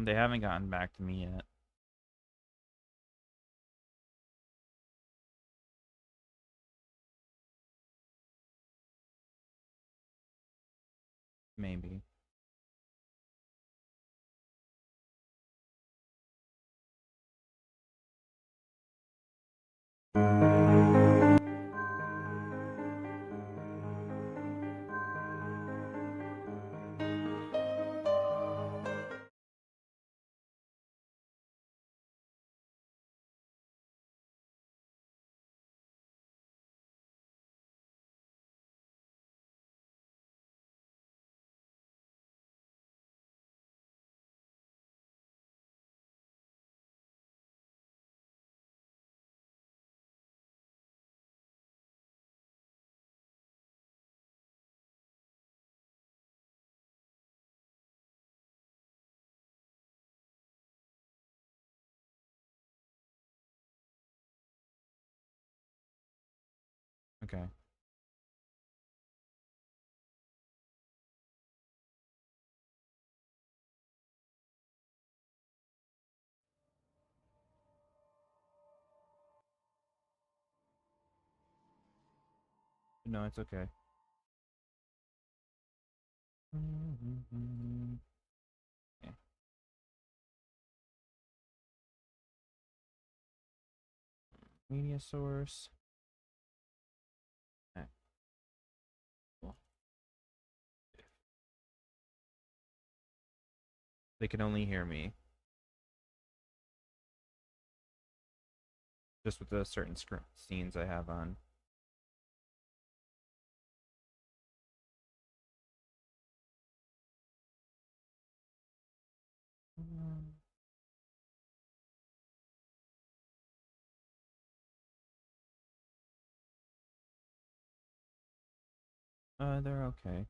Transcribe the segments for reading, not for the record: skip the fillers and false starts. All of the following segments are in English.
They haven't gotten back to me yet. Maybe. Okay. No, it's okay. Okay. Media source. Okay, cool. They can only hear me just with the certain scenes I have on. They're okay.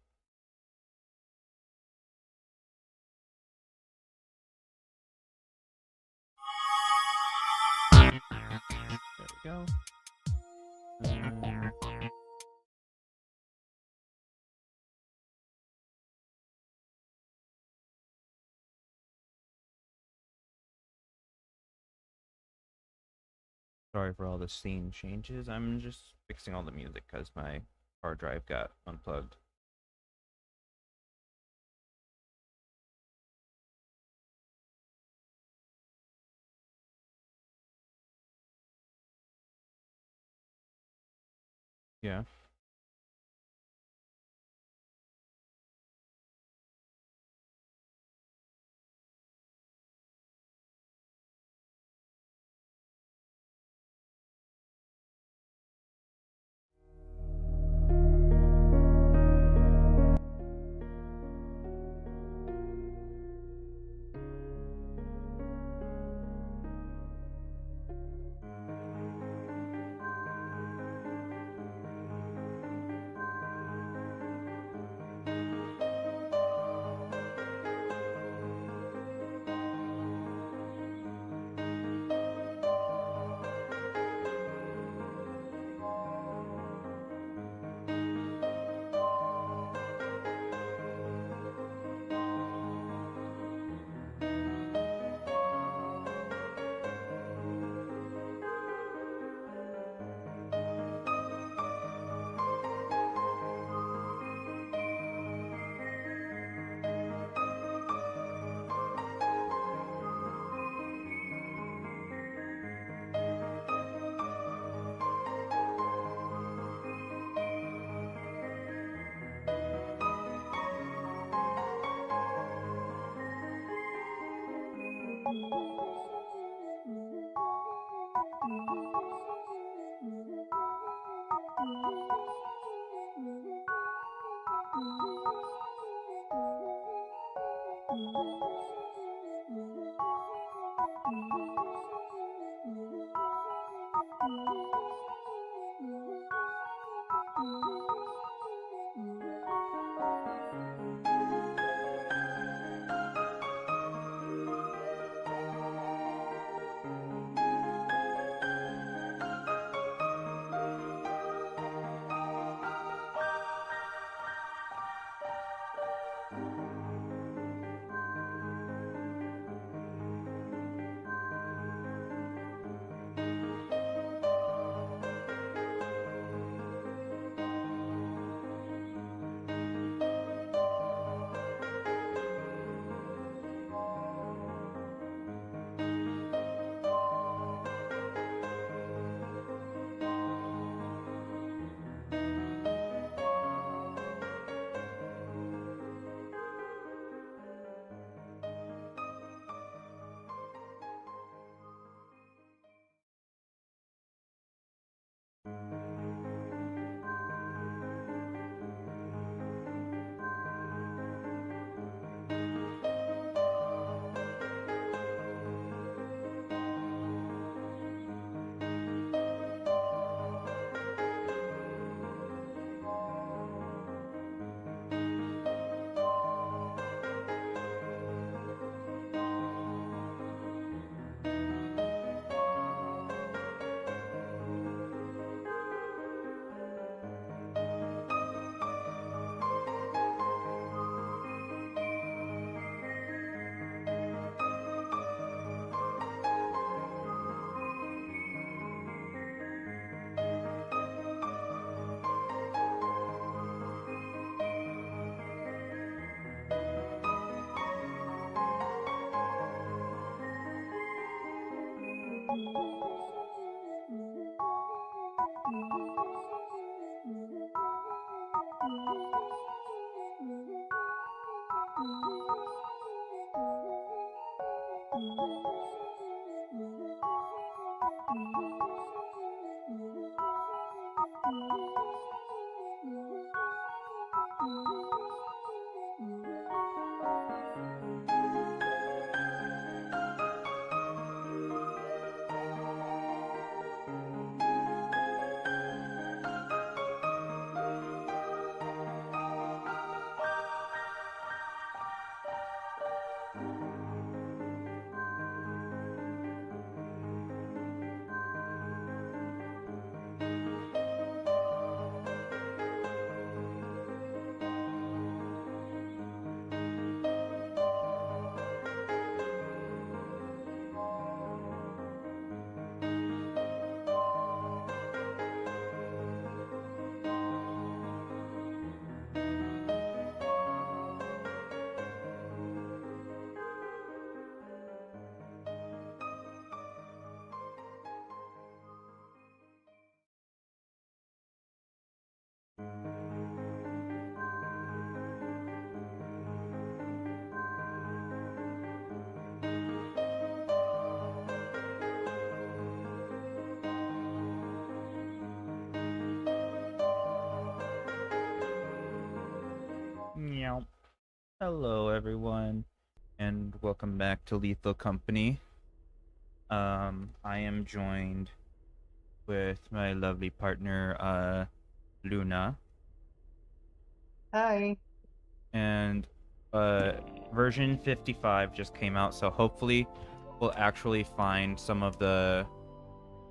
There we go. Sorry for all the scene changes. I'm just fixing all the music because my hard drive got unplugged. Yeah. Meow. Hello, everyone, and welcome back to Lethal Company. I am joined with my lovely partner, Luna, Hi. and version 55 just came out, so hopefully we'll actually find some of the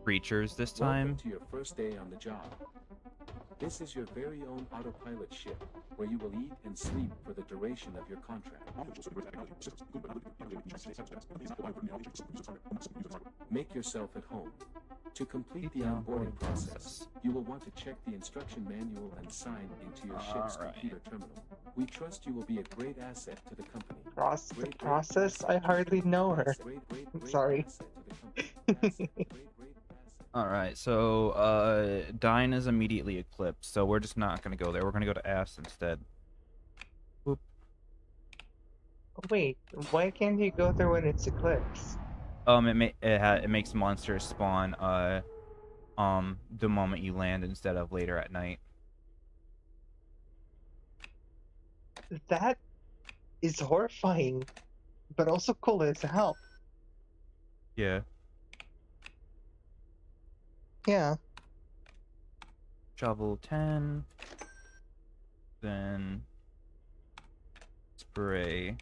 creatures this time. Welcome to your first day on the job. This is your very own autopilot ship, where you will eat and sleep for the duration of your contract. Make yourself at home. To complete the onboarding process, you will want to check the instruction manual and sign into your ship's computer terminal. We trust you will be a great asset to the company. The process? I hardly know her. Sorry. Alright, so Dine is immediately eclipsed, so we're just not gonna go there. We're gonna go to Ass instead. Boop. Wait, why can't you go there when it's eclipsed? It makes monsters spawn the moment you land instead of later at night. That is horrifying, but also cool as hell. Yeah. Yeah. Shovel 10. Then spray.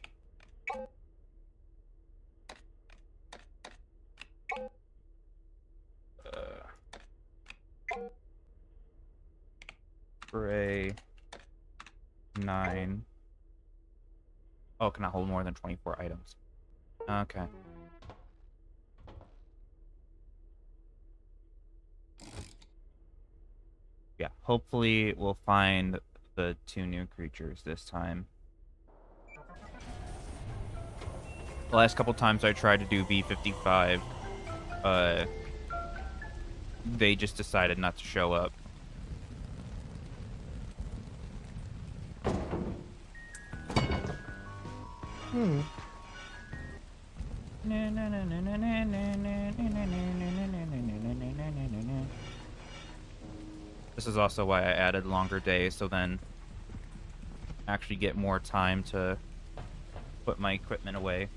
Spray 9. Oh, cannot hold more than 24 items. Okay. Yeah, hopefully we'll find the 2 new creatures this time. The last couple times I tried to do V55, they just decided not to show up. This is also why I added longer days, so then actually get more time to put my equipment away.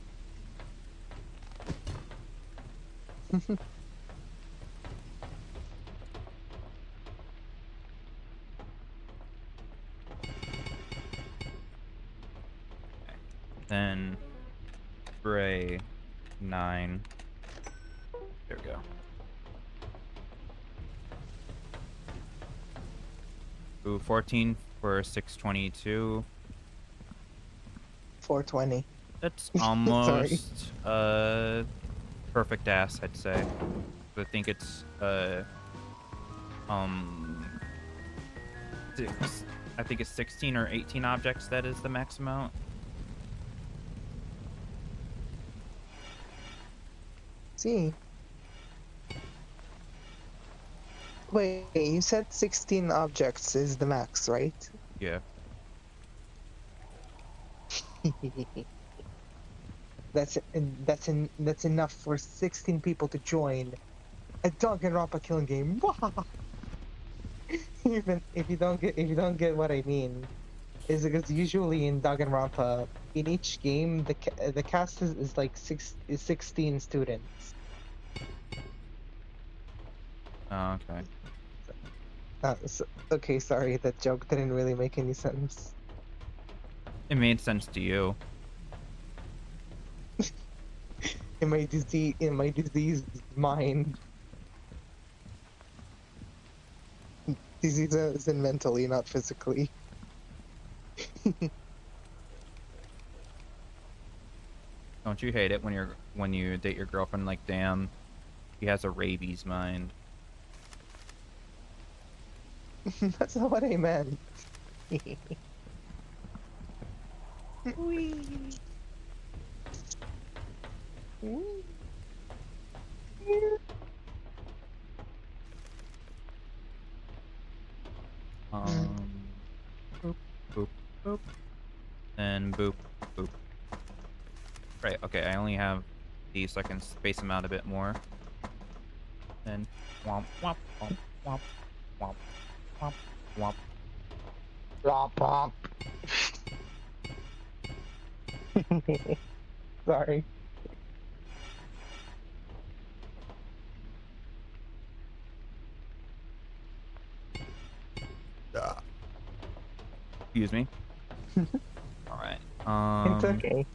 Then spray 9. There we go. Ooh, 14 for 622. 420. That's almost perfect ass, I'd say. I think it's I think it's 16 or 18 objects that is the max amount. See. Wait, you said 16 objects is the max, right? Yeah. That's enough for 16 people to join a Danganronpa killing game. Even if you don't get what I mean, is because usually in Danganronpa, in each game the cast is like 16 students. Oh, okay. Okay, sorry, that joke didn't really make any sense. It made sense to you. In my diseased mind, disease is in mentally, not physically. Don't you hate it when you date your girlfriend like, damn, he has a rabies mind. That's not what I meant. Boop, boop, boop, and boop, boop. Right. Okay. I only have these, so I can space them out a bit more. Then womp womp womp womp womp womp womp. Womp womp. Sorry. Excuse me. All right. It's okay.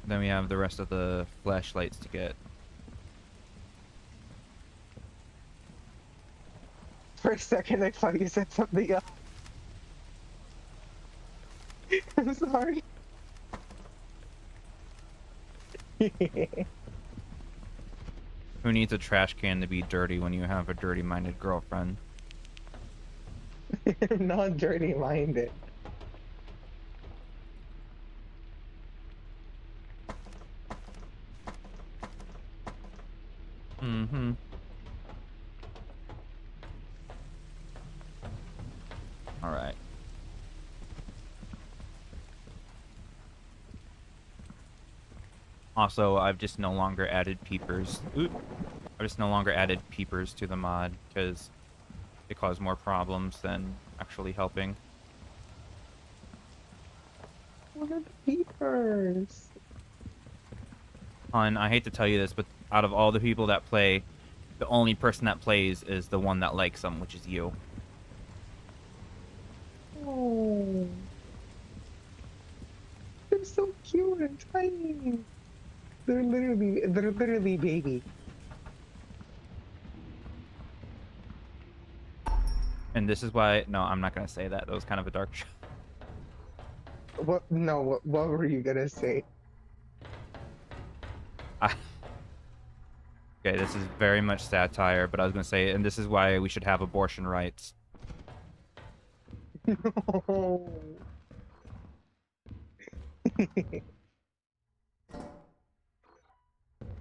Then we have the rest of the flashlights to get. For a second, I thought you said something else. I'm sorry. Who needs a trash can to be dirty when you have a dirty-minded girlfriend? I'm not dirty-minded. Mm-hmm. All right. Also, I've just no longer added peepers. Oop. I've just no longer added peepers to the mod because they cause more problems than actually helping. What are the peepers? Hun, I hate to tell you this, but out of all the people that play, the only person that plays is the one that likes them, which is you. Oh, they're so cute and tiny. They're literally baby. And this is why... No, I'm not going to say that. That was kind of a dark joke. What? No. What were you gonna say? Okay, this is very much satire, but I was going to say, and this is why we should have abortion rights. No.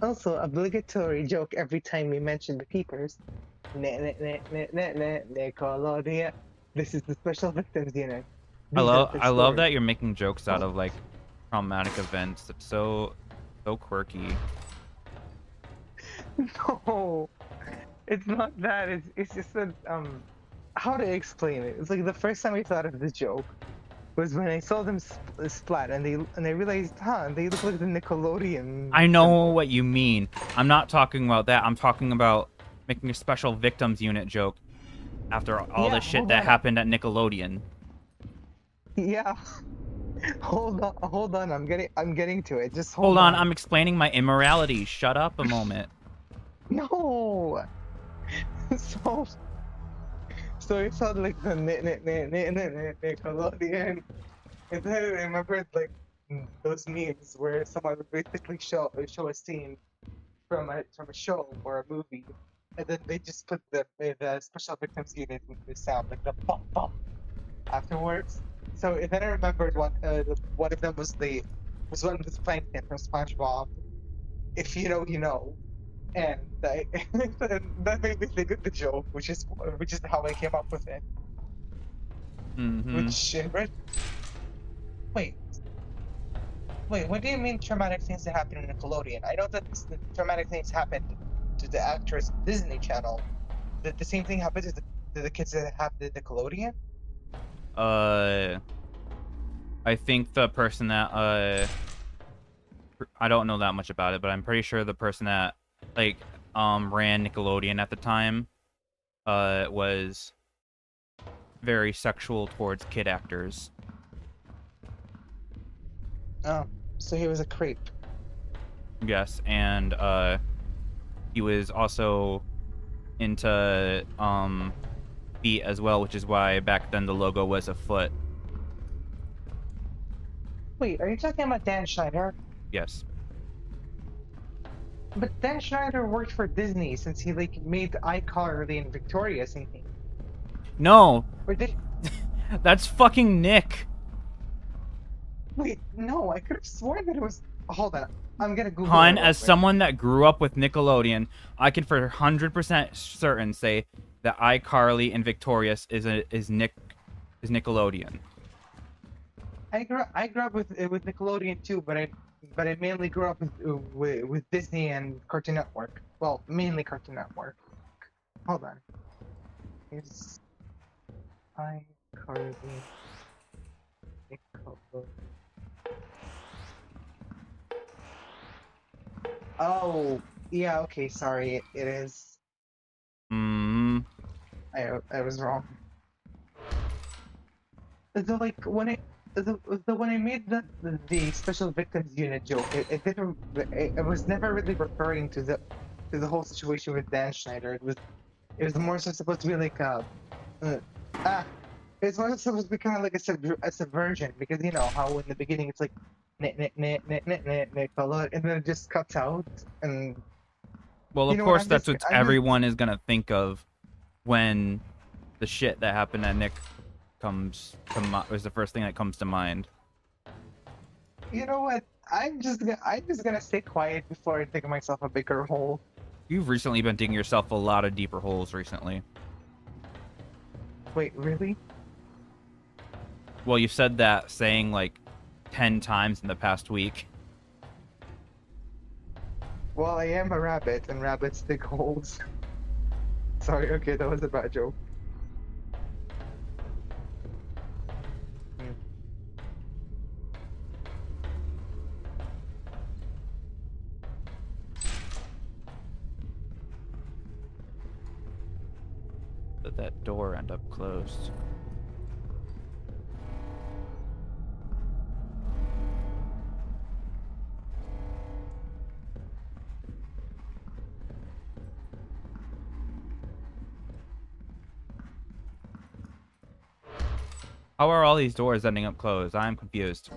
Also, obligatory joke every time we mention the peepers. Nickelodeon. This is the Special Victims Unit. I These are love the I love stories. that you're making jokes out of like traumatic events. It's so quirky. No, it's not that. It's just that how to explain it? It's like the first time I thought of the joke was when I saw them splat, and I realized, they look like the Nickelodeon. I know what you mean. I'm not talking about that. I'm talking about making a special victims unit joke after all the shit that happened at Nickelodeon. Yeah. Hold on. I'm getting to it. Just Hold on, I'm explaining my immorality. Shut up a moment. No. So it felt like the Nickelodeon, and then I remembered like those memes where someone would basically show a scene from a show or a movie, and then they just put the Special Victims Unit with the sound like the bum bum afterwards. So then I remembered one of them was one of the Plankton from SpongeBob. If you know, you know. and and that made me think of the joke, which is how I came up with it. Mm-hmm. Which wait, what do you mean traumatic things that happen in Nickelodeon? I know that the traumatic things happened to the actress Disney Channel. The same thing happened to the kids that have the Nickelodeon. I think the person that I don't know that much about it, but I'm pretty sure the person that like ran Nickelodeon at the time was very sexual towards kid actors. Oh, so he was a creep. Yes, and he was also into feet as well, which is why back then the logo was a foot. Wait, are you talking about Dan Schneider? Yes. But Dan Schneider worked for Disney since he like made iCarly and Victorious and things. No, Or did that's fucking Nick. wait? No, I could have sworn that it was. Hold on, I'm gonna Google Hun, it real as quick. someone that grew up with Nickelodeon, I can for 100% certain say that iCarly and Victorious is Nickelodeon. I grew up with Nickelodeon too, but I mainly grew up with Disney and Cartoon Network. Well, mainly Cartoon Network. Hold on. Is iCarly Nickelodeon? Oh, yeah. Okay, sorry. It is. Hmm. I was wrong. The like when when I made the special victims unit joke, it didn't. It was never really referring to the whole situation with Dan Schneider. It was more so supposed to be like uh ah it's more so supposed to be kind of like a subversion, because you know how in the beginning it's like Nicola, and then it just cuts out, and Well, you of know what, course, that's what I'm just everyone is gonna think of when the shit that happened at Nick was the first thing that comes to mind. you know what, I'm just gonna stay quiet before I dig myself a bigger hole. You've recently been digging yourself a lot of deeper holes recently. Wait, really? Well, you said that saying like 10 times in the past week. Well, I am a rabbit, and rabbits dig holes. Sorry, okay, that was a bad joke. Hmm. Did that door end up closed? How are all these doors ending up closed? I'm confused.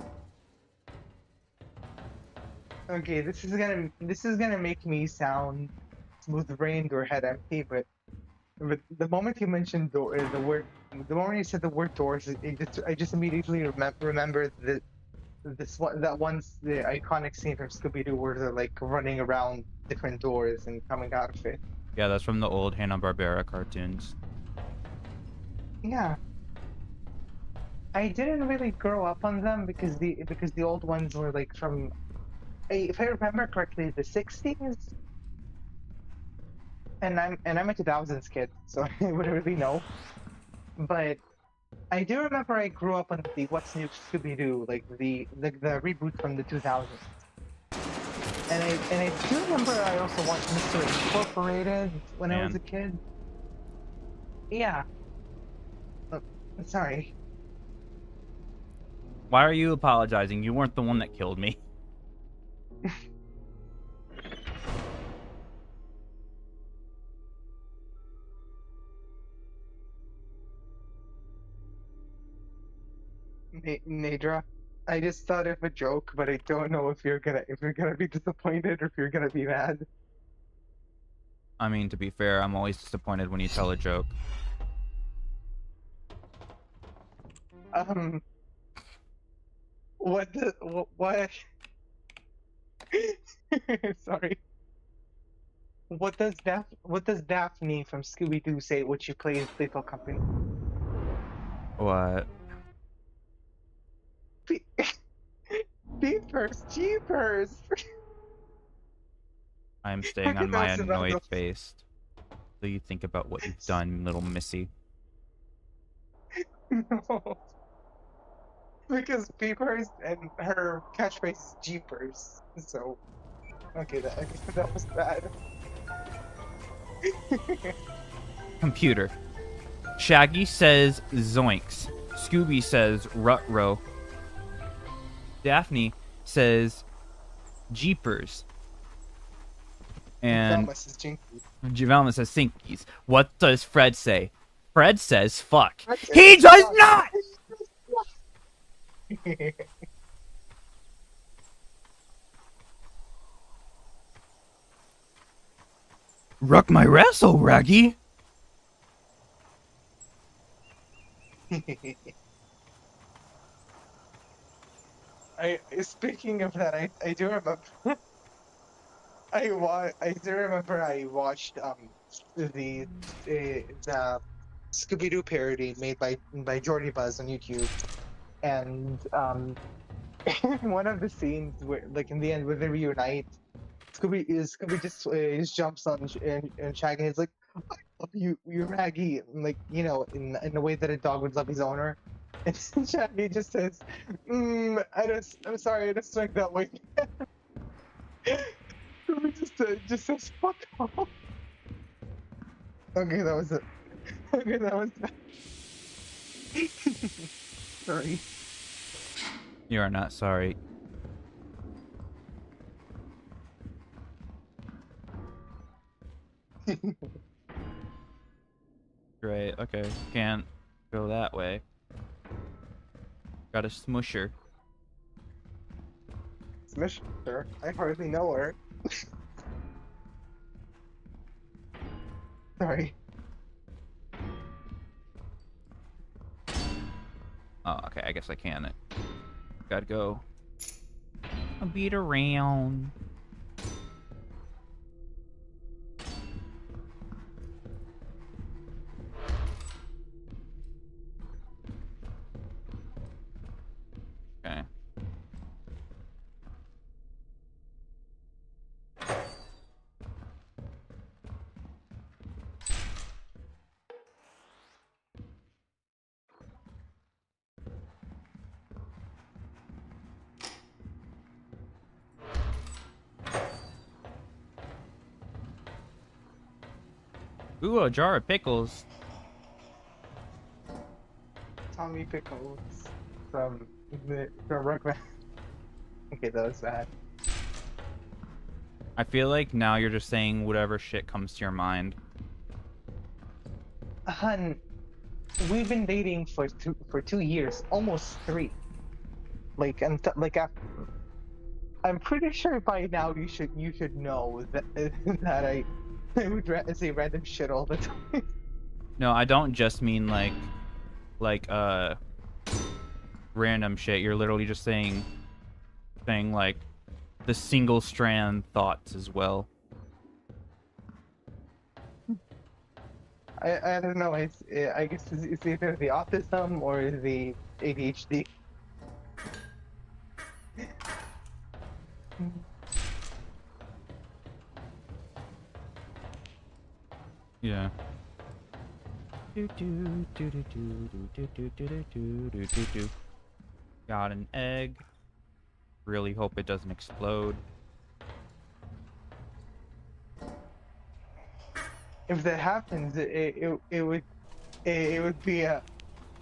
Okay, this is gonna make me sound smooth-brained or head empty, but the moment you mentioned the moment you said the word doors, I just immediately remember that once the iconic scene from Scooby Doo where they're like running around different doors and coming out of it. Yeah, that's from the old Hanna-Barbera cartoons. Yeah, I didn't really grow up on them because the old ones were like from, if I remember correctly, the 60s, and I'm a 2000s kid, so I wouldn't really know. But I do remember I grew up on the What's New Scooby Doo, like the reboot from the 2000s. And I do remember I also watched Mystery Incorporated when I was Man, a kid. Yeah. uh, Sorry. why are you apologizing? You weren't the one that killed me. Nadra, I just thought of a joke, but I don't know if you're gonna be disappointed or if you're gonna be mad. I mean, to be fair, I'm always disappointed when you tell a joke. Um, what? Sorry. What does Daphne from Scooby Doo say when she plays Lethal Company? What? Be- Beepers, jeepers. I'm staying Okay, on that my was about annoyed face. So you think about what you've done, little missy. No, because Beepers and her catchphrase is jeepers. So okay, that was bad. Computer. Shaggy says zoinks. Scooby says rut-row. Daphne says jeepers. And Velma says jinky. Javelma says sinkies. What does Fred say? Fred says fuck. That says He does fuck. not! Ruck my wrestle, Raggy. Speaking of that, I do remember I do remember I watched the Scooby Doo parody made by Jordy Buzz on YouTube, and one of the scenes where like in the end where they reunite, Scooby just jumps on and Shaggy, and he's like, "I love you, you Raggy," and like in the way that a dog would love his owner. And Shaggy just says, I'm sorry, I just think that way." Scooby just says, "Fuck off." Okay, that was it. Okay, that was sorry. You are not sorry. Great, okay. Can't go that way. Got a smusher. Smish her. I hardly know her. Sorry. Oh, okay, I guess I can. Gotta go. A beat around. Okay. Ooh, a jar of pickles. Tommy Pickles from Rugrats. Okay, that was bad. I feel like now you're just saying whatever shit comes to your mind. Hun, we've been dating for 2 years, almost 3. Like I'm pretty sure by now you should know that that I would say random shit all the time. No, I don't just mean like random shit. You're literally just saying like the single strand thoughts as well. I don't know. I guess it's either the autism or the ADHD. Yeah. Got an egg. Really hope it doesn't explode. If that happens, it would be a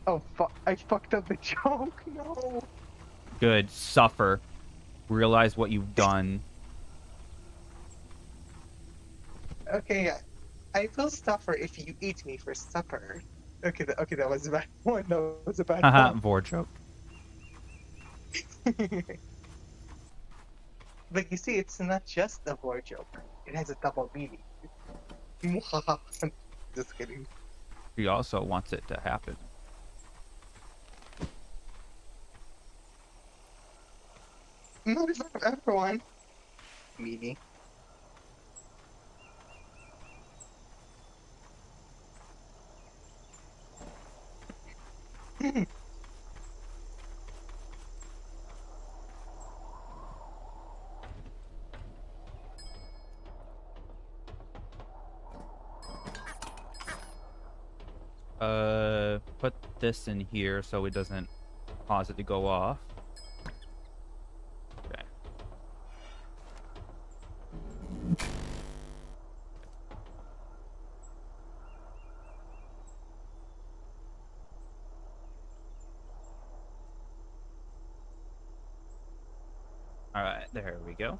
oh fuck! I fucked up the joke. No. Good. Suffer. Realize what you've done. Okay, I will suffer if you eat me for supper. Okay, okay, that was a bad one. That was a bad Haha, one. vor joke. But you see, it's not just a boy joke. It has a double meaning. Just kidding. He also wants it to happen. Not if everyone. Meanie. Put this in here so it doesn't cause it to go off. Okay. All right, there we go.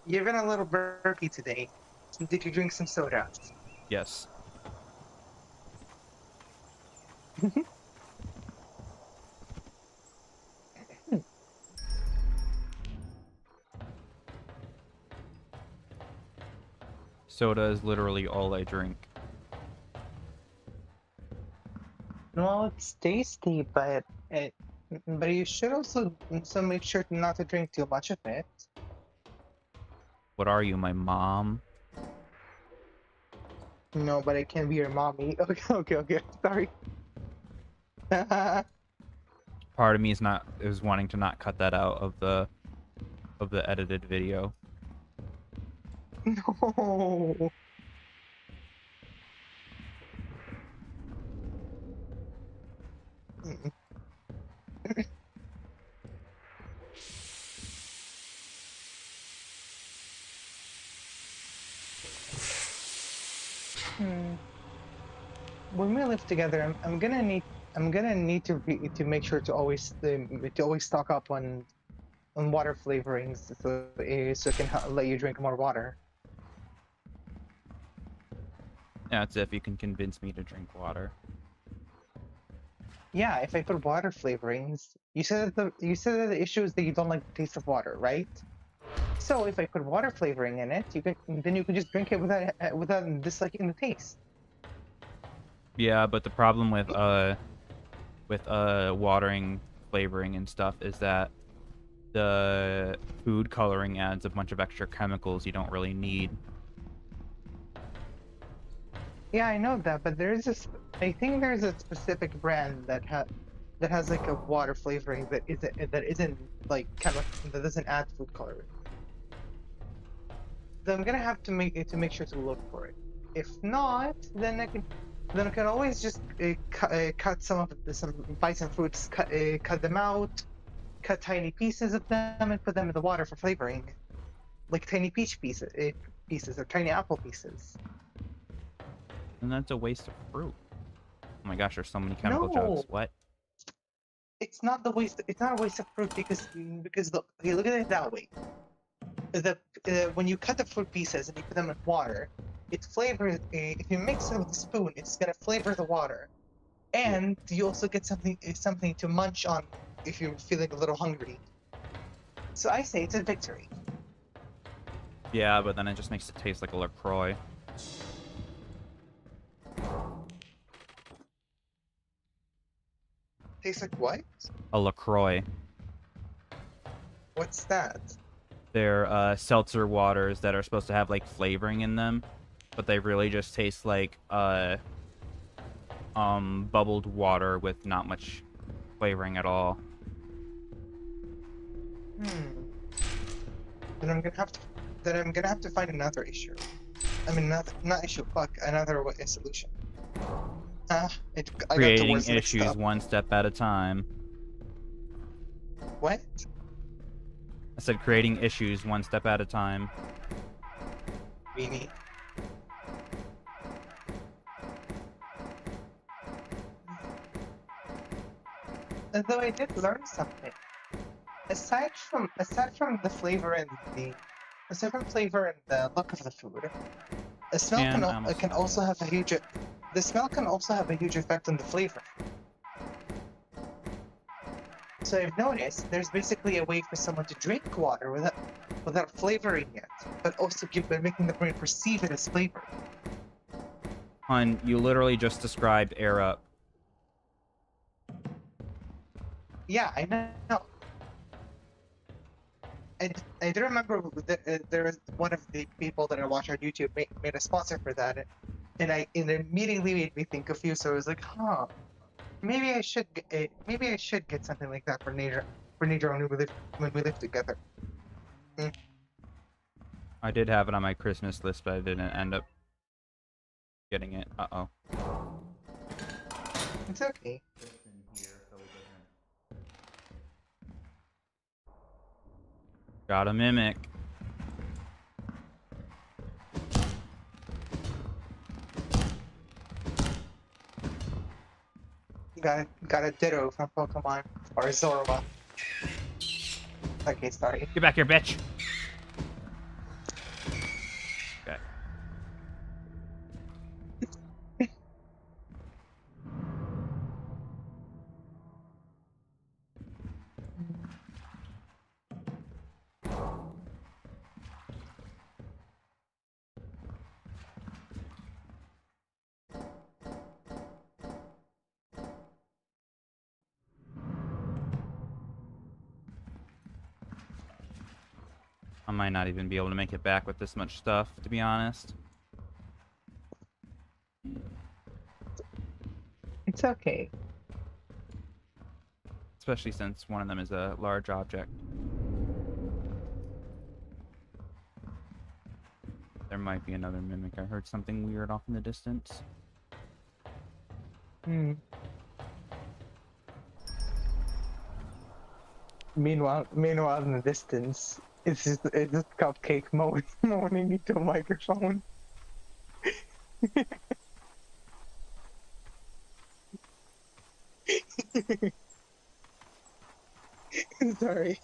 You've been a little burpy today. Did you drink some soda? Yes. Soda is literally all I drink. Well, it's tasty, but you should also make sure not to drink too much of it. What are you, my mom? No, but I can be your mommy. Okay. Sorry. Part of me is wanting to not cut that out of the edited video. No. Mm-mm. When we live together, I'm gonna need to make sure to always stock up on water flavorings so I can let you drink more water. That's if you can convince me to drink water. Yeah, if I put water flavorings, you said that the issue is that you don't like the taste of water, right? So if I put water flavoring in it, you can just drink it without disliking the taste. Yeah, but the problem with watering flavoring and stuff is that the food coloring adds a bunch of extra chemicals you don't really need. Yeah, I know that, but I think there's a specific brand that has like a water flavoring that isn't like that doesn't add food coloring. So I'm gonna have to make sure to look for it. If not, then I can always just cut buy some fruits, cut them out, cut tiny pieces of them, and put them in the water for flavoring, like tiny peach pieces or tiny apple pieces. And that's a waste of fruit. Oh my gosh, there's so many chemical No. jugs. What? It's not a waste of fruit because look at it that way. When you cut the fruit pieces and you put them in water, it flavors. If you mix it with a spoon, it's gonna flavor the water, and you also get something to munch on if you're feeling a little hungry. So I say it's a victory. Yeah, but then it just makes it taste like a LaCroix. Tastes like what? A LaCroix. What's that? They're seltzer waters that are supposed to have like flavoring in them, but they really just taste like bubbled water with not much flavoring at all. Then I'm gonna have to find another issue. I mean, not issue. Fuck, another solution. I got the Creating words mixed issues up. one step at a time. What? I said creating issues one step at a time. Weenie. Although I did learn something. Aside from the flavor and the look of the food, the smell And I almost can fell also in. have a huge. The smell can also have a huge effect on the flavor. So I've noticed there's basically a way for someone to drink water without flavoring it, but also making the brain perceive it as flavor. Hun, you literally just described air up. Yeah, I know. I do remember there was one of the people that I watch on YouTube made a sponsor for that, and it immediately made me think of you. So I was like, huh, maybe I should get something like that for Nature when we live together. I did have it on my Christmas list, but I didn't end up getting it. Uh-oh. It's okay. Got a mimic. Got a Ditto from Pokemon or Zorba. Okay, sorry. Get back here, bitch. Okay. I might not even be able to make it back with this much stuff, to be honest. It's okay. Especially since one of them is a large object. There might be another mimic. I heard something weird off in the distance. Hmm. Meanwhile, in the distance, it's just Cupcake moaning into a microphone. Sorry.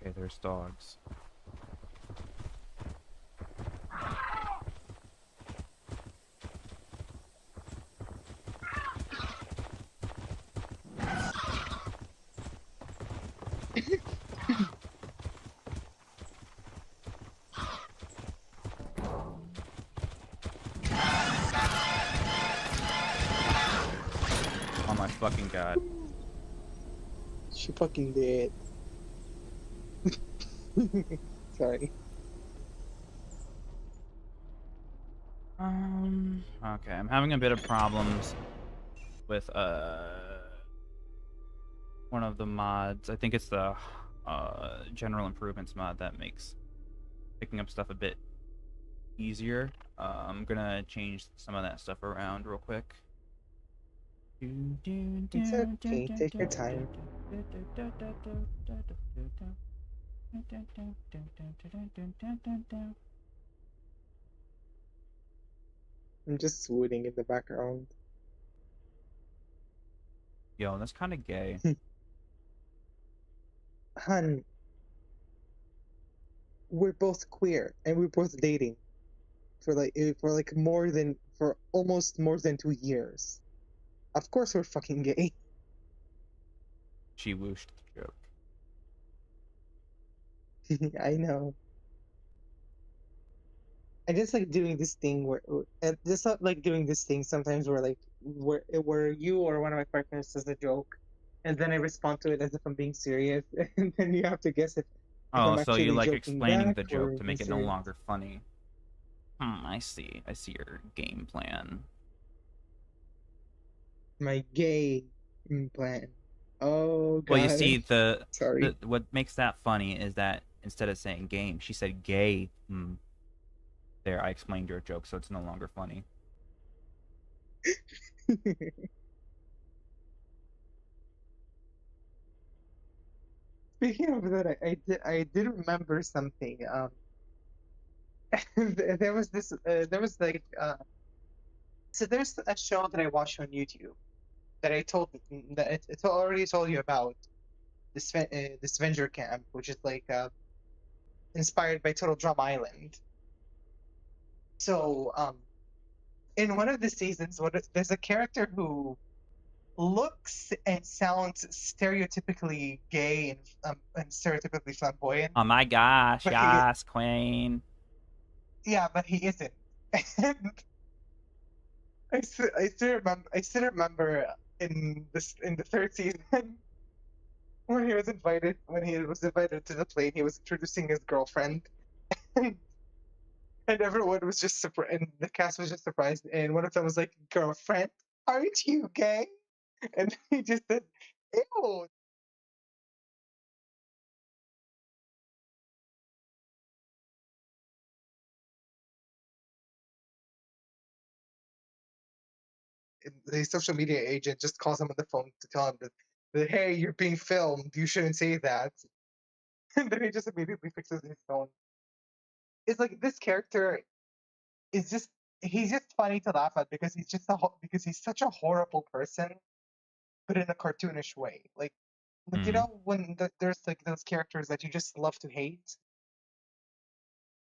Okay, there's dogs. Oh my fucking god. She fucking did. Sorry. Okay, I'm having a bit of problems with one of the mods. I think it's the general improvements mod that makes picking up stuff a bit easier. I'm gonna change some of that stuff around real quick. It's okay. Take your time. I'm just swooning in the background. Yo, that's kind of gay. Hun, we're both queer and we're both dating for almost more than 2 years. Of course we're fucking gay. She whooshed the joke. I know. I just like doing this thing just not like doing this thing sometimes where you or one of my partners says a joke, and then I respond to it as if I'm being serious, and then you have to guess if Oh, I'm so you actually like joking explaining back the or joke to being make it no serious. longer funny. I see. I see your game plan. My gay plan. Oh god. Well, you see, Sorry. what makes that funny is that instead of saying game, she said gay. There, I explained your joke, so it's no longer funny. Speaking of that, I did remember something. There was this there was like so there's a show that I watched on YouTube that it's already told you about, this Avenger Camp, which is like inspired by Total Drum Island. So in one of the seasons, there's a character who looks and sounds stereotypically gay and stereotypically flamboyant, Oh my gosh, but yes, Queen. but he isn't. And I still remember in the third season when he was invited to the plane, he was introducing his girlfriend, and everyone was just surprised, and the cast was just surprised, and one of them was like, "Girlfriend, aren't you gay?" And he just said, "Ew." And the social media agent just calls him on the phone to tell him that hey, you're being filmed. You shouldn't say that. And then he just immediately fixes his phone. It's like this character is just he's just funny to laugh at because because he's such a horrible person, but in a cartoonish way. Like you Mm, know when there's like those characters that you just love to hate.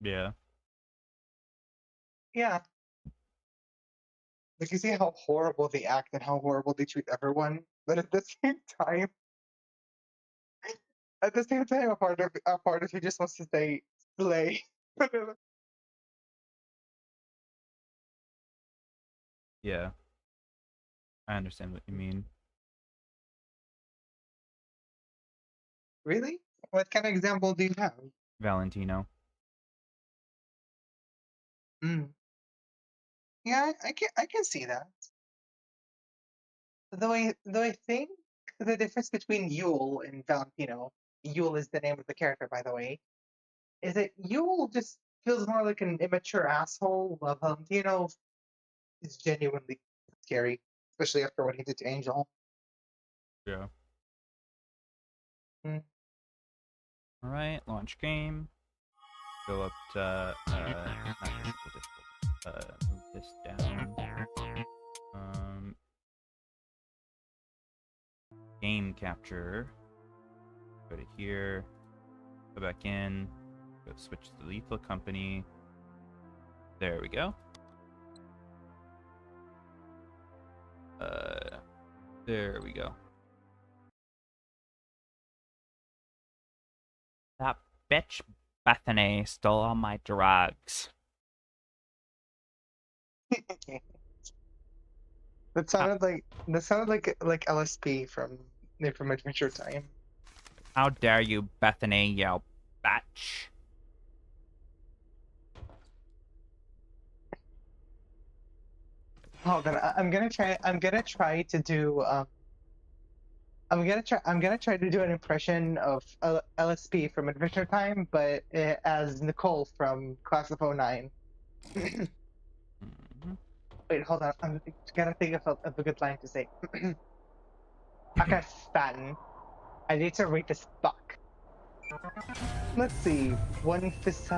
yeah. Yeah, like you see how horrible they act and how horrible they treat everyone, but time, at the same time, a part of you just wants to say slay. Yeah. I understand what you mean. Really? What kind of example do you have? Valentino. Mm. Yeah, I can see that. Though I think the difference between Yule and Valentino, Yule is the name of the character, by the way, is that Yule just feels more like an immature asshole, while Valentino is genuinely scary, especially after what he did to Angel. Yeah. Mm. All right, launch game. Go up to not difficult, move this down. Game capture. Go to here. Go back in. Go switch to Lethal Company. There we go. There we go. That bitch Bethany stole all my drugs. How, That sounded like LSP from Adventure Time. how dare you, Bethany, you bitch. Oh, then I'm gonna try to do I'm gonna try to do an impression of LSP from Adventure Time, but as Nicole from Class of '09. Mhm. Wait, hold on. I'm gonna think of a good line to say. Okay, Stan. I need to read this book. Let's see. One fist,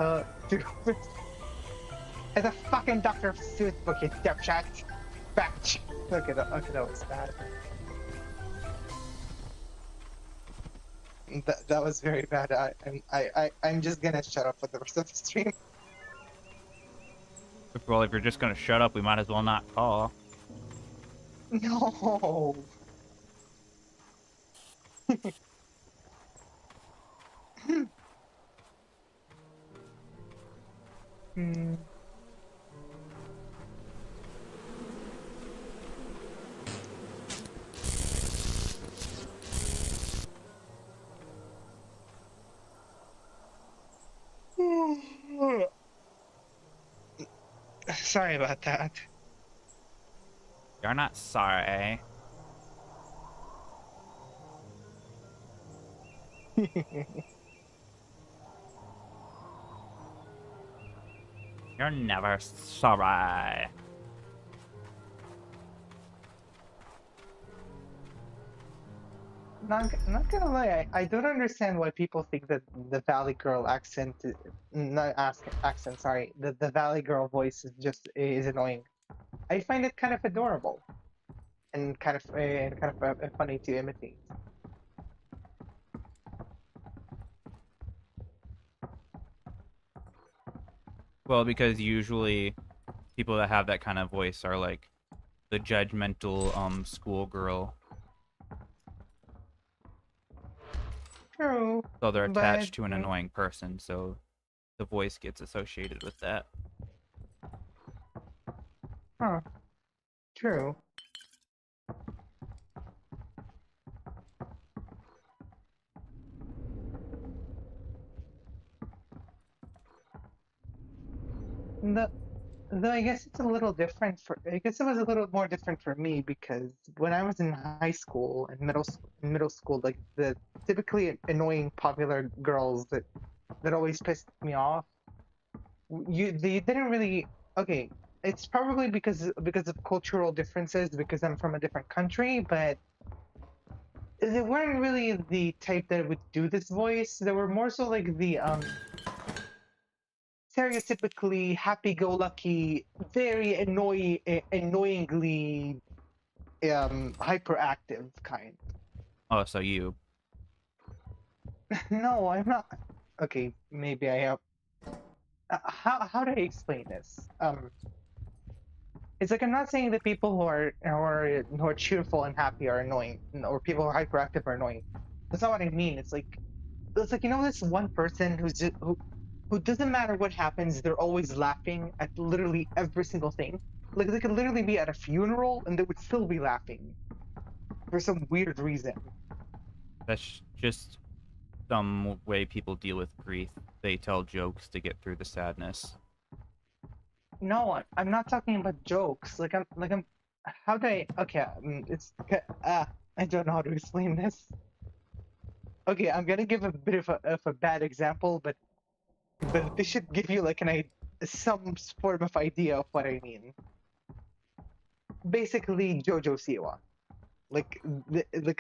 two fists. It's a fucking Dr. Seuss book, you dipshit. Batch. Okay, that was bad. That was very bad. I'm just gonna shut up for the rest of the stream. Well, if you're just gonna shut up, we might as well not call. No. Hmm. Sorry about that. You're not sorry. You're never sorry. Not gonna lie, I don't understand why people think that the Valley Girl accent, not accent, sorry, the Valley Girl voice is annoying. I find it kind of adorable and kind of funny to imitate. Well, because usually people that have that kind of voice are like the judgmental schoolgirl. True, So they're but attached to an annoying person, so the voice gets associated with that. huh? True. The Though I guess it's a little different for. I guess it was a little more different for me because when I was in high school and middle school, like the typically annoying popular girls that always pissed me off, they didn't really. Okay, it's probably because of cultural differences because I'm from a different country, but they weren't really the type that would do this voice. They were more so like the stereotypically happy-go-lucky, very annoyingly hyperactive kind. Oh, so you. No, I'm not. Okay, maybe I am. How do I explain this? It's like I'm not saying that people who are cheerful and happy are annoying, or people who are hyperactive are annoying. That's not what I mean. It's like this one person who doesn't matter what happens, they're always laughing at literally every single thing. Like they could literally be at a funeral and they would still be laughing for some weird reason. That's just some way people deal with grief. They tell jokes to get through the sadness. No, I'm not talking about jokes. I'm. How do I? Okay, I don't know how to explain this. Okay, I'm gonna give a bit of a bad example, but this should give you like some form of idea of what I mean. Basically, Jojo Siwa, like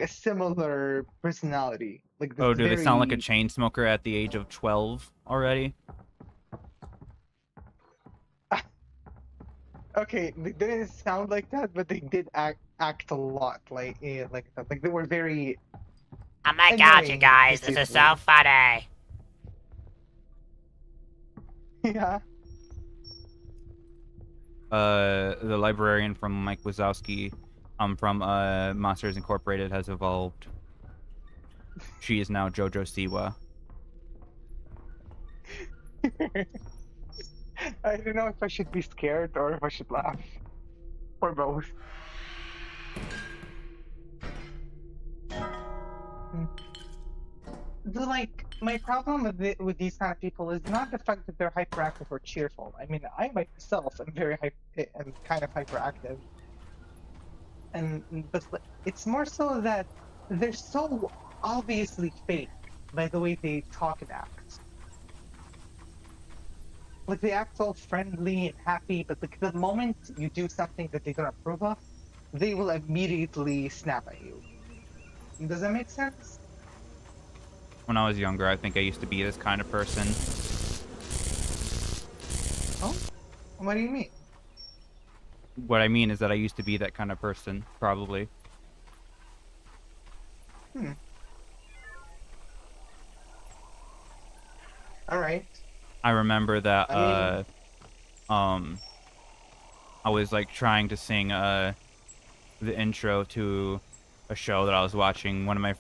a similar personality, like this Oh, do they sound like a very. chain smoker at the age of 12 already? Okay, they didn't sound like that, but they did act a lot like that. Like they were very Oh my god, you annoying to guys, say this is the so least. funny. Yeah. The librarian from Mike Wazowski, from Monsters Incorporated has evolved. She is now Jojo Siwa. I don't know if I should be scared or if I should laugh, or both. Hmm. Like my problem with these kind of people is not the fact that they're hyperactive or cheerful. I mean, I myself am am kind of hyperactive, but it's more so that they're so obviously fake by the way they talk and act. Like they act all friendly and happy, but like the moment you do something that they don't approve of, they will immediately snap at you. Does that make sense? When I was younger, I think I used to be this kind of person. Oh, what do you mean? What I mean is that I used to be that kind of person, probably. Hmm. All right. I remember that I mean, I was like trying to sing the intro to a show that I was watching. One of my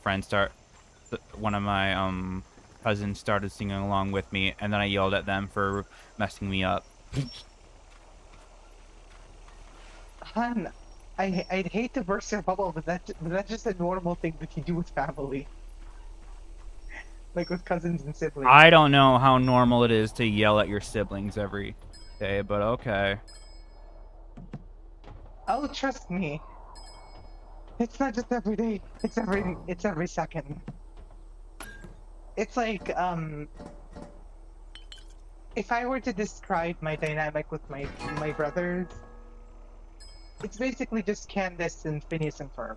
cousins started singing along with me, and then I yelled at them for messing me up. hun, I'd hate to burst your bubble, but that's just a normal thing that you do with family, like with cousins and siblings. I don't know how normal it is to yell at your siblings every day, but okay. Oh, trust me, it's not just every day. It's every second. It's like if I were to describe my dynamic with my brothers, it's basically just Candace and Phineas and Ferb.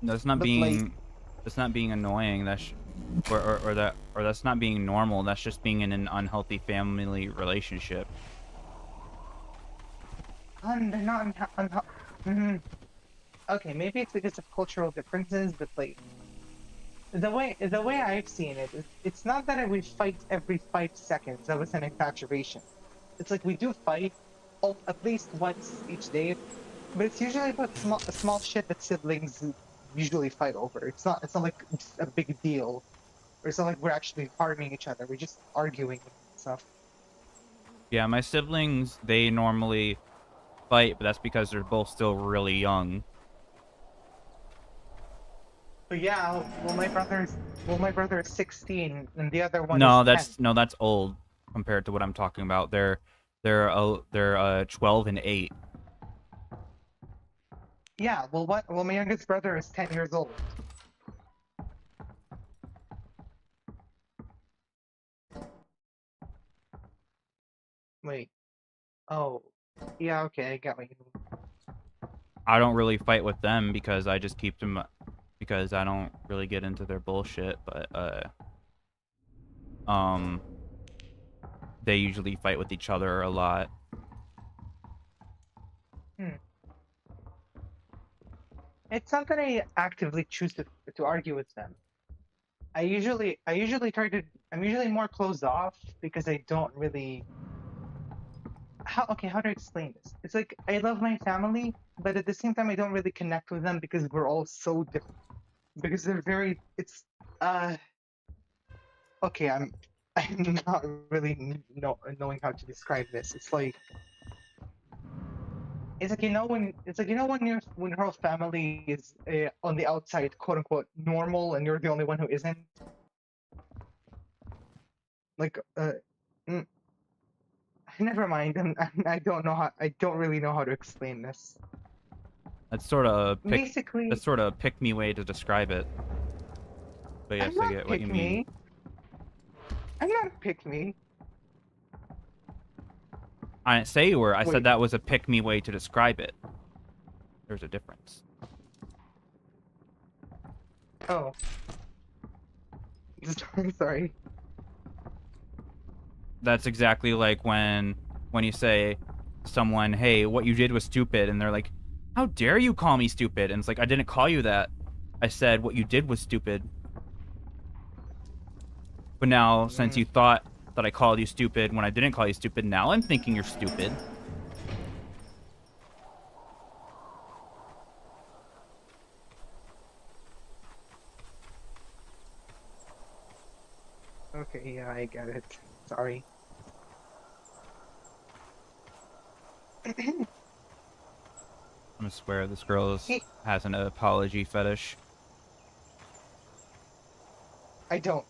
That's not But like, being annoying. Or that's not being normal. That's just being in an unhealthy family relationship. they're not okay, maybe it's because of cultural differences, but like the way I've seen it is it's not that we fight every 5 seconds. That was an exaggeration. It's like we do fight at least once each day, but it's usually about small shit that siblings usually fight over. It's not like it's a big deal, or it's not like we're actually harming each other. We're just arguing and stuff. Yeah, my siblings, they normally fight, but that's because they're both still really young. But yeah, my brother is 16 and the other one is 10. No, that's old compared to what I'm talking about. They're 12 and 8. Yeah, well, my youngest brother is 10 years old. Wait. Oh. Yeah, okay, I get what you mean. I don't really fight with them because I just keep them because I don't really get into their bullshit, but they usually fight with each other a lot. It's not that I actively choose to argue with them. I'm usually more closed off because I don't really how do I explain this? It's like I love my family, but at the same time I don't really connect with them because we're all so different. Because they're very uh okay, I'm not really knowing how to describe this. When your whole family is on the outside, quote unquote, normal, and you're the only one who isn't. Like, mm, never mind. I don't know how. I don't really know how to explain this. That's sort of Basically, a pick me way to describe it. But yes, I'm I not get what you pick mean. me. I'm not pick me. I didn't say you were. I said Wait. that was a pick me way to describe it. There's a difference. Oh. Sorry. That's exactly like when you say to someone, "Hey, what you did was stupid," and they're like, "How dare you call me stupid?" And it's like, I didn't call you that. I said what you did was stupid. But now, since you thought that I called you stupid when I didn't call you stupid, now I'm thinking you're stupid. Okay, yeah, I get it. Sorry. I'm gonna swear this girl Hey, has an apology fetish. I don't.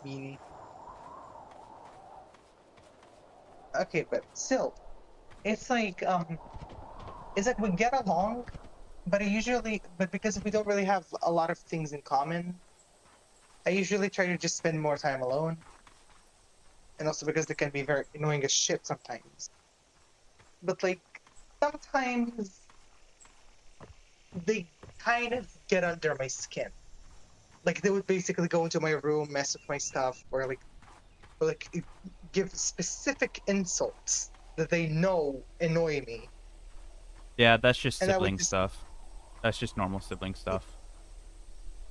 Meanie. Okay, but still, it's like we get along, but because we don't really have a lot of things in common, I usually try to just spend more time alone. And also because they can be very annoying as shit sometimes. But like sometimes they kind of get under my skin. Like they would basically go into my room, mess with my stuff, or give specific insults that they know annoy me. Yeah, that's just And I would sibling just stuff. That's just normal sibling stuff.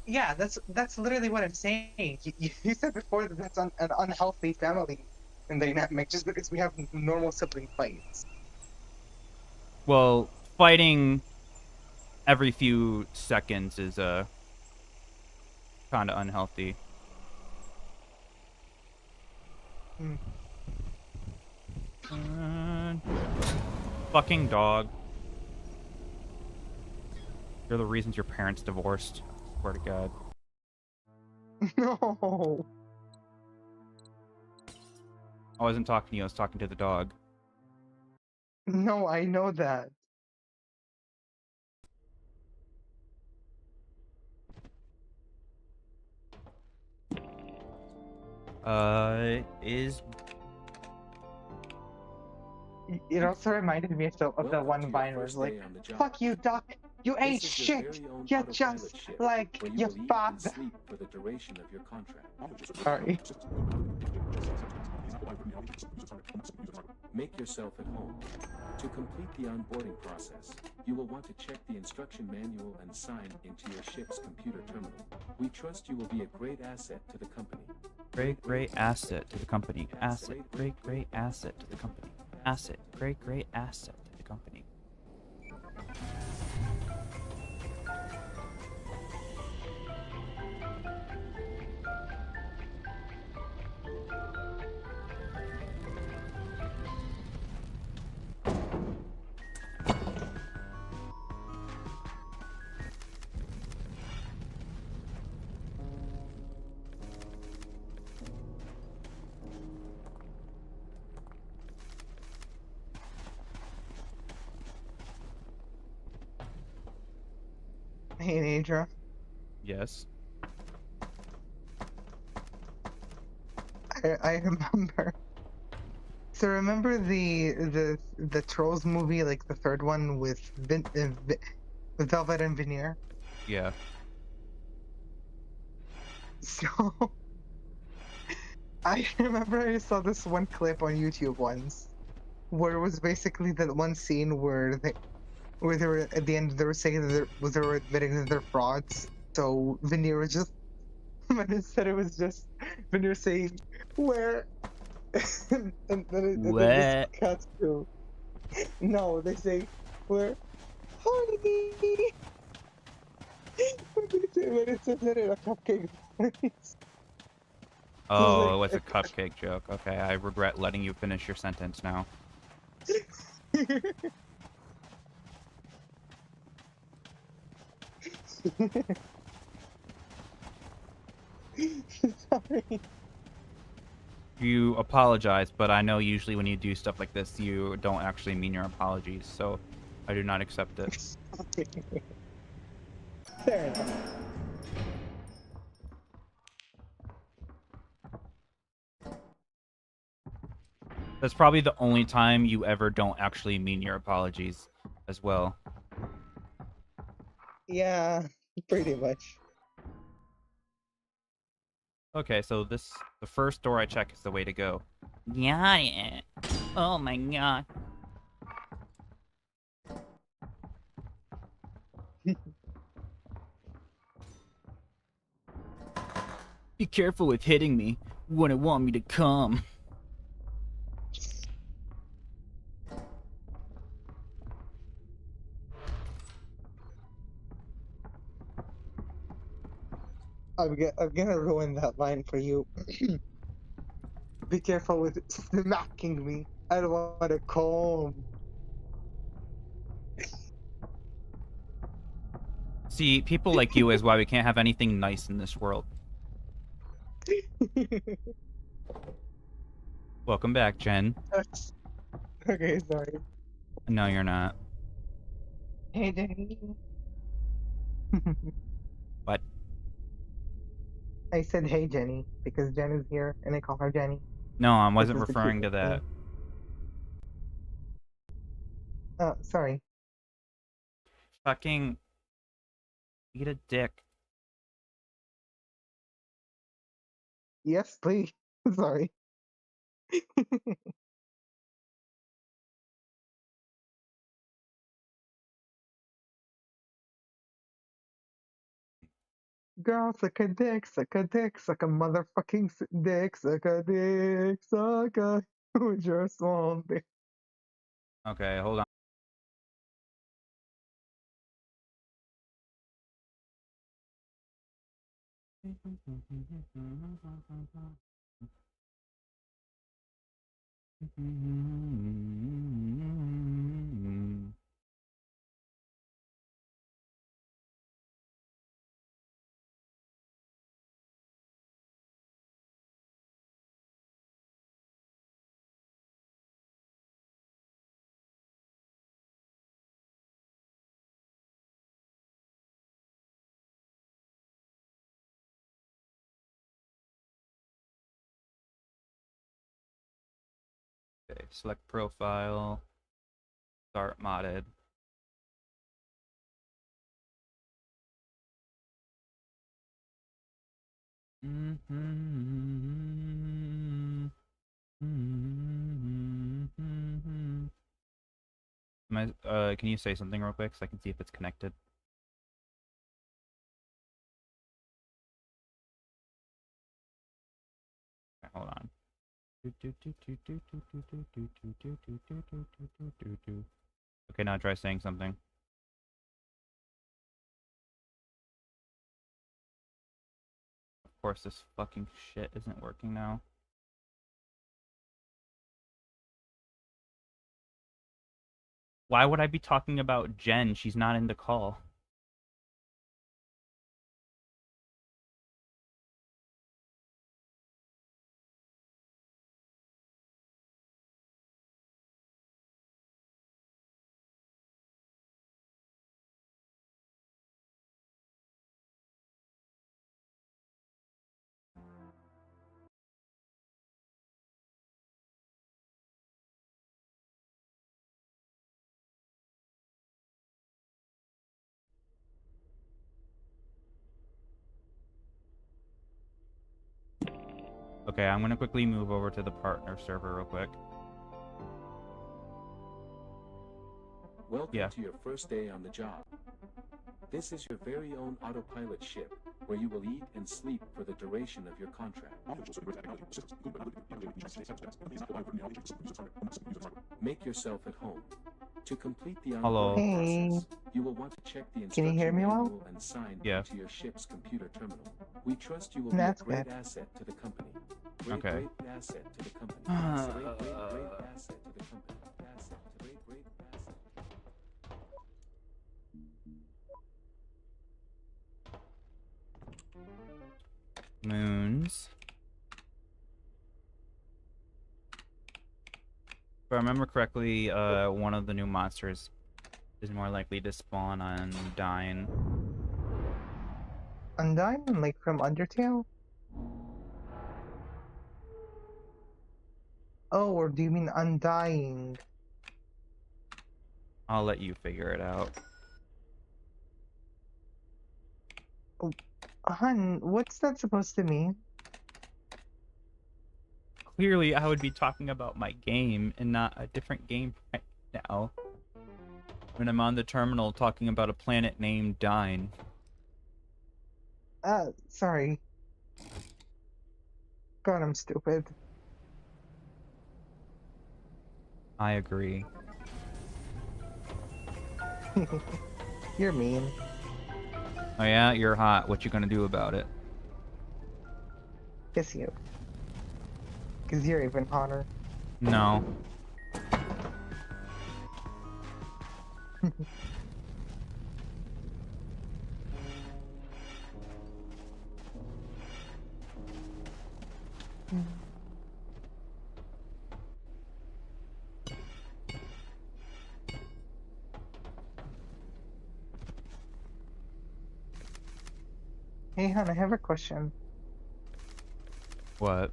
yeah, that's literally what I'm saying. You said before that that's an unhealthy family dynamic just because we have normal sibling fights. Well, fighting every few seconds is kind of unhealthy. Hmm. Fucking dog. You're the reasons your parents divorced. Swear to God. No. I wasn't talking to you, I was talking to the dog. No, I know that. Is... It also reminded me of the Welcome one to your vine where it's first like, day on the job. "Fuck you, Doc. You ain't This is your shit. very own You're autopilot just ship, like where you your will eat and father." sleep for the duration of your contract. Sorry. Make yourself at home. To complete the onboarding process, you will want to check the instruction manual and sign into your ship's computer terminal. We trust you will be a great asset to the company. great asset to the company. Asset, great asset to the company. Asset, great asset to the company. Hey, Nadra. Yes. I remember. So remember the Trolls movie, like the third one with with Velvet and Veneer? Yeah. So I remember I saw this one clip on YouTube once where it was basically that one scene where they were at the end they were saying that they were admitting that they're frauds. So Veneer was just but instead it was just Veneer saying where and then this What? cuts to no, they say where honey when it says it in a cupcake voice. Oh, it was a Like cupcake joke. Okay, I regret letting you finish your sentence now. Sorry. You apologize, but I know usually when you do stuff like this, you don't actually mean your apologies, so I do not accept it. Fair enough. That's probably the only time you ever don't actually mean your apologies as well. Yeah, pretty much. Okay, so the first door I check is the way to go. Got it. Oh my god. Be careful with hitting me. You wouldn't want me to come. I'm gonna ruin that line for you. Be careful with smacking me. I don't want to comb. See, people like you is why we can't have anything nice in this world. Welcome back, Jen. Okay, sorry. No, you're not. Hey, Jenny. What? I said, hey, Jenny, because Jen is here, and I call her Jenny. No, I This wasn't is the referring to cutest that. thing. Sorry. Fucking eat a dick. Yes, please. Sorry. Girl, suck a dick, suck a dick, suck a motherfucking dick, suck a dick, suck a with your small dick. Okay, hold on. Okay, select profile. Start modded. Can you say something real quick so I can see if it's connected? Okay, now try saying something. Of course, this fucking shit isn't working now. Why would I be talking about Jen? She's not in the call. Okay, I'm gonna quickly move over to the partner server real quick. Welcome Yeah. to your first day on the job. This is your very own autopilot ship, where you will eat and sleep for the duration of your contract. Make yourself at home. To complete the Hello. onboarding Hey. process, you will want to check the Can you hear instruction me well? manual and sign Yeah. into your ship's computer terminal. We trust you will That's be a great good. asset to the company. Okay. Great asset to the company. Great asset to the company. Asset to great asset. Moons. If I remember correctly, one of the new monsters is more likely to spawn on Dine. Undying, like from Undertale? Oh, or do you mean Undying? I'll let you figure it out. Hun, what's that supposed to mean? Clearly, I would be talking about my game and not a different game right now. When I'm on the terminal talking about a planet named Dine. Sorry. God, I'm stupid. I agree. You're mean. Oh yeah, you're hot. What you gonna do about it? Kiss you. Because you're even hotter. No. Hey, hon, I have a question. What?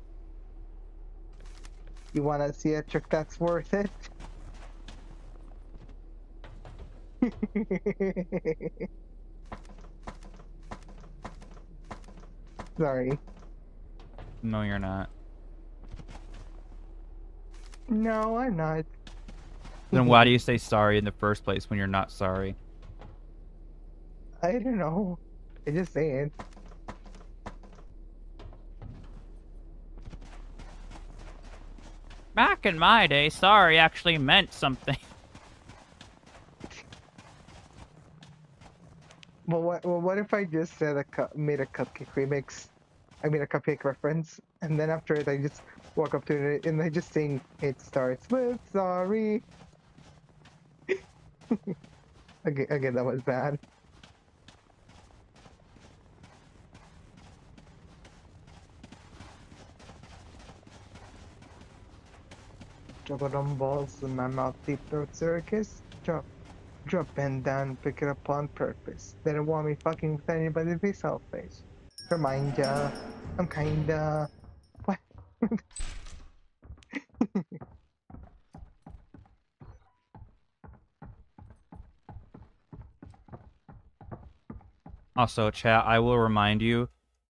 You want to see a trick that's worth it? Sorry. No, you're not. No, I'm not. Then why do you say sorry in the first place when you're not sorry? I don't know. I just say it. Back in my day, sorry actually meant something. What if I just said made a cupcake remix? I mean a cupcake reference, and then after it, I just walk up to it and I just sing. It starts with sorry. Again, that was bad. Juggle them balls in my mouth, deep throat circus. Drop and down, pick it up on purpose. They don't want me fucking with anybody, be selfish. Remind ya, I'm kinda. What? Also, chat, I will remind you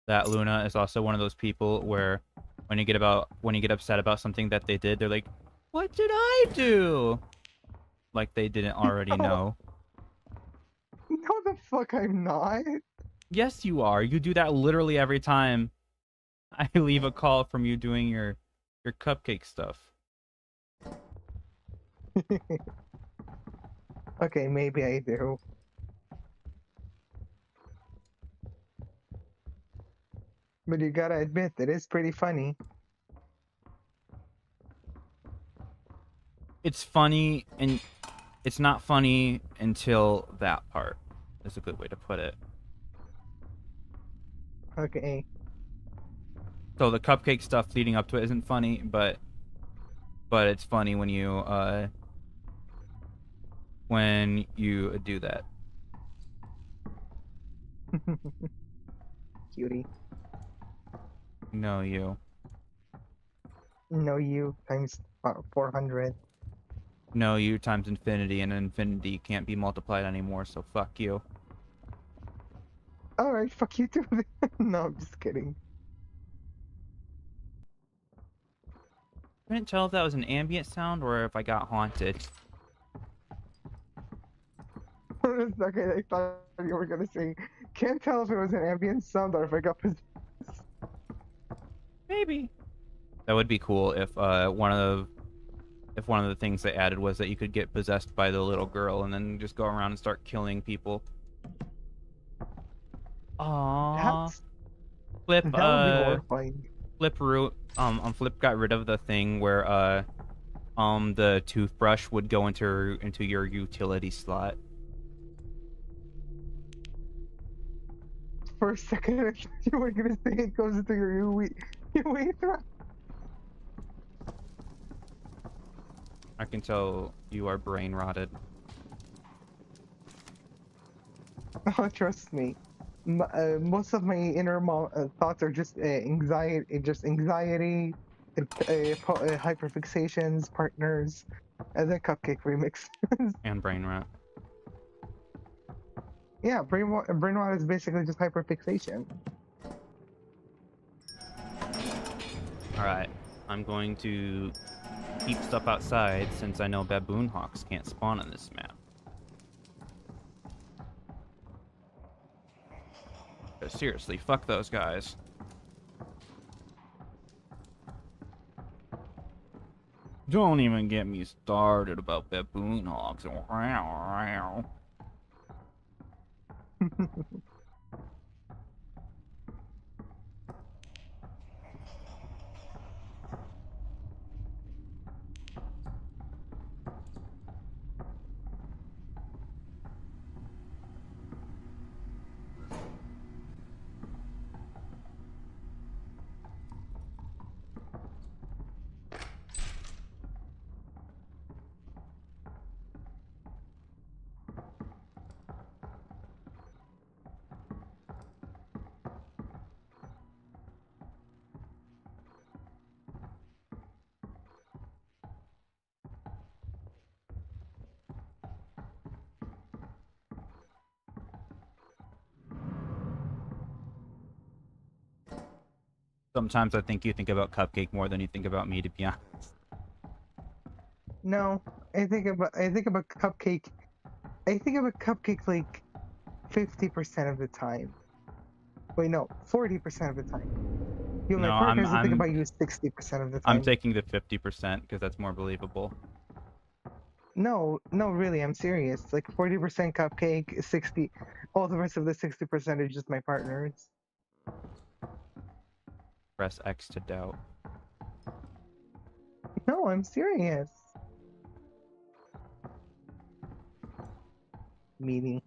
that Luna is also one of those people where when you get upset about something that they did, they're like, "What did I do?" Like they didn't already know. No, the fuck, I'm not. Yes, you are. You do that literally every time I leave a call from you doing your Your cupcake stuff. Okay, maybe I do. But you gotta admit, it is pretty funny. It's funny, and it's not funny until that part. Is a good way to put it. Okay. So the cupcake stuff leading up to it isn't funny, but it's funny when you do that. Cutie. No, you. No, you times 400. No, you times infinity, and infinity can't be multiplied anymore, so fuck you. Alright, fuck you too. No, I'm just kidding. Couldn't tell if that was an ambient sound or if I got haunted. Okay, I thought you were gonna say, can't tell if it was an ambient sound or if I got possessed. Maybe. That would be cool if one of the things they added was that you could get possessed by the little girl and then just go around and start killing people. Aww. That's, Flip that would be horrifying. Flip got rid of the thing where the toothbrush would go into your utility slot. For a second, I thought you were gonna say it goes into your urethra. I can tell you are brain rotted. Oh, trust me. Most of my inner thoughts are just anxiety, hyperfixations, partners, and then cupcake remix. And brain rot. Yeah, brain rot is basically just hyperfixation. Alright, I'm going to keep stuff outside since I know baboon hawks can't spawn on this map. But seriously, fuck those guys. Don't even get me started about baboon hawks. Sometimes I think you think about Cupcake more than you think about me, to be honest. No, I think about cupcake. I think about cupcake like 50% of the time. Wait, no, 40% of the time. You, my No, partners, I think about you 60% of the time. I'm taking the 50% because that's more believable. No, really, I'm serious. Like 40% cupcake, 60. All the rest of the 60% are just my partners. Press X to doubt. No, I'm serious. Meaning.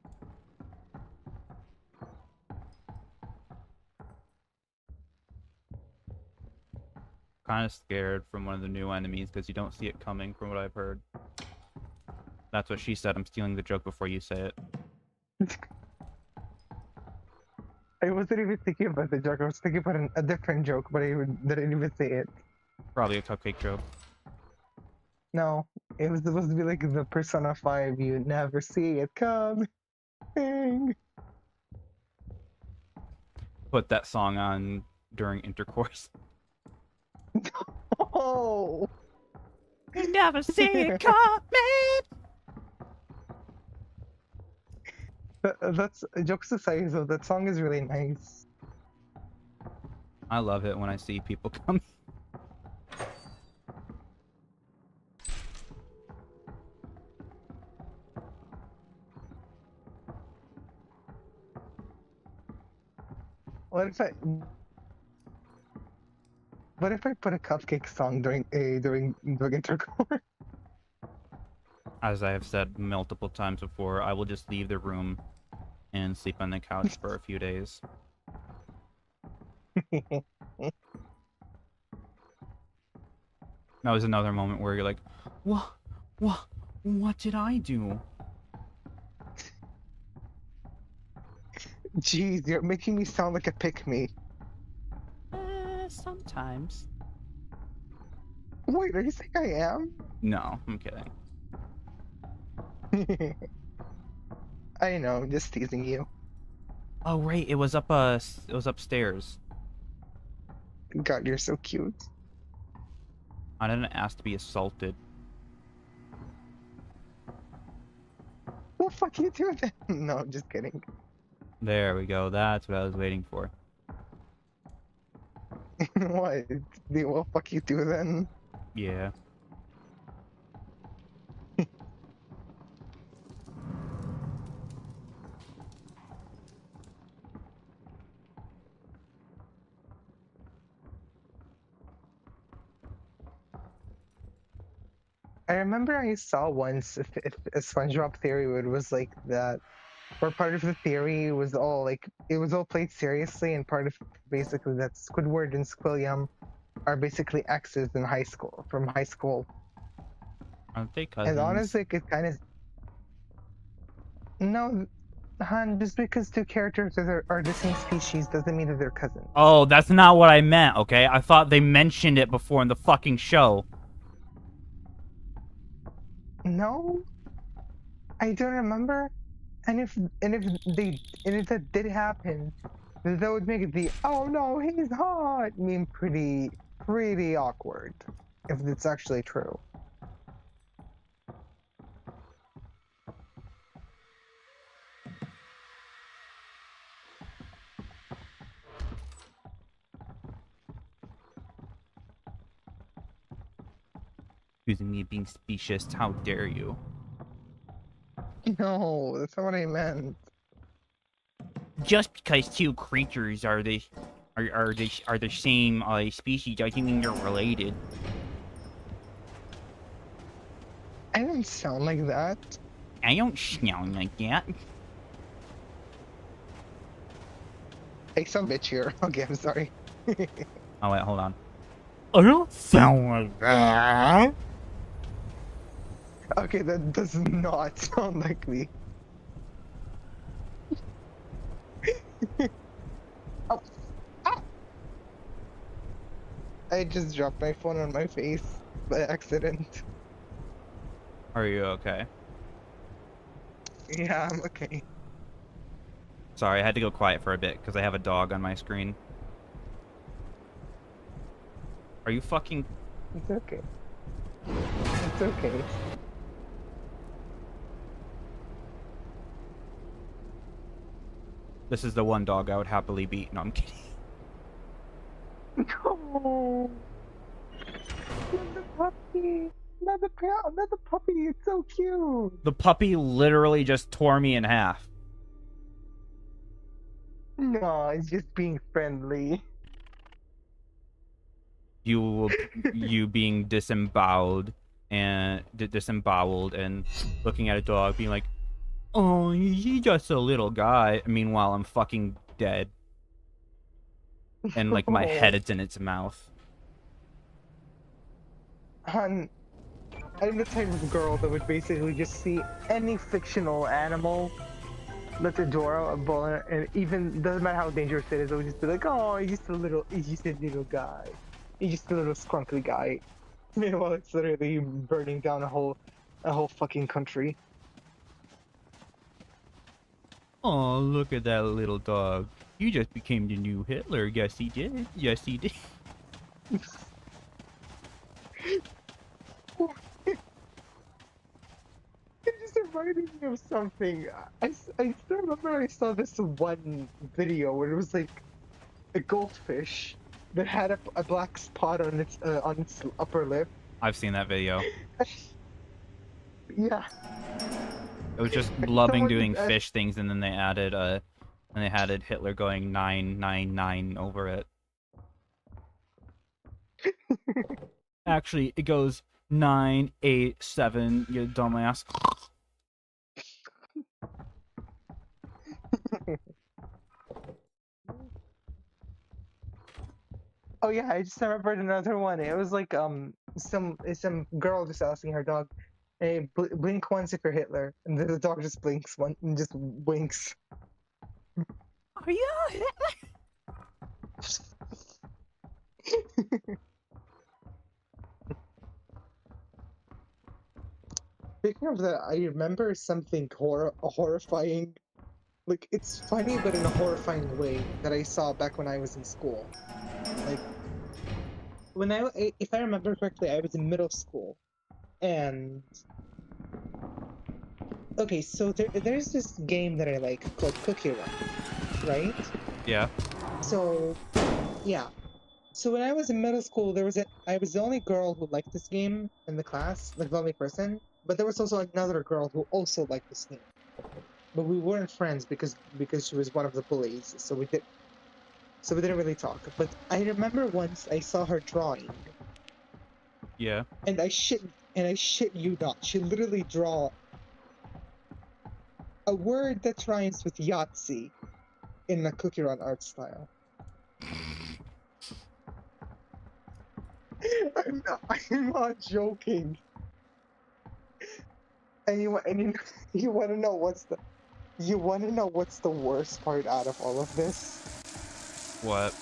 Kind of scared from one of the new enemies because you don't see it coming from what I've heard. That's what she said. I'm stealing the joke before you say it. I wasn't even thinking about the joke. I was thinking about a different joke, but I didn't even say it. Probably a cupcake joke. No, it was supposed to be like the Persona 5, you never see it coming. Put that song on during intercourse. Oh! You never see it coming. That's jokes aside, though. That song is really nice. I love it when I see people come. what if I put a cupcake song during intercourse? As I have said multiple times before, I will just leave the room and sleep on the couch for a few days. That was another moment where you're like, what did I do? Jeez, you're making me sound like a pick-me. Sometimes. Wait, are you saying I am? No, I'm kidding. I know, just teasing you. Oh right, it was upstairs. God, you're so cute. I didn't ask to be assaulted. Well, fuck you too then. No, I'm just kidding. There we go. That's what I was waiting for. What? Well, fuck you too then. Yeah. I remember I saw once if a SpongeBob theory where it was like that, where part of the theory was all like it was all played seriously, and part of basically that Squidward and Squilliam are basically exes in high school from high school. Aren't they cousins? And honestly, it kind of no, Han. Just because two characters are the same species doesn't mean that they're cousins. Oh, that's not what I meant, okay? I thought they mentioned it before in the fucking show. No, I don't remember. And if that did happen, then that would make the "oh no, he's hot" meme pretty awkward. If it's actually true. Accusing me of being specious. How dare you? No, that's not what I meant. Just because two creatures are the same species doesn't mean they're related. I don't sound like that. I don't sound like that. I sound bitchier. Okay, I'm sorry. Oh wait, hold on. I don't sound like that. Okay, that does not sound like me. Oh. Ah! I just dropped my phone on my face by accident. Are you okay? Yeah, I'm okay. Sorry, I had to go quiet for a bit because I have a dog on my screen. Are you fucking... It's okay. It's okay. This is the one dog I would happily beat. No, I'm kidding. No. Another puppy. Another puppy. It's so cute. The puppy literally just tore me in half. No, it's just being friendly. You being disemboweled and looking at a dog being like, oh, he's just a little guy. Meanwhile, I'm fucking dead. And like my head is in its mouth. Hun, I'm the type of girl that would basically just see any fictional animal, let the door out, a ball, and even doesn't matter how dangerous it is, I would just be like, oh, he's just a little guy. He's just a little scrunkly guy. Meanwhile, it's literally burning down a whole fucking country. Oh, look at that little dog. You just became the new Hitler. Yes, he did. Yes, he did. It just reminded me of something. I still remember I saw this one video where it was like a goldfish that had a black spot on its upper lip. I've seen that video. Yeah. It was just blubbing Someone doing just fish things, and then they added And they had it Hitler going 999 over it. Actually, it goes 987. You dumbass. Oh yeah, I just remembered another one. It was like some girl just asking her dog, "Hey, blink once if you're Hitler," and then the dog just blinks one and just winks. Are you Hitler? Speaking of that, I remember something horrifying. Like it's funny, but in a horrifying way that I saw back when I was in school. Like when if I remember correctly, I was in middle school, and okay, so there's this game that I like called Cookie Run, right? Yeah. So yeah. So when I was in middle school, I was the only girl who liked this game in the class, like the only person. But there was also another girl who also liked this game. But we weren't friends because she was one of the bullies, so we didn't really talk. But I remember once I saw her drawing, Yeah. and I shit you not, she literally draw a word that rhymes with Yahtzee in a Cookie Run art style. I'm not joking. And you want to know what's the worst part out of all of this? What?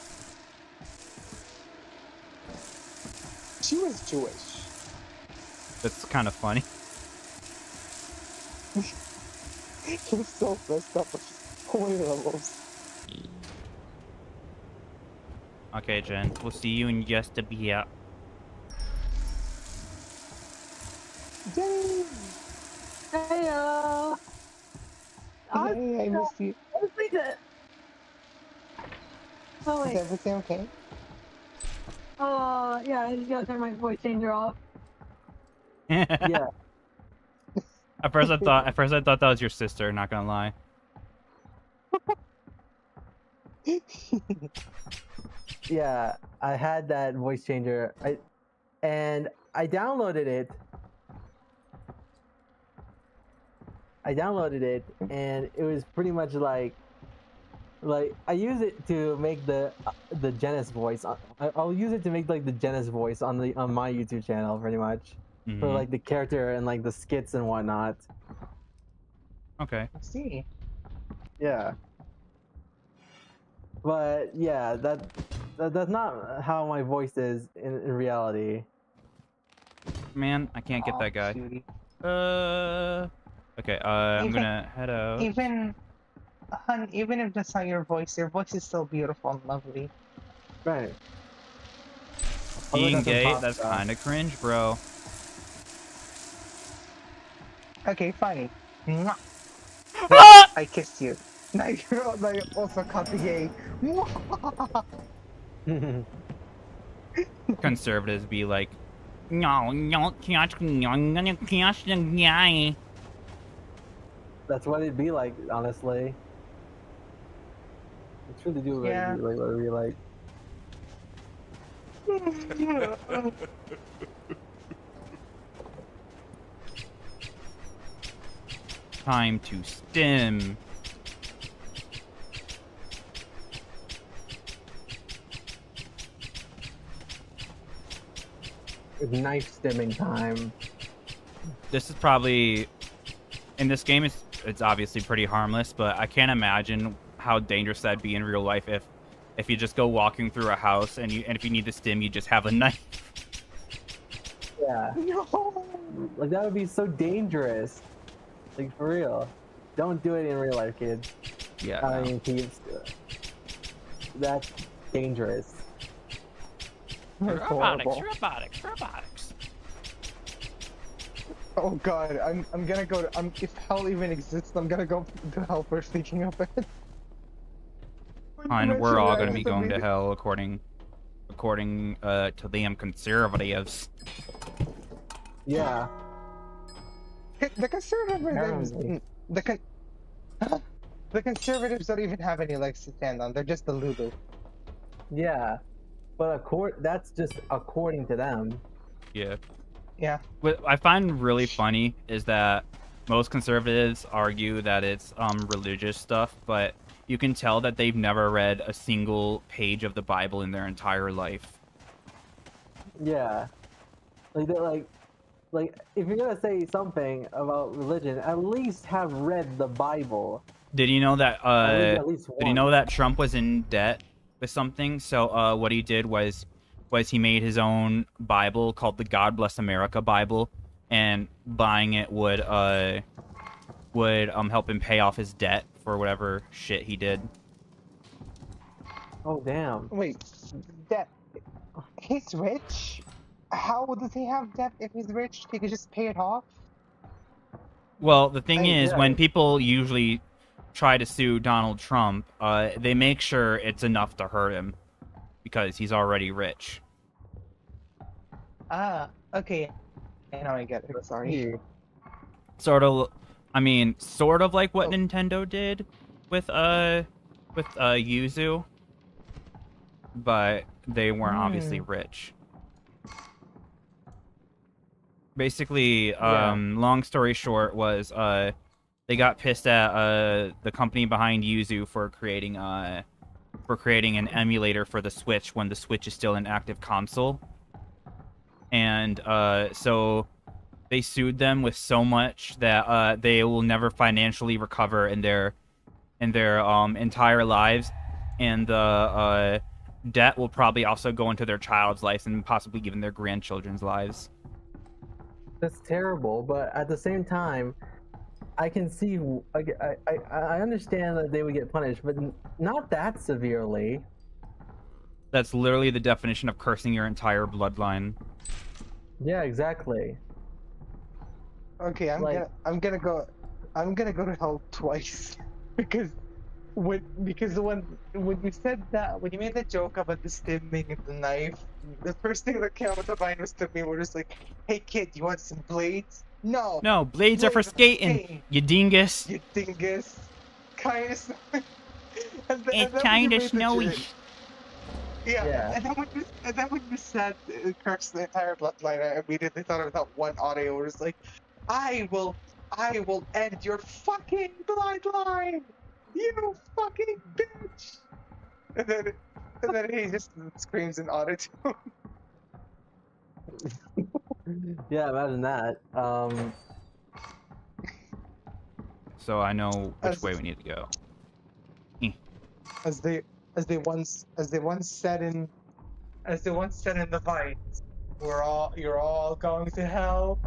She was Jewish. That's kind of funny. It was so messed up. So many levels. Okay, Jen. We'll see you in just a bit. Jenny! Hello. Hey, I missed you. Oh Is wait. everything okay? Yeah, I just gotta turn my voice changer off. Yeah. At first I thought that was your sister, not gonna lie. Yeah, I had that voice changer. I downloaded it. And it was pretty much like I use it to make the Genesis voice. I'll use it to make like the Genesis voice on my YouTube channel, pretty much, for like the character and like the skits and whatnot. Okay. I see. Yeah. But yeah, that's not how my voice is in reality. Man, I can't get that guy. Cutie. Okay, I'm Even- gonna head out. Even if that's not your voice is still beautiful and lovely. Right. Being gay, pop that's stuff. kind of cringe, bro. Okay, fine. Mwah. I kissed you. Now you're also caught the gay. Conservatives be like, no, can't the guy. That's what it'd be like, honestly. It's really do like, Yeah. like what we like. Time to stim. It's knife stimming time. This is probably in this game. It's obviously pretty harmless, but I can't imagine how dangerous that'd be in real life if you just go walking through a house and if you need to stim, you just have a knife. Yeah. No. Like that would be so dangerous. Like for real. Don't do it in real life, kids. Yeah. I no. mean, kids. That's dangerous. That's horrible. Robotics. Oh god, I'm gonna go to if hell even exists, I'm gonna go to hell for speaking of it. And we're all gonna be going to hell according to them conservatives. Yeah. The conservative Apparently. The conservatives don't even have any legs to stand on. They're just the Lulu. Yeah, but that's just according to them. Yeah. Yeah. What I find really funny is that most conservatives argue that it's religious stuff, but you can tell that they've never read a single page of the Bible in their entire life. Yeah, like they're like if you're gonna say something about religion, at least have read the Bible. Did you know that At least did you know once. that Trump was in debt with something? So what he did was he made his own Bible called the God Bless America Bible, and buying it would help him pay off his debt for whatever shit he did. Oh damn. Wait, that he's rich? How does he have debt if he's rich? He could just pay it off? Well, the thing is, yeah. when people usually try to sue Donald Trump, they make sure it's enough to hurt him because he's already rich. Ah, okay. Now I get it. Sorry. Sort of, I mean, sort of like what Nintendo did with Yuzu, but they weren't obviously rich. Basically, long story short was they got pissed at the company behind Yuzu for creating an emulator for the Switch when the Switch is still an active console, and so they sued them with so much that they will never financially recover in their entire lives, and the debt will probably also go into their child's lives and possibly even their grandchildren's lives. That's terrible, but at the same time, I can see. I understand that they would get punished, but not that severely. That's literally the definition of cursing your entire bloodline. Yeah, exactly. Okay, I'm gonna go to hell twice because when you said that, when you made the joke about the stimming and the knife, the first thing that came out of mind was to me was just like, "Hey kid, you want some blades?" No. No, blades are for skating, you dingus. You dingus. Kinda snowy. It's kinda snowy. Yeah. And then when you said curse the entire bloodline, I immediately thought of that one audio where it's like, I will end your fucking bloodline! You fucking bitch! And then he just screams in auto-tune. Yeah, imagine that. So I know which way we need to go. As they once said in the Vines, you're all going to hell.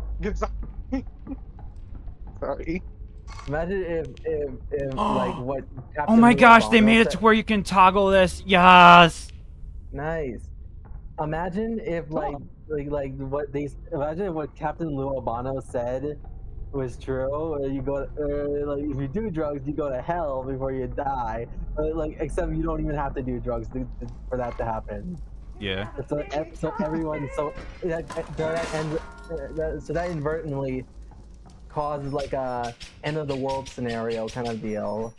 Sorry. Imagine if like what. Oh my Captain gosh, they Obama made it to said- where you can toggle this. Yes. Nice. Imagine if like what they imagine what Captain Lou Albano said was true. Or you go like if you do drugs, you go to hell before you die. But like except you don't even have to do drugs for that to happen. Yeah. So everyone so that inadvertently causes like a end of the world scenario kind of deal.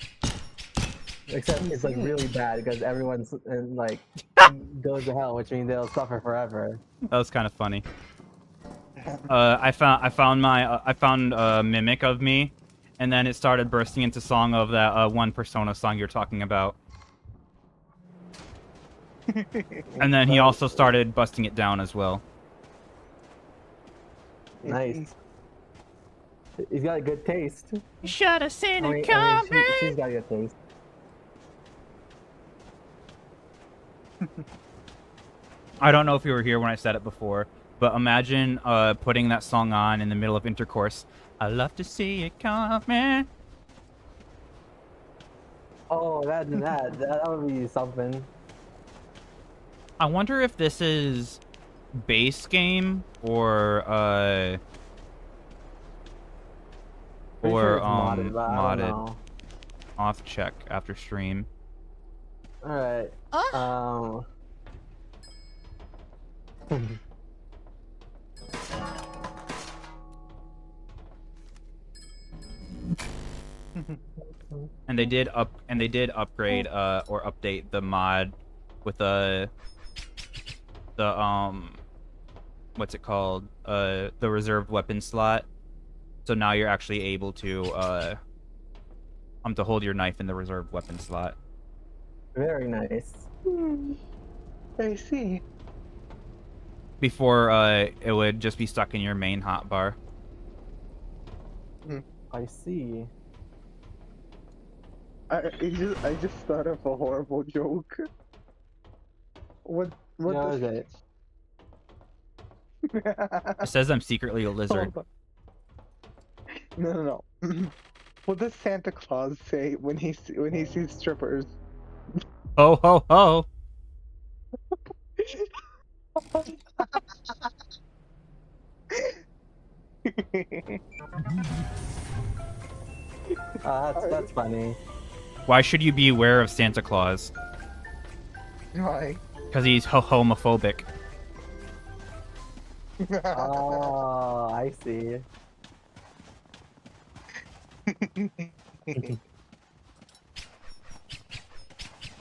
Except it's like really bad because everyone's like goes to hell, which means they'll suffer forever. That was kind of funny. I found a mimic of me, and then it started bursting into song of that one Persona song you're talking about. And then he also started busting it down as well. Nice. He's got a good taste. You should have seen it I coming. mean, she's got a good taste. I don't know if you were here when I said it before, but imagine putting that song on in the middle of intercourse. I love to see it coming. Oh, that would be something. I wonder if this is base game or Pretty sure it's modded, but I don't modded. know. I'll have to check after stream. All right. And they did upgrade or update the mod with the what's it called? The reserved weapon slot. So now you're actually able to hold your knife in the reserved weapon slot. Very nice. I see. Before it would just be stuck in your main hotbar. I see. I just thought of a horrible joke. What What the is it? It says I'm secretly a lizard. Hold on. No. What does Santa Claus say when he sees strippers? Ho ho ho! That's funny. Why should you be aware of Santa Claus? Why? Because he's homophobic. Oh, I see.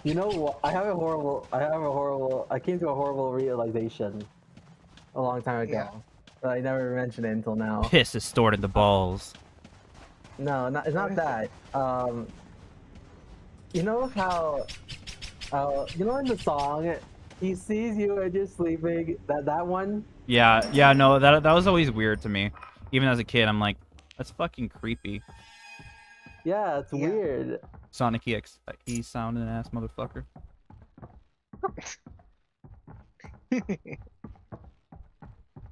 You know what? I came to a horrible realization a long time ago. Yeah. But I never mentioned it until now. Piss is stored in the balls. No, it's not that. You know how, you know in the song, he sees you and you're sleeping, that one? Yeah, no, that was always weird to me. Even as a kid, I'm like, that's fucking creepy. Yeah, it's Yeah. weird. Sonic EX, he's sounding ass motherfucker.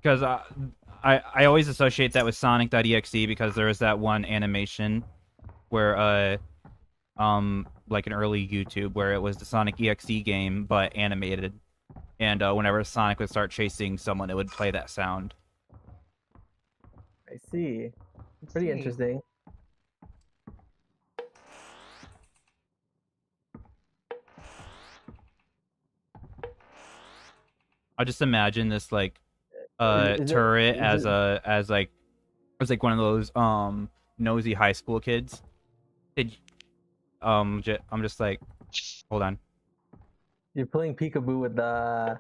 Because I always associate that with Sonic.exe because there was that one animation where like an early YouTube where it was the Sonic EXE game but animated, and whenever Sonic would start chasing someone, it would play that sound. I see. Pretty interesting. I just imagine this like Is it- turret is as like one of those nosy high school kids. I'm just like, hold on. You're playing peekaboo with the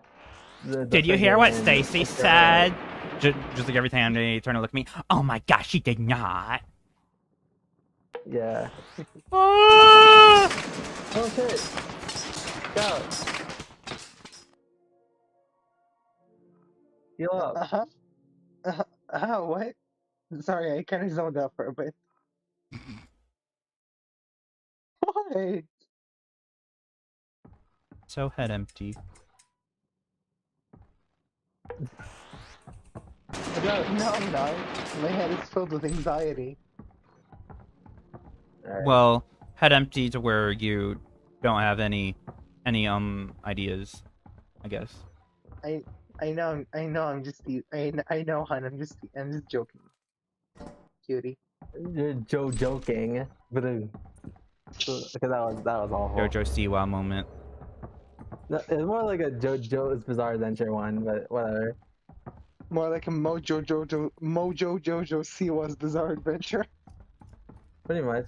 Did you hear what friggin' Stacy picture. said? Just like every time they turn to look at me, Oh my gosh, she did not. Yeah. Ah! Oh shit! Go! Heal up. What? Sorry, I kind of zoned out for a bit. What? so head empty. No, I'm not. My head is filled with anxiety. Alright. Well, head empty to where you don't have any ideas, I guess. I know, I'm just, I know, hon, I'm just joking. Cutie. You're joking. But okay, that was awful. Jojo Siwa moment. No, it's more like a JoJo's Bizarre Adventure one, but whatever. More like a Mojo Jojo Siwa's Bizarre Adventure. Pretty much.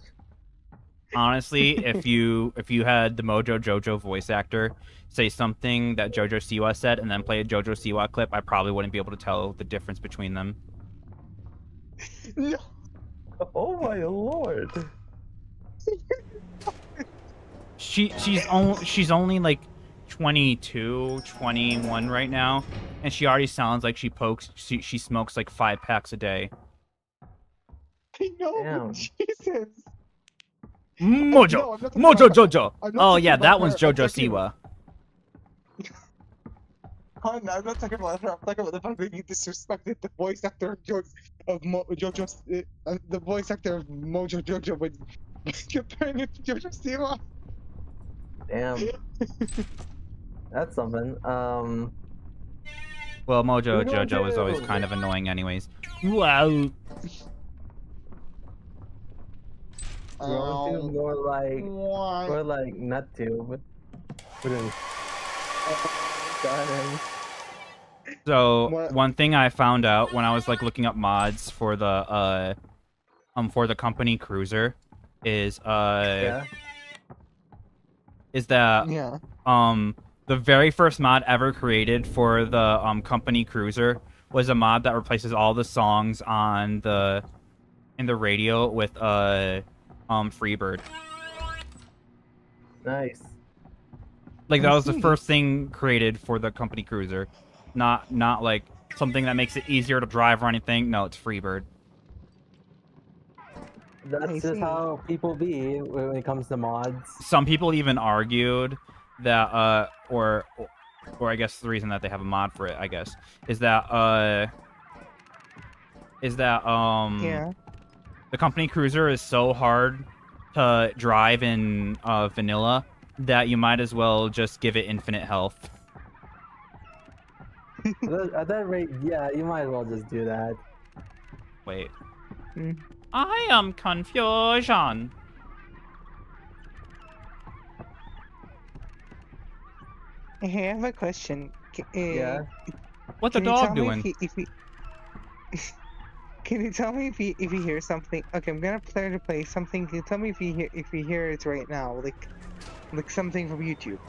Honestly, if you had the Mojo Jojo voice actor say something that Jojo Siwa said and then play a Jojo Siwa clip, I probably wouldn't be able to tell the difference between them. No. Oh my lord. She's only like 22, 21 right now, and she already sounds like she smokes like 5 packs a day. I know. Damn. Jesus. Mojo, No, I'm not talking Mojo about her. Jojo. I'm not Oh talking yeah, about that one's her. I'm Jojo talking- Siwa. Hon, I'm not talking about her. I'm talking about the fact that you disrespected the voice actor of JoJo's, the voice actor of Mojo Jojo when comparing it to Jojo Siwa. Damn. That's something. Well, Mojo Jojo was always kind of annoying, anyways. Wow. You want to more like NutTube. God, So What? one thing I found out when I was like looking up mods for the company cruiser is Yeah. is that Yeah. the very first mod ever created for the company cruiser was a mod that replaces all the songs on the radio with Freebird. Nice. Like that I was the see. first thing created for the company cruiser, not like something that makes it easier to drive or anything. No, it's Freebird. That's I just see. how people be when it comes to mods. Some people even argued that or I guess the reason that they have a mod for it, I guess, is that Yeah. the company cruiser is so hard to drive in vanilla that you might as well just give it infinite health. At that rate, yeah, you might as well just do that. Wait. Mm. I am confusion. Hey, I have a question. Yeah. What the Can you tell dog me doing? if he Can you tell me if you hear something? Okay, I'm gonna play something. Can you tell me if you hear it right now, like something from YouTube?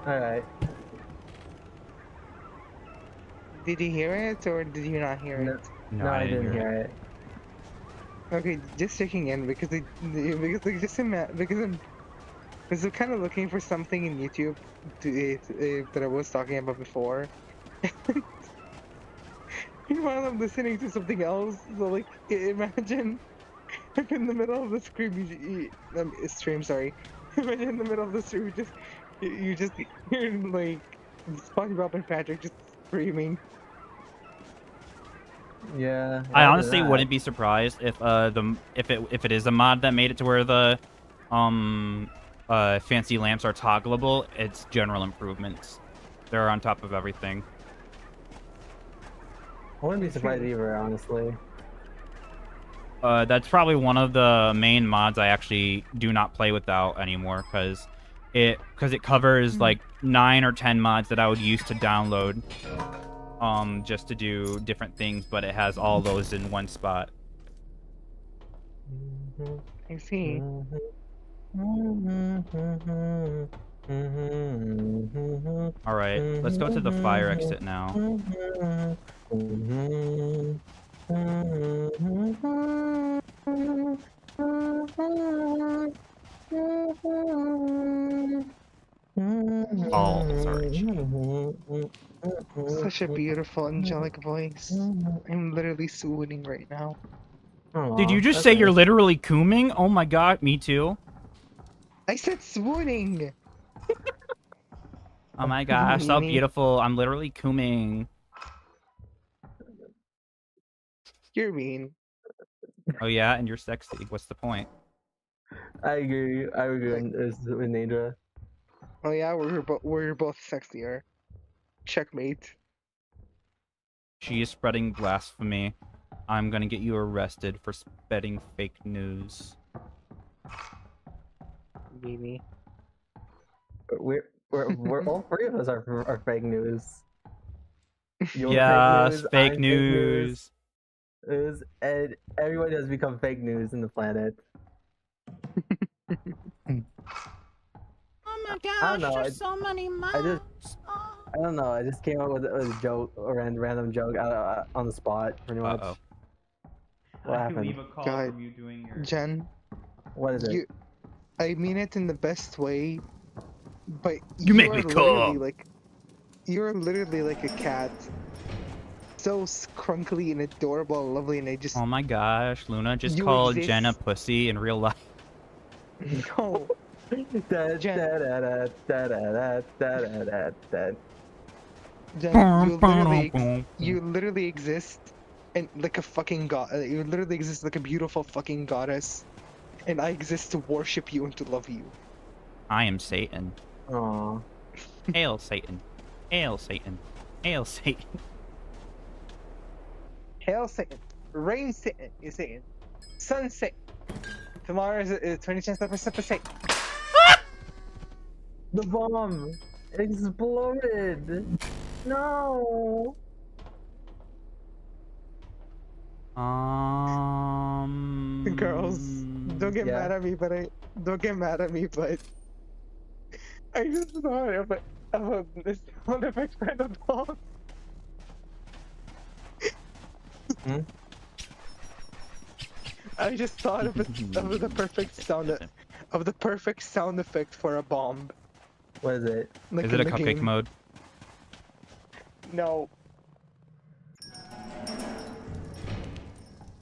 Alright. Did you hear it or did you not hear No, it? no, I didn't hear it. Okay, just checking in because I'm kind of looking for something in YouTube that I was talking about before. While I'm listening to something else, so like imagine I'm in the middle of the stream. Sorry, imagine in the middle of the stream, you just hear like SpongeBob and Patrick just screaming. Yeah. I imagine honestly that. wouldn't be surprised if if it is a mod that made it to where the fancy lamps are toggleable. It's general improvements. They're on top of everything. I wouldn't be surprised either, honestly. That's probably one of the main mods I actually do not play without anymore because it covers like 9 or 10 mods that I would use to download just to do different things, but it has all those in one spot. I see. All right, let's go to the fire exit now. Oh, sorry. Such a beautiful, angelic voice. I'm literally swooning right now. Did you just say you're literally cooming? Oh my god, me too. I said swooning. Oh my gosh, so Meanie. beautiful. I'm literally cooming. You're mean. Oh yeah, and you're sexy. What's the point? I agree. I agree with Nadra. Oh yeah, we're both sexier. Checkmate. She is spreading blasphemy. I'm gonna get you arrested for spreading fake news. Meanie. We're all three of us are fake news. You're Yes, fake I'm news. And everyone has become fake news in the planet. Oh my I don't gosh, know, there's so many mods. Oh. I don't know. I just came up with a joke, a random joke on the spot, pretty much. Uh-oh. What happened? a call God. from you doing your... Jen, What is it? I mean it in the best way, but You make me literally come. like you're literally like a cat. So scrunkly and adorable and lovely, and I just Oh my gosh, Luna just You called exist. Jen a pussy in real life. no. Jen, you literally exist, and like a fucking god. You literally exist like a beautiful fucking goddess, and I exist to worship you and to love you. I am Satan. Aw. Hail Satan. Hail Satan. Hail Satan. Hail Satan, rain Satan, is Satan, sun Satan. Tomorrow is 20% for Satan. The bomb exploded. No. Girls, Don't get Yeah. mad at me, but don't get mad at me, but I just thought of this sound effect for the bomb. Hmm? I just thought of the perfect sound effect for a bomb. What is it? Like Is it in a the cupcake game. mode? No.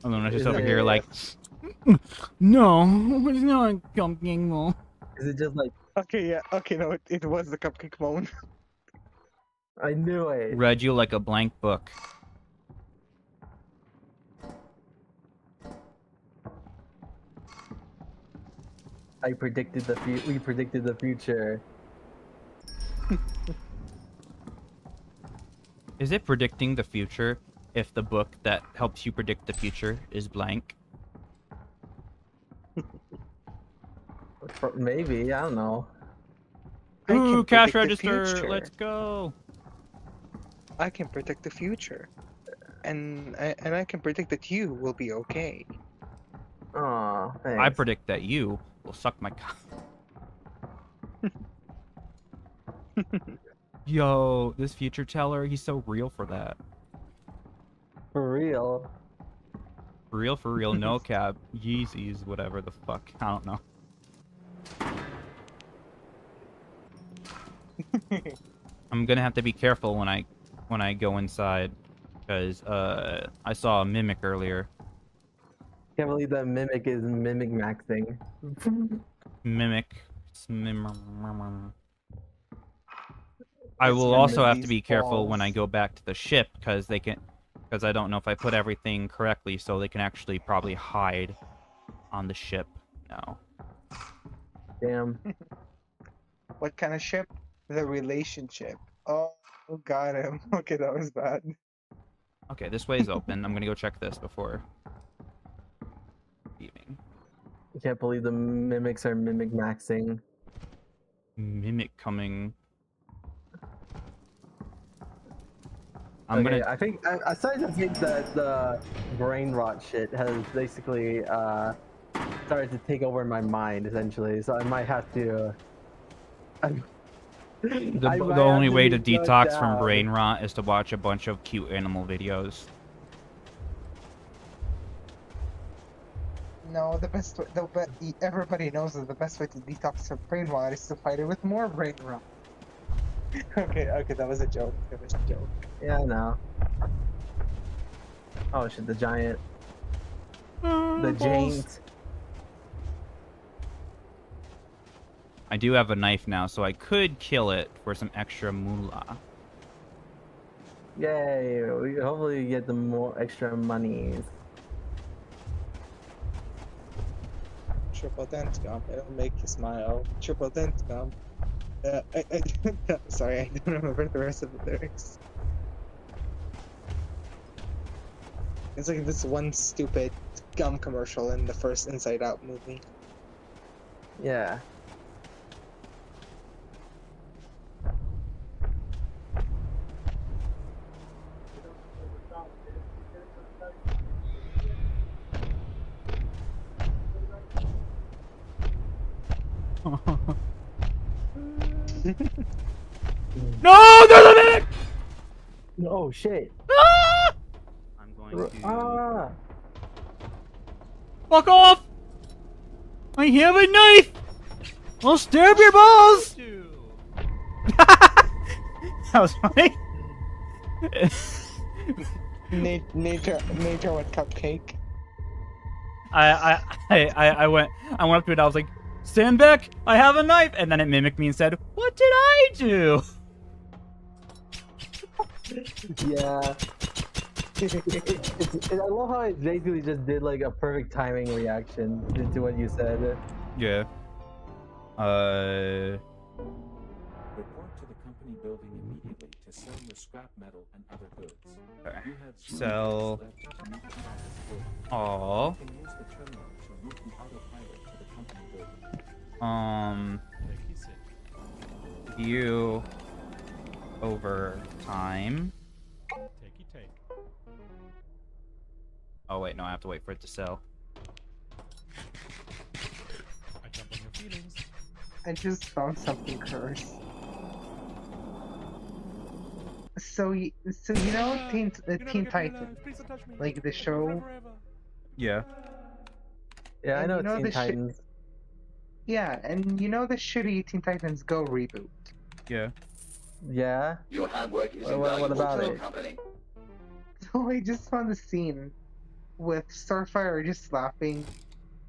Luna's just Is over here it- like, no, it's not a cupcake mode. Is it just like Okay, yeah. Okay, no, it was the cupcake moan. I knew it? Read you like a blank book. I predicted the we predicted the future. Is it predicting the future if the book that helps you predict the future is blank? Maybe, I don't know. I can Ooh, cash predict the register! future. Let's go! I can predict the future, and I can predict that you will be okay. Aw, thanks. I predict that you will suck my cock. Yo, this future teller, he's so real for that. For real. For real, no cap. Yeezys, whatever the fuck. I don't know. I'm gonna have to be careful when I go inside, because I saw a mimic earlier. Can't believe that mimic is mimic maxing. Mimic. I will also have to be careful when I go back to the ship, because I don't know if I put everything correctly, so they can actually probably hide on the ship now. Damn. What kind of ship? The relationship. Oh, got him. Okay, that was bad. Okay, this way is open. I'm gonna go check this before leaving. I can't believe the mimics are mimic maxing. Mimic coming. I think I started to think that the brain rot shit has basically started to take over my mind essentially. So I might have to. The only way to detox from brain rot is to watch a bunch of cute animal videos. No, everybody knows that the best way to detox from brain rot is to fight it with more brain rot. Okay, that was a joke. That was a joke. Yeah, I know. Oh shit, the giant. The giant. I do have a knife now, so I could kill it for some extra moolah. Yay! We hopefully get the more extra monies. Triple dent gum. It'll make you smile. Triple dent gum. Sorry, I don't remember the rest of the lyrics. It's like this one stupid gum commercial in the first Inside Out movie. Yeah. No, there's a mimic! Oh shit. Ah! I'm going to Ah! fuck off! I have a knife! I'll stab your balls! That was funny. Nature with cupcake. I went up to it. I was like, "Stand back! I have a knife!" And then it mimicked me and said, "What did I do?" Yeah. I love how it basically just did like a perfect timing reaction to what you said. Yeah. Report to the company building immediately to sell your scrap metal and other goods. Okay. You have 2 Sell. minutes left to meet the profit quota. All. You can use the terminal to route the autopilot to the company building. You over time. Oh wait, no, I have to wait for it to sell. I just found something cursed. So you know Teen Titans, like the show. Yeah. Yeah, I And know you know Teen the shit. Titans. Yeah, and you know the shitty Teen Titans Go reboot. Yeah. Yeah. Your hard work is What about invaluable to the it? company. So I just found a scene with Starfire just laughing,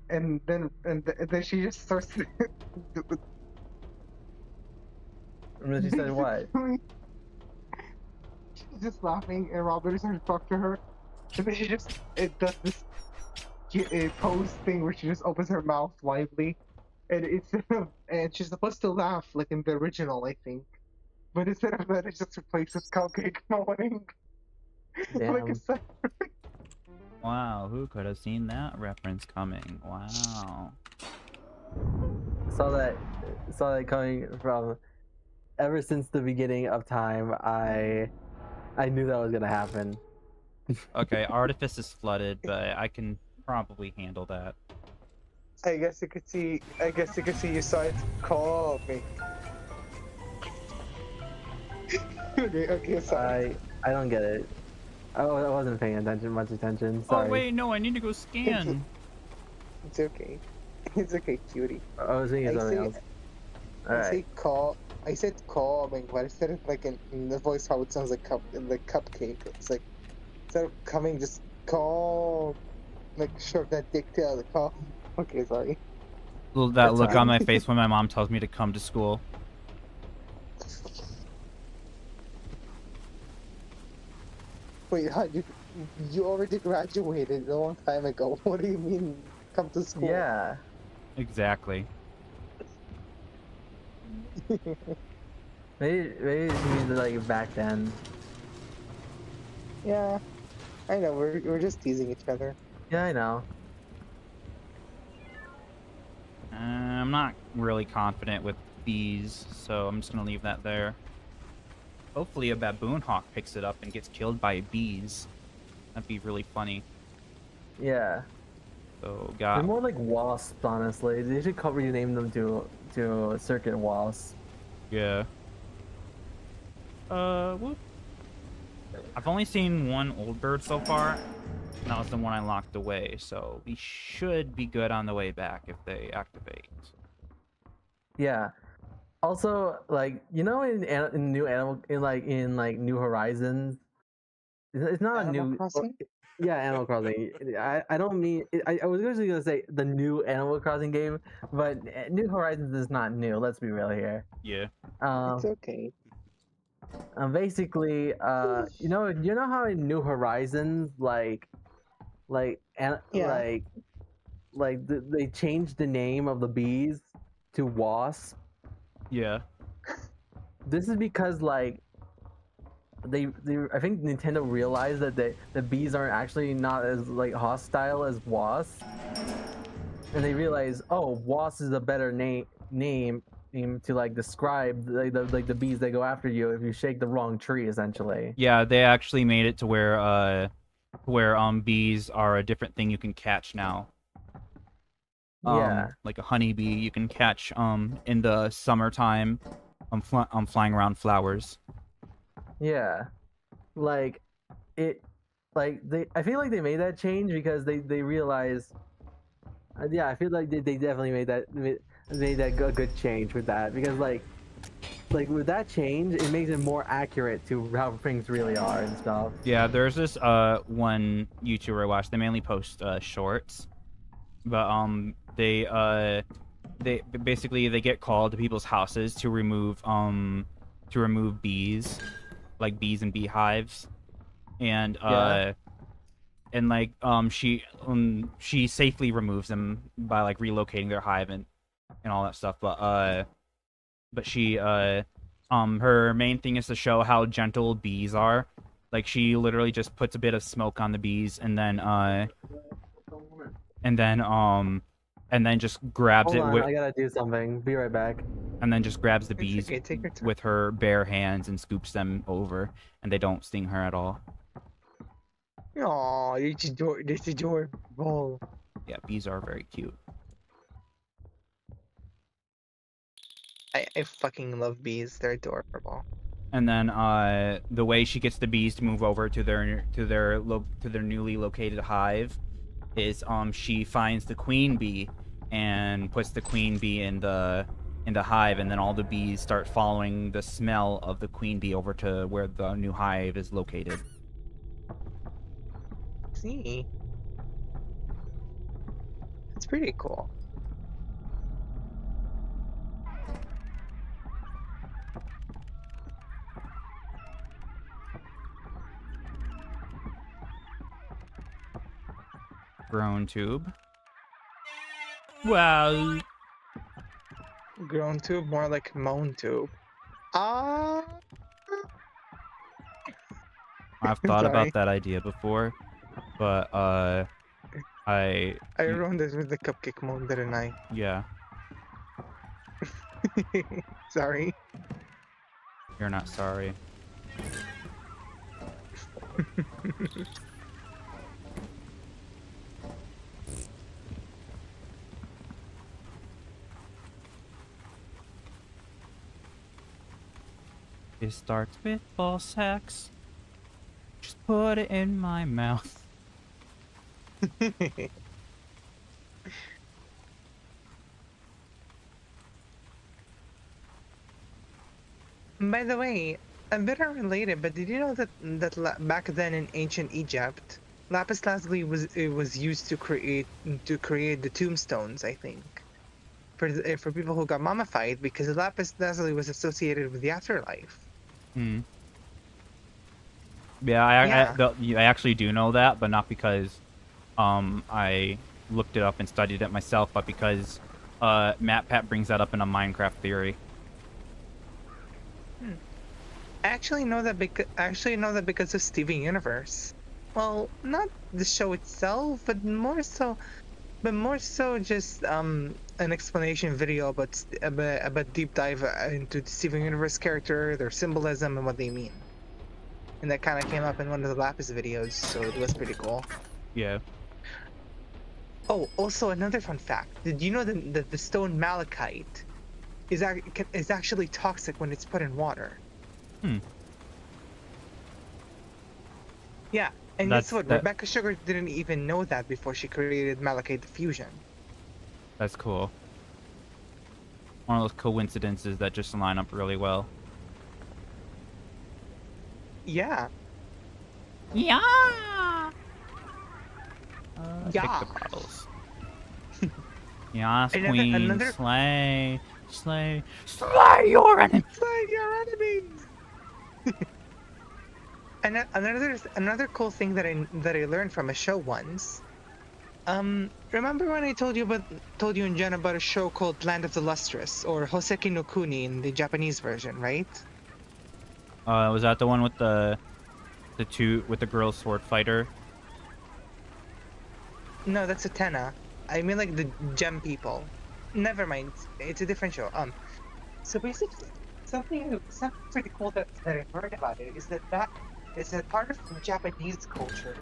and then she just starts And then she said what? basically she's just laughing, and Robert starts to talk to her, and then it does this pose thing where she just opens her mouth widely, and and she's supposed to laugh like in the original, I think, but instead of that, it just replaces cupcake moaning like a Damn. Wow, who could have seen that reference coming? Wow. Saw that coming from ever since the beginning of time. I knew that was gonna happen. Okay, Artifice is flooded, but I can probably handle that. I guess you could see. I guess you could see your sides coming. Okay, sorry. I don't get it. I wasn't paying much attention. Sorry. Oh wait, no, I need to go scan. It's okay. It's okay, cutie. I was thinking something else. I Alright. say call. I said calming, but instead of like in the voice how it sounds like cupcake. It's like instead of coming, just calm. Like shove that dick tail the call. Okay, sorry. That That's look fine. on my face when my mom tells me to come to school. Wait, you already graduated a long time ago. What do you mean come to school? Yeah. Exactly. Maybe it means like back then. Yeah. I know, we're just teasing each other. Yeah, I know. I'm not really confident with bees, so I'm just gonna leave that there. Hopefully a baboon hawk picks it up and gets killed by bees. That'd be really funny. Yeah. So They're got more like wasps, honestly. They should rename them to circuit wasps. yeah. Whoop. I've only seen one old bird so far, and that was the one I locked away. So we should be good on the way back if they activate. Yeah. Also, like in new animal in New Horizons, it's not Animal a new. Crossing? Yeah, Animal Crossing. I don't mean. I was actually gonna say the new Animal Crossing game, but New Horizons is not new. Let's be real here. Yeah. It's okay. Basically, you know how in New Horizons, Yeah. they changed the name of the bees to wasp. Yeah. This is because like they I think Nintendo realized that the bees aren't actually not as like hostile as wasps, and they realized, oh, wasp is a better name to like describe the bees that go after you if you shake the wrong tree, essentially. Yeah, they actually made it to where bees are a different thing you can catch now. Yeah. Like a honeybee you can catch in the summertime flying around flowers. Yeah. Like it like I feel like they made that change because they realized yeah, I feel like they definitely made that a good change with that, because like with that change it makes it more accurate to how things really are and stuff. Yeah, there's this one YouTuber I watch. They mainly post shorts, but they basically they get called to people's houses to remove bees, like bees and beehives, and Yeah. and like she safely removes them by like relocating their hive and all that stuff, but she her main thing is to show how gentle bees are. Like she literally just puts a bit of smoke on the bees and then just grabs Hold it on, with I gotta do something. Be right back. and then just grabs the It's bees okay, take your time. with her bare hands and scoops them over, and they don't sting her at all. Aw, this adorable. Yeah, bees are very cute. I fucking love bees. They're adorable. And then the way she gets the bees to move over to their newly located hive is she finds the queen bee and puts the queen bee in the hive, and then all the bees start following the smell of the queen bee over to where the new hive is located. See, it's pretty cool. Grown tube. Well, Grown tube, more like moan tube. Ah. I've thought Sorry. about that idea before, but I ruined it with the cupcake moan, didn't I? yeah, Sorry. you're not sorry. It starts with ball sacks. Just put it in my mouth. By the way, a bit unrelated, but did you know that back then in ancient Egypt, lapis lazuli was used to create the tombstones, I think, for people who got mummified, because the lapis lazuli was associated with the afterlife. Hmm. Yeah, I actually do know that, but not because I looked it up and studied it myself, but because MatPat brings that up in a Minecraft theory. I actually know that because of Steven Universe. Well, not the show itself, but more so just an explanation video about deep dive into the Steven Universe character, their symbolism, and what they mean. And that kind of came up in one of the Lapis videos, so it was pretty cool. Yeah. Oh, also another fun fact: did you know that the stone malachite is actually toxic when it's put in water? Hmm. Yeah, and That's- guess what? that- Rebecca Sugar didn't even know that before she created Malachite Diffusion. That's cool. One of those coincidences that just line up really well. Yeah. Yeah. Yeah. Pick the bottles. Yes, Another- queen. another- Slay. Slay. Slay your enemy. Slay your enemies! And another cool thing that I learned from a show once. Remember when I told you and Jen about a show called Land of the Lustrous, or Hoseki no Kuni in the Japanese version, right? Was that the one with the girl sword fighter? No, that's Atena. I mean like the gem people. Never mind. It's a different show. So basically, something pretty cool that I learned about it is that part of Japanese culture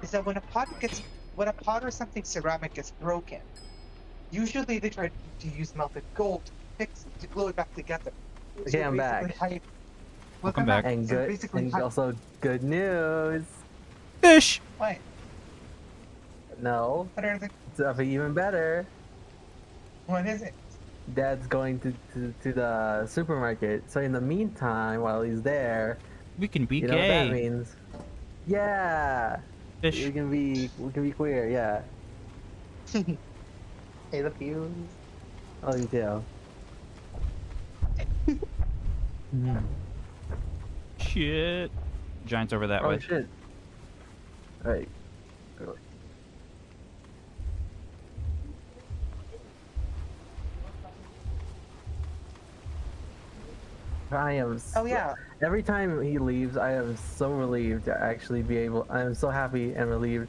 is that when a pot or something ceramic gets broken, usually they try to use melted gold to fix it, to glue it back together. Okay, I'm back. Welcome back. And So good, basically, and also good news. Fish. what? No, What are the? something even better. What is it? Dad's going to the supermarket. So in the meantime, while he's there, We can be you know what that gay. means? Yeah, Fish. we can be queer. Yeah. Hey, the fuse. Oh, you too. Shit. Giant's over that Oh way. shit. Right. I am. Oh yeah. Every time he leaves, I am so relieved to actually be able. I am so happy and relieved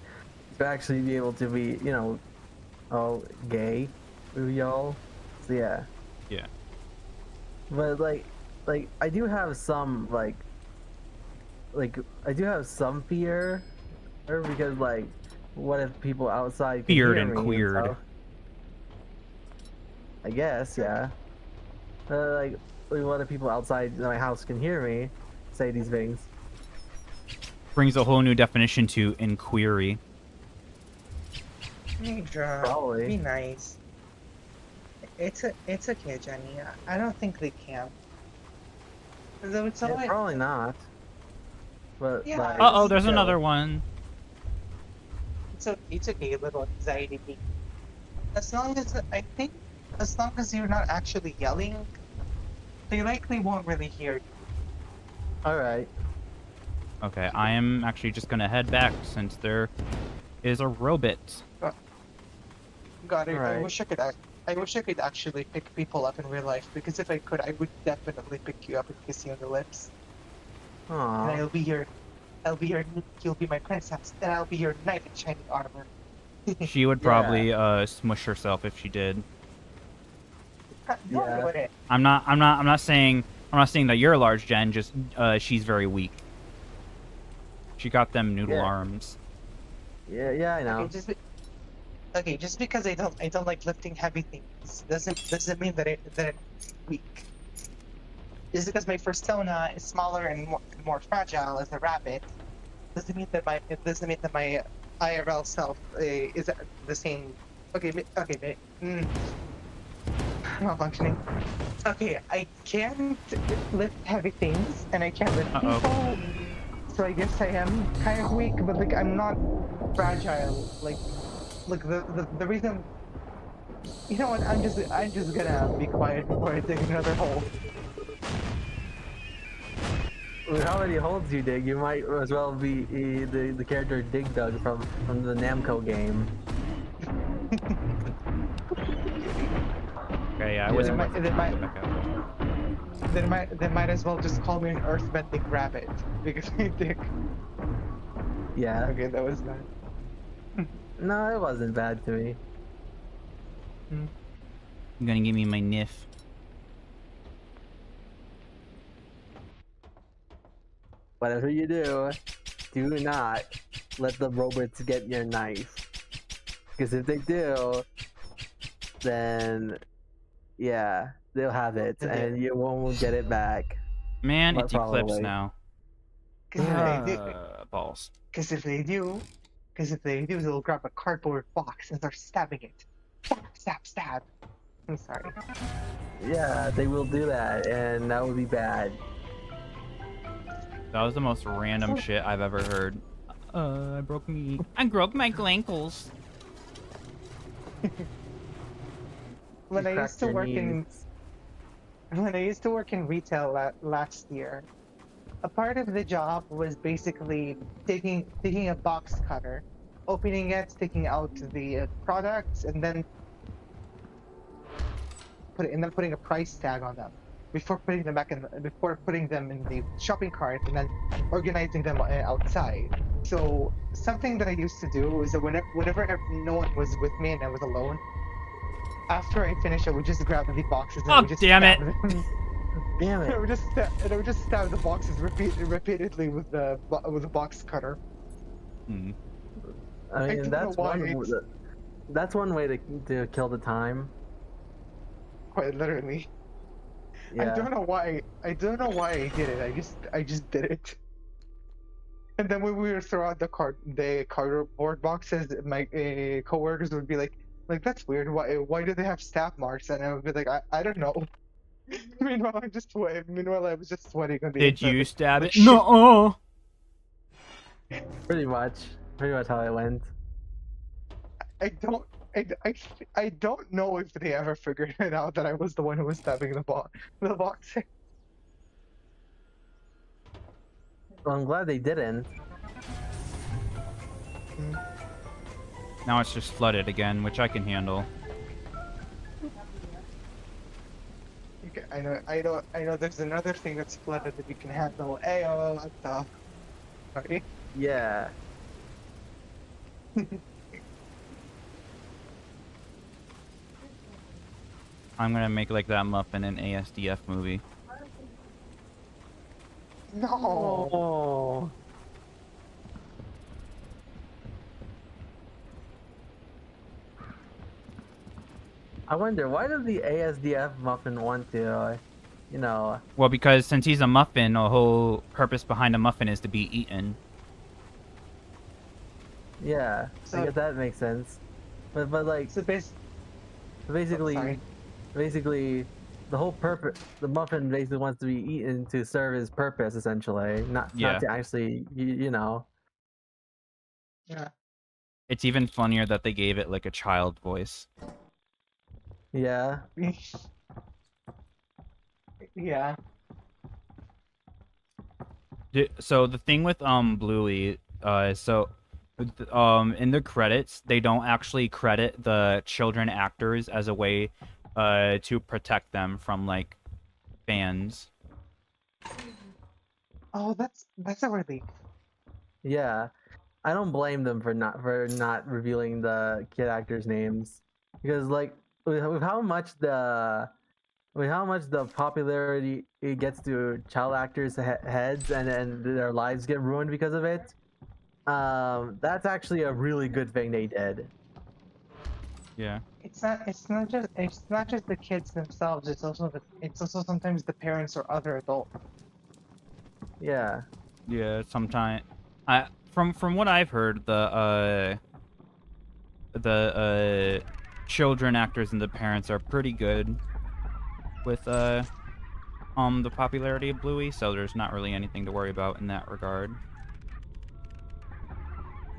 to actually be able to be, you know, all gay with y'all. So yeah. Yeah. But like I do have some like I do have some fear, or because like, what if people outside can Feared hear and me queered. stuff? I guess, yeah. Like, a lot of people outside my house can hear me say these things. Brings a whole new definition to inquiry. Nidra, Probably. be nice. It's okay, Jenny. I don't think they can. Though it's Yeah, always probably not. But Yeah, like, Uh-oh, there's still. another one. it's okay, little anxiety. As long as I think, as long as you're not actually yelling, they likely won't really hear you. All right. Okay, I am actually just gonna head back since there is a robot. God, I Alright. wish I could. I wish I could actually pick people up in real life, because if I could, I would definitely pick you up and kiss you on the lips. And Aww. you'll be my princess, and I'll be your knight in shining armor. She would probably smush herself if she did. No, Yeah. I wouldn't. I'm not saying that you're large, Jen. Just she's very weak. She got them noodle Yeah. arms. Yeah, I know. Okay, just because I don't like lifting heavy things doesn't mean that I'm weak. Just because my persona is smaller and more fragile as a rabbit doesn't mean that my IRL self is the same. Okay, malfunctioning. Okay, I can't lift heavy things and I can't lift people, so I guess I am kind of weak, but like I'm not fragile. Like the reason. You know what? I'm just gonna be quiet before I dig another hole. With how many holes you dig, you might as well be the character Dig Dug from the Namco game. Okay, yeah, I wasn't. They might as well just call me an earthbending rabbit because I dig. Yeah. Okay, that was bad. No, it wasn't bad to me. You're gonna give me my niff. Whatever you do not let the robots get your knife. Because if they do, then yeah, they'll have it, and you won't get it back. Man, But it's eclipsed probably. now. Balls. Because if they do, they'll grab a cardboard box and start stabbing it. Stab, stab, stab. I'm sorry. Yeah, they will do that, and that would be bad. That was the most random shit I've ever heard. I broke my ankles. When I used to Your work in knees. when I used to work in retail last year, a part of the job was basically taking a box cutter, opening it, taking out the products, and then putting a price tag on them before putting them in the shopping cart, and then organizing them outside. So something that I used to do was that whenever no one was with me and I was alone, after I finished, I would just grab the boxes and I Oh, would just damn it. stab them. Damn I it! would just stab the boxes repeatedly with the box cutter. I I mean, don't that's know why that's one way to kill the time. Quite literally. Yeah. I don't know why I did it. I just did it. And then when we would throw out the cardboard boxes, my coworkers would be like, that's weird. Why do they have stab marks? And I would be like, I don't know. Meanwhile, I was just sweating on the Did inside. you stab like, it? No. Pretty much how it went. I don't know if they ever figured it out that I was the one who was stabbing the box. Well, I'm glad they didn't. Now it's just flooded again, which I can handle. Okay, I know. There's another thing that's flooded that you can handle. Ayo, what the? Sorry. Yeah. I'm gonna make like that muffin in ASDF movie. No. Oh. I wonder why does the ASDF muffin want to, you know? Well, because since he's a muffin, the whole purpose behind a muffin is to be eaten. Yeah, I So- guess that makes sense. But like So basically, sorry. the whole purpose, the muffin basically wants to be eaten to serve his purpose, essentially, not Yeah. to actually, you know. Yeah. It's even funnier that they gave it like a child voice. Yeah. Yeah. So the thing with Bluey, in the credits they don't actually credit the children actors as a way to protect them from like fans. Oh, that's a relief. Yeah. I don't blame them for not revealing the kid actors' names because like with how much the popularity it gets to child actors' heads and their lives get ruined because of it. That's actually a really good thing they did. Yeah. It's not just the kids themselves. It's also sometimes the parents or other adults. Yeah. Yeah, sometimes from what I've heard, the children actors and the parents are pretty good with the popularity of Bluey, so there's not really anything to worry about in that regard.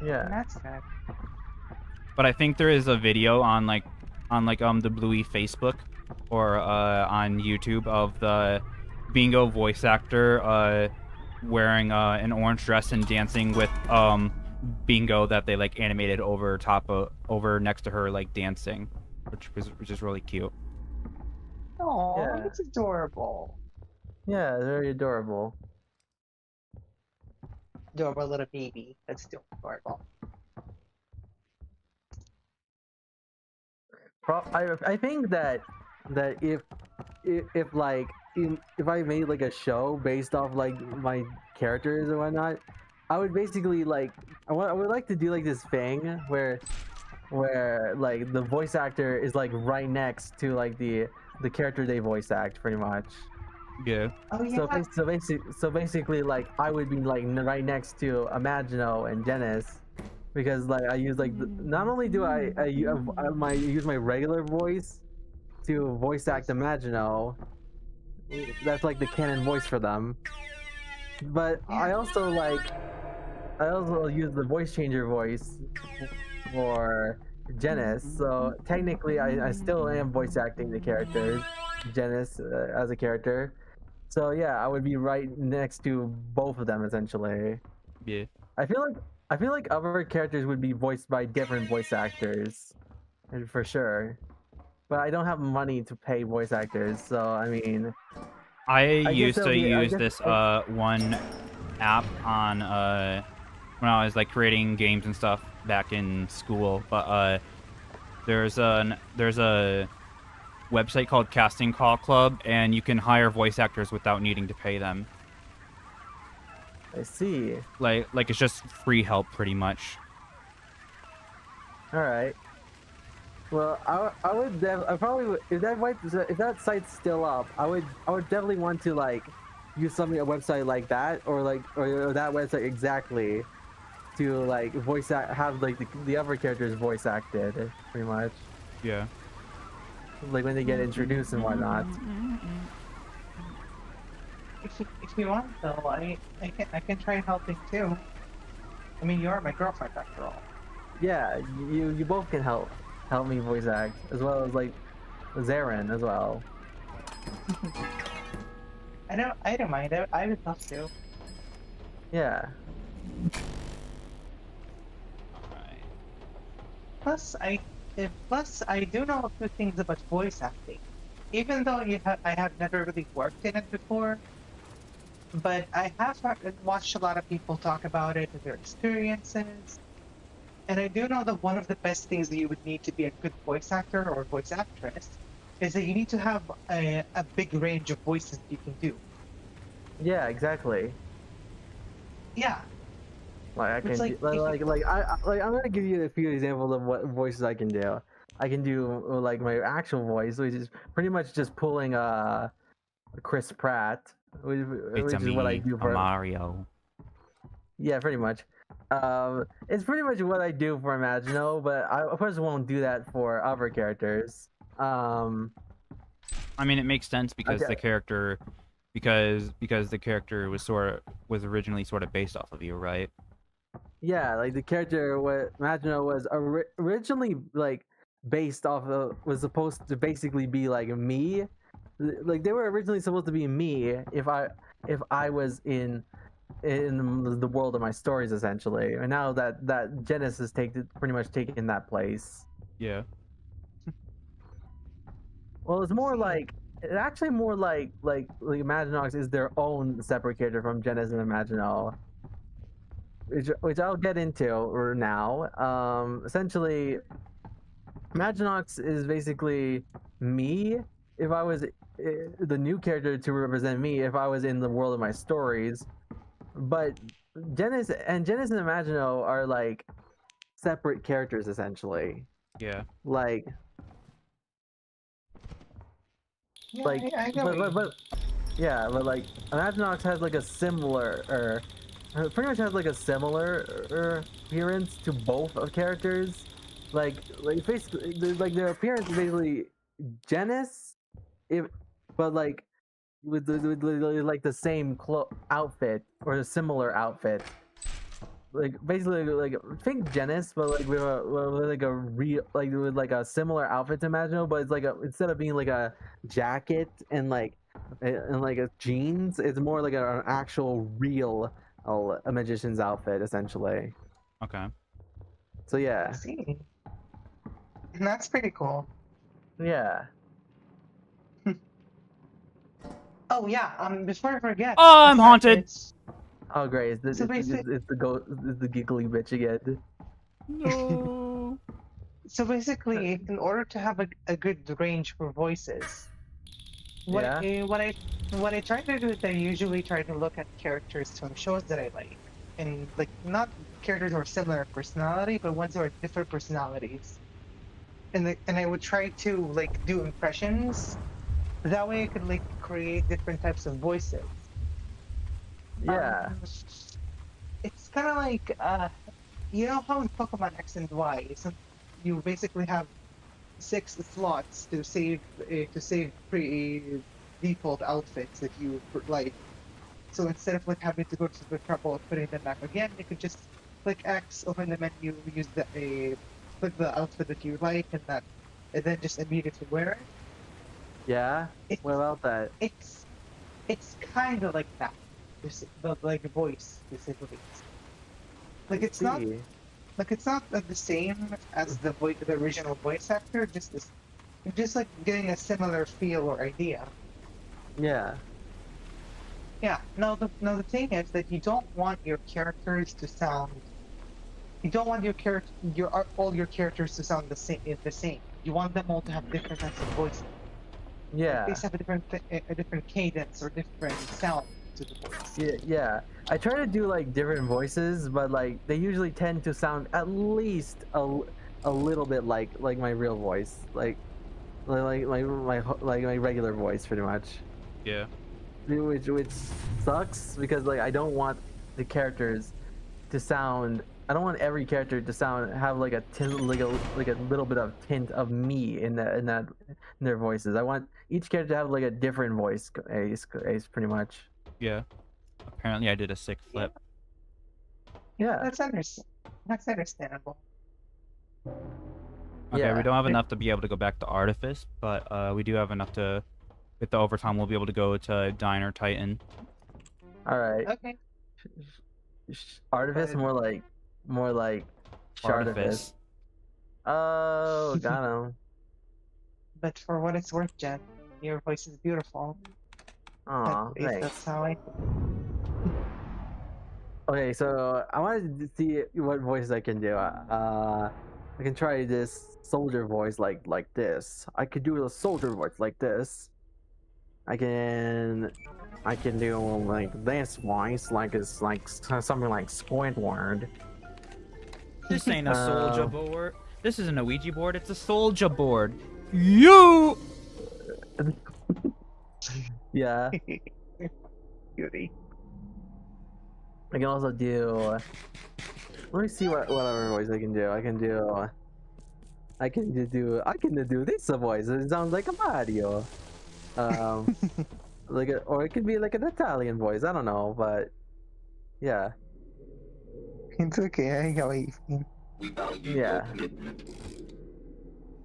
Yeah. And that's good. But I think there is a video on the Bluey Facebook or on YouTube of the Bingo voice actor wearing an orange dress and dancing with Bingo that they like animated over next to her like dancing, which is really cute. Oh, Yeah. that's adorable. Yeah, very adorable. Adorable little baby. That's still adorable. I think that if like if I made like a show based off like my characters and whatnot, I would basically like I would like to do like this thing where like the voice actor is like right next to like the character they voice act pretty much. Yeah. Oh yeah. So basically like I would be like right next to Imagino and Janice. Because like I use like not only do I use my regular voice to voice act Imagino, that's like the canon voice for them. But I also use the voice changer voice for Janice. So technically, I still am voice acting the characters, Janice as a character. So yeah, I would be right next to both of them essentially. Yeah. I feel like other characters would be voiced by different voice actors, for sure. But I don't have money to pay voice actors, so I mean, I guess used to it'll be- I use guess this it- one app on when I was like creating games and stuff back in school, but there's a website called Casting Call Club, and you can hire voice actors without needing to pay them. I see. Like it's just free help pretty much. All right. Well, I would I probably would, if that site's still up, I would definitely want to like use a website like that or that website exactly to like have like the other characters voice acted pretty much. Yeah. Like when they get introduced and whatnot. If you want though, I can try helping too. I mean, you are my girlfriend after all. Yeah, you both can help me voice act as well as like Zarin as well. I don't mind. I would love to. Yeah. Alright. Plus, I do know a few things about voice acting. Even though I have never really worked in it before, but I have watched a lot of people talk about it and their experiences. And I do know that one of the best things that you would need to be a good voice actor or voice actress is that you need to have a big range of voices you can do. Yeah, exactly. Yeah. Like I can It's I'm gonna give you a few examples of what voices I can do. I can do like my actual voice, which is pretty much just pulling Chris Pratt, which is what I do a for Mario. Yeah, pretty much. It's pretty much what I do for Imagino, but I of course won't do that for other characters. I mean, it makes sense because Okay. the character, because the character was originally sort of based off of you, right? Yeah, like the character what Imagino was originally like based off of was supposed to basically be like me. Like they were originally supposed to be me if I was in the world of my stories essentially. And now that Genesis pretty much taken that place. Yeah. Well, it's more See. like it's actually more like Imaginox is their own separate character from Genesis and Imagino, which I'll get into now. Essentially, Imaginox is basically me if I was the new character to represent me if I was in the world of my stories, but Genesis and Imagino are like separate characters essentially. Yeah. Like Yeah, like I get what you mean. but yeah, but like Imaginox has like a similar pretty much has like a similar appearance to both of characters. Like basically like their appearance is basically Genis, if but like with like the same outfit or a similar outfit. Like basically like think Genis, but like with like a real like with like a similar outfit to Imagino, but it's like instead of being like a jacket and like a jeans, it's more like an actual real a magician's outfit essentially. Okay. So I yeah, see. That's pretty cool. yeah. Oh yeah. Before I forget. Oh, I'm the fact haunted. is- Oh great, it's So basically, it's the giggly bitch again. No. so basically, in order to have a good range for voices, Yeah. what I try to do is I usually try to look at characters from shows that I like, and like not characters who are similar in personality, but ones who are different personalities. And I would try to like do impressions. That way, I could like create different types of voices. Yeah. It's kind of like you know how in Pokemon X and Y, you basically have 6 slots to save pre default outfits that you like. So instead of like having to go to the trouble of putting them back again, you could just click X, open the menu, use click the outfit that you like, and then just immediately wear it. Yeah. It's What about that? it's kind of like that, like the voice, specifically. Like it's not See. like it's not the same as the original voice actor. Just like getting a similar feel or idea. Yeah. Yeah. Now the thing is that you don't want your characters to sound. You don't want all your characters to sound the same. You want them all to have different types of voices. Yeah. They have a different cadence or different sound to the voice. Yeah. I try to do like different voices, but like they usually tend to sound at least a little bit like my real voice, like my regular voice, pretty much. Yeah. Which sucks because like I don't want the characters to sound. I don't want every character to have like a tint, like a little bit of tint of me in their voices. I want each character to have like a different voice, Ace pretty much. Yeah. Apparently, I did a sick flip. Yeah. That's understandable. Okay, Yeah. we don't have enough to be able to go back to Artifice, but we do have enough to. With the overtime, we'll be able to go to Diner Titan. All right. Okay. Artifice, more like Shartifice. Oh, got him. But for what it's worth, Jen, your voice is beautiful. Aw, If thanks. that's how I. Okay, so I wanted to see what voices I can do. I can try this soldier voice like this. I could do a soldier voice like this. I can do like this voice, like it's like something like Squidward. This ain't a soldier Uh, boy. This isn't a Ouija board, it's a soldier board. You! Yeah. Cutie. I can also do. Let me see what other voice I can do. I can do this voice. It sounds like a Mario. Or it could be like an Italian voice. I don't know, but yeah, It's okay. I get what you mean. yeah.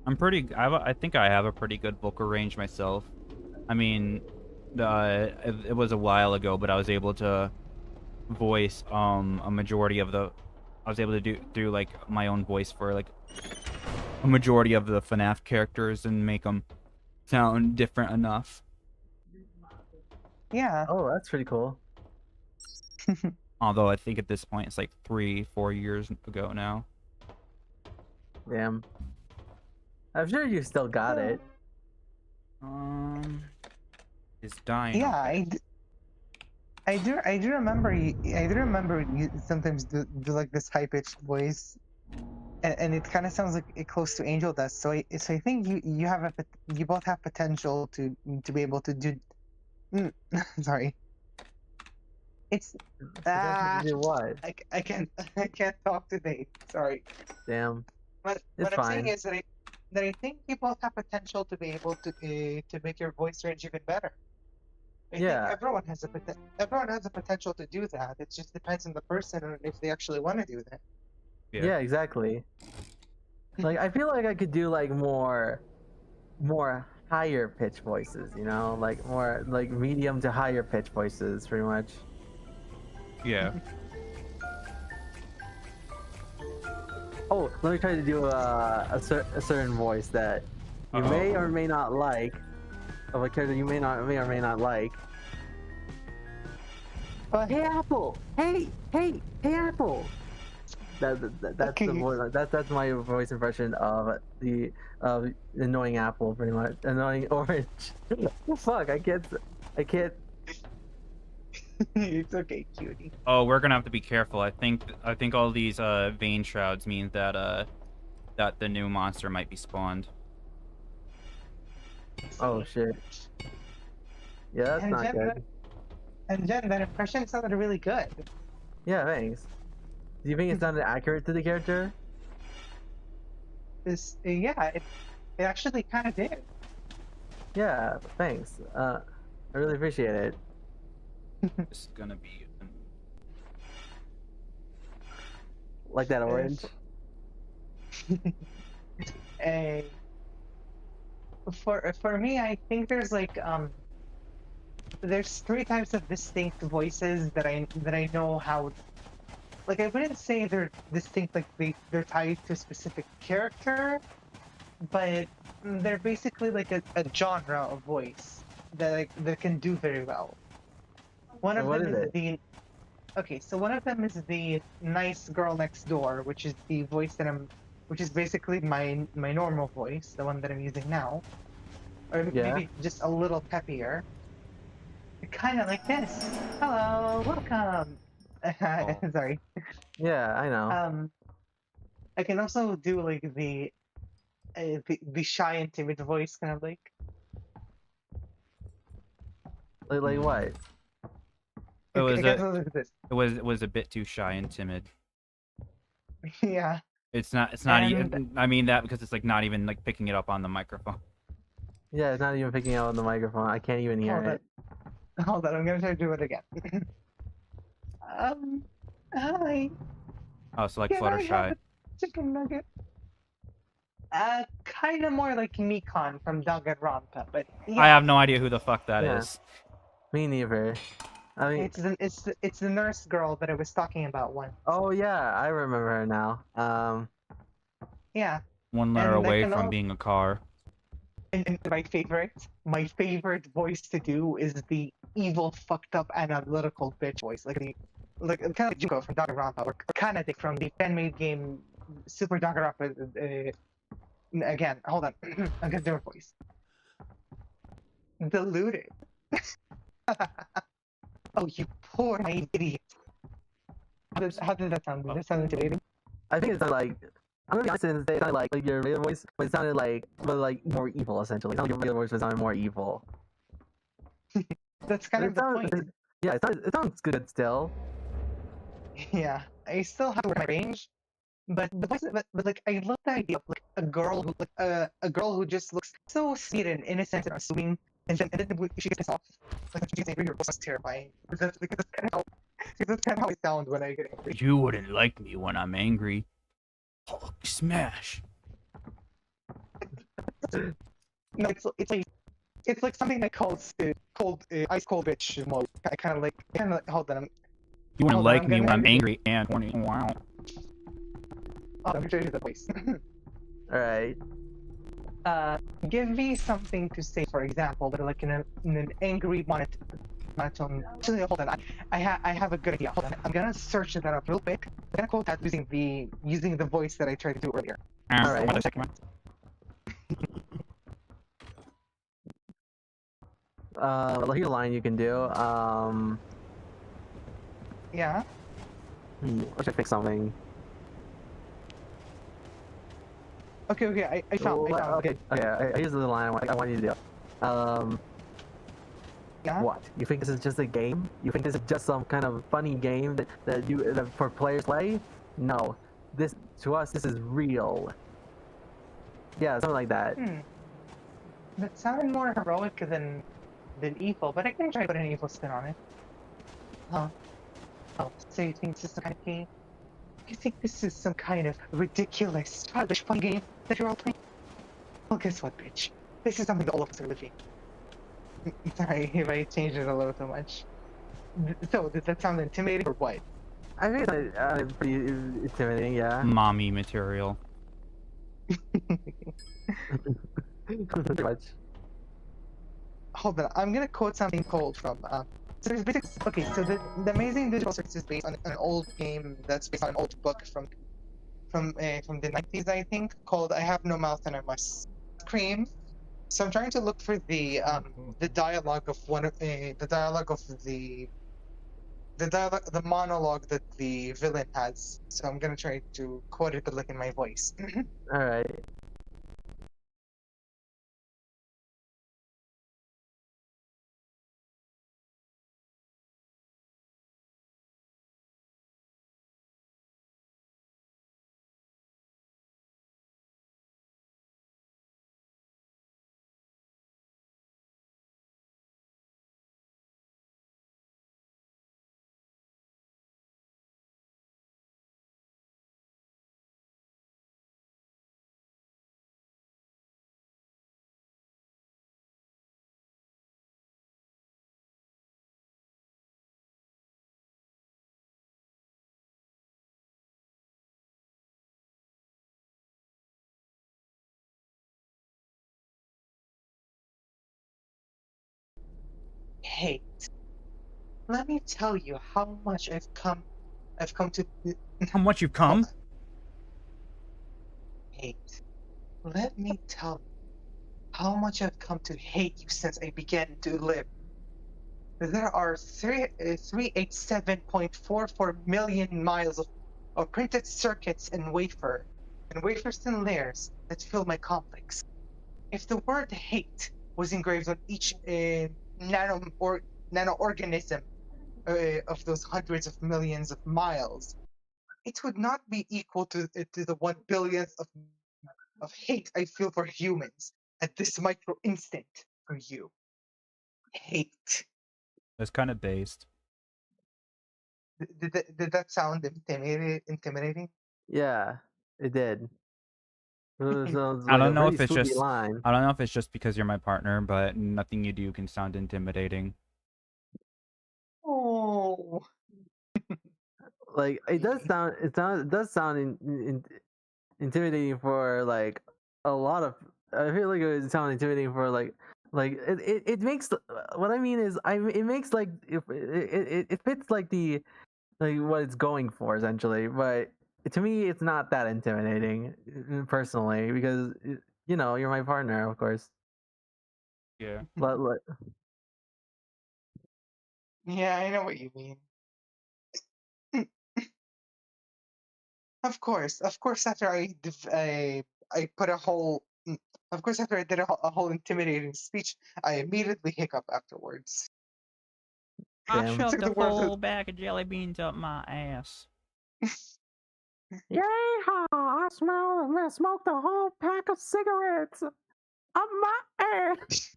I think I have a pretty good vocal range myself. I mean, it was a while ago, but I was able to voice a majority of the. I was able to do like my own voice for like a majority of the FNAF characters and make them sound different enough. Yeah. Oh, that's pretty cool. Although I think at this point it's like 3-4 years ago now. Damn. I'm sure you still got it. It's dying. Yeah, okay. I do remember you sometimes do like this high pitched voice, and it kind of sounds like it close to Angel does. So I think you both have potential to be able to do. Sorry. It's Potential to do what? I can't I can't talk today. Sorry. Damn. What It's I'm saying fine. is that I think you both have potential to be able to make your voice range even better. I think Yeah. everyone has a potential to do that. It just depends on the person and if they actually want to do that. Yeah, exactly. Like I feel like I could do like more higher pitch voices, you know, like more like medium to higher pitch voices, pretty much. Yeah. Oh, let me try to do a certain voice that you may or may not like, of a character you may or may not like. Hey Apple! Hey Apple! That's Okay. the voice. That's my voice impression of the annoying Apple, pretty much. Annoying Orange. Fuck! I can't. It's okay, cutie. Oh, we're gonna have to be careful. I think all these vein shrouds mean that that the new monster might be spawned. Oh shit. Yeah, that's And not Jen, good. that impression sounded really good. Yeah, thanks. Do you think it sounded accurate to the character? Yeah, it actually kind of did. Yeah, thanks. I really appreciate it. This is gonna be. Like that orange. Uh, for me, I think there's like there's 3 types of distinct voices that I know how. Like I wouldn't say they're distinct, like they're tied to a specific character, but they're basically like a genre of voice that can do very well. One of What them is is it? the Okay, so one of them is the nice girl next door, which is the voice that which is basically my normal voice, the one that I'm using now, or Yeah. maybe just a little peppier. Kind of like this. Hello, welcome. Sorry. Yeah, I know. I can also do like the shy and timid voice, kind of like. Like what? It was I also look at this. it was a bit too shy and timid. Yeah. It's not And- even. I mean that because it's like not even like picking it up on the microphone. Yeah, it's not even picking out on the microphone. I can't even hear Hold it. on. Hold on, I'm gonna try to do it again. Hi. Oh, so like Can I have Fluttershy. a chicken nugget? Kind of more like Mikon from Danganronpa, but yeah, I have no idea who the fuck that is. Yeah. Me neither. I mean, it's the nurse girl that I was talking about once. oh yeah, I remember her now. Yeah, One letter And I away can from al- being a car. and my favorite voice to do is the evil, fucked up, analytical bitch voice, like kind of like Junko from Danganronpa, or Kanade from the fan-made game Super Danganronpa. Again, hold on, I'm gonna do her voice. Deluded. Oh, you poor naive idiot. How did that sound? Did that sound intimidating? I think it's like I'm gonna be honest and say it sounded like your regular voice, but it sounded like more evil essentially. It sounded like your regular voice was sounding more evil. That's kind But of the point. yeah, it sounds good still. Yeah, I still have my range, but the voice, but like I love the idea of like a girl who just looks so sweet and innocent and assuming, and then when she gets pissed off, like when she gets angry, her voice is terrifying. Because that's kind of how I sound when I get angry. You wouldn't like me when I'm angry. Hulk smash. No, it's like something that calls ice cold bitch mode. I kind of like hold on. You wouldn't Hold on, like I'm me gonna when I'm have you- angry and horny. Wow. Oh, I'm changing the voice. All right. Give me something to say, for example, that like in an angry monotone. Actually, hold on. I have a good idea. Hold on. I'm gonna search that up real quick. I'm gonna quote that using the voice that I tried to do earlier. All right. What a second. Here's a line you can do. Yeah. I should fix something. Okay. I found. Okay. Here's the line I want you to do. Yeah. What? You think this is just a game? You think this is just some kind of funny game that for players play? No. To us this is real. Yeah, something like that. That sounded more heroic than evil, but I can try to put an evil spin on it. Huh? Oh, so you think this is some kind of game? You think this is some kind of ridiculous, childish fun game that you're all playing? Well, guess what, bitch? This is something that all of us are living. Sorry if I changed it a little too much. So, does that sound intimidating or what? I think it's pretty intimidating, yeah. Mommy material. Pretty much. Hold on, I'm gonna quote something cold from so there's basically okay, so the Amazing Digital Circus is based on an old game that's based on an old book from the 90s, I think, called I Have No Mouth and I Must Scream. So I'm trying to look for the dialogue of the monologue that the villain has. So I'm gonna try to quote it, but like in my voice. All right. Hate. Let me tell you how much I've come to How much you've hold come? on. Hate. Let me tell you how much I've come to hate you since I began to live. There are 387.44 million miles of printed circuits and wafers and layers that fill my complex. If the word hate was engraved on each nanoorganism of those hundreds of millions of miles, it would not be equal to the 1 billionth of hate I feel for humans at this micro instant for you. Hate. That's kind of based. Did that sound intimidating? Yeah, it did. It sounds I like a don't know pretty if it's spooky just line. I don't know if it's just because you're my partner, but nothing you do can sound intimidating. Oh. Like it does sound. It does sound intimidating for like a lot of. I feel like it would sound intimidating for it makes what I mean is it makes like if it fits like what it's going for essentially, but to me it's not that intimidating personally because you're my partner, of course. Yeah. But Yeah, I know what you mean. Of course. After I put a whole. Of course, after I did a whole intimidating speech, I immediately hiccup afterwards. I Damn. shoved Took a the word. whole bag of jelly beans up my ass. Yeehaw! I smoked a whole pack of cigarettes up my ass.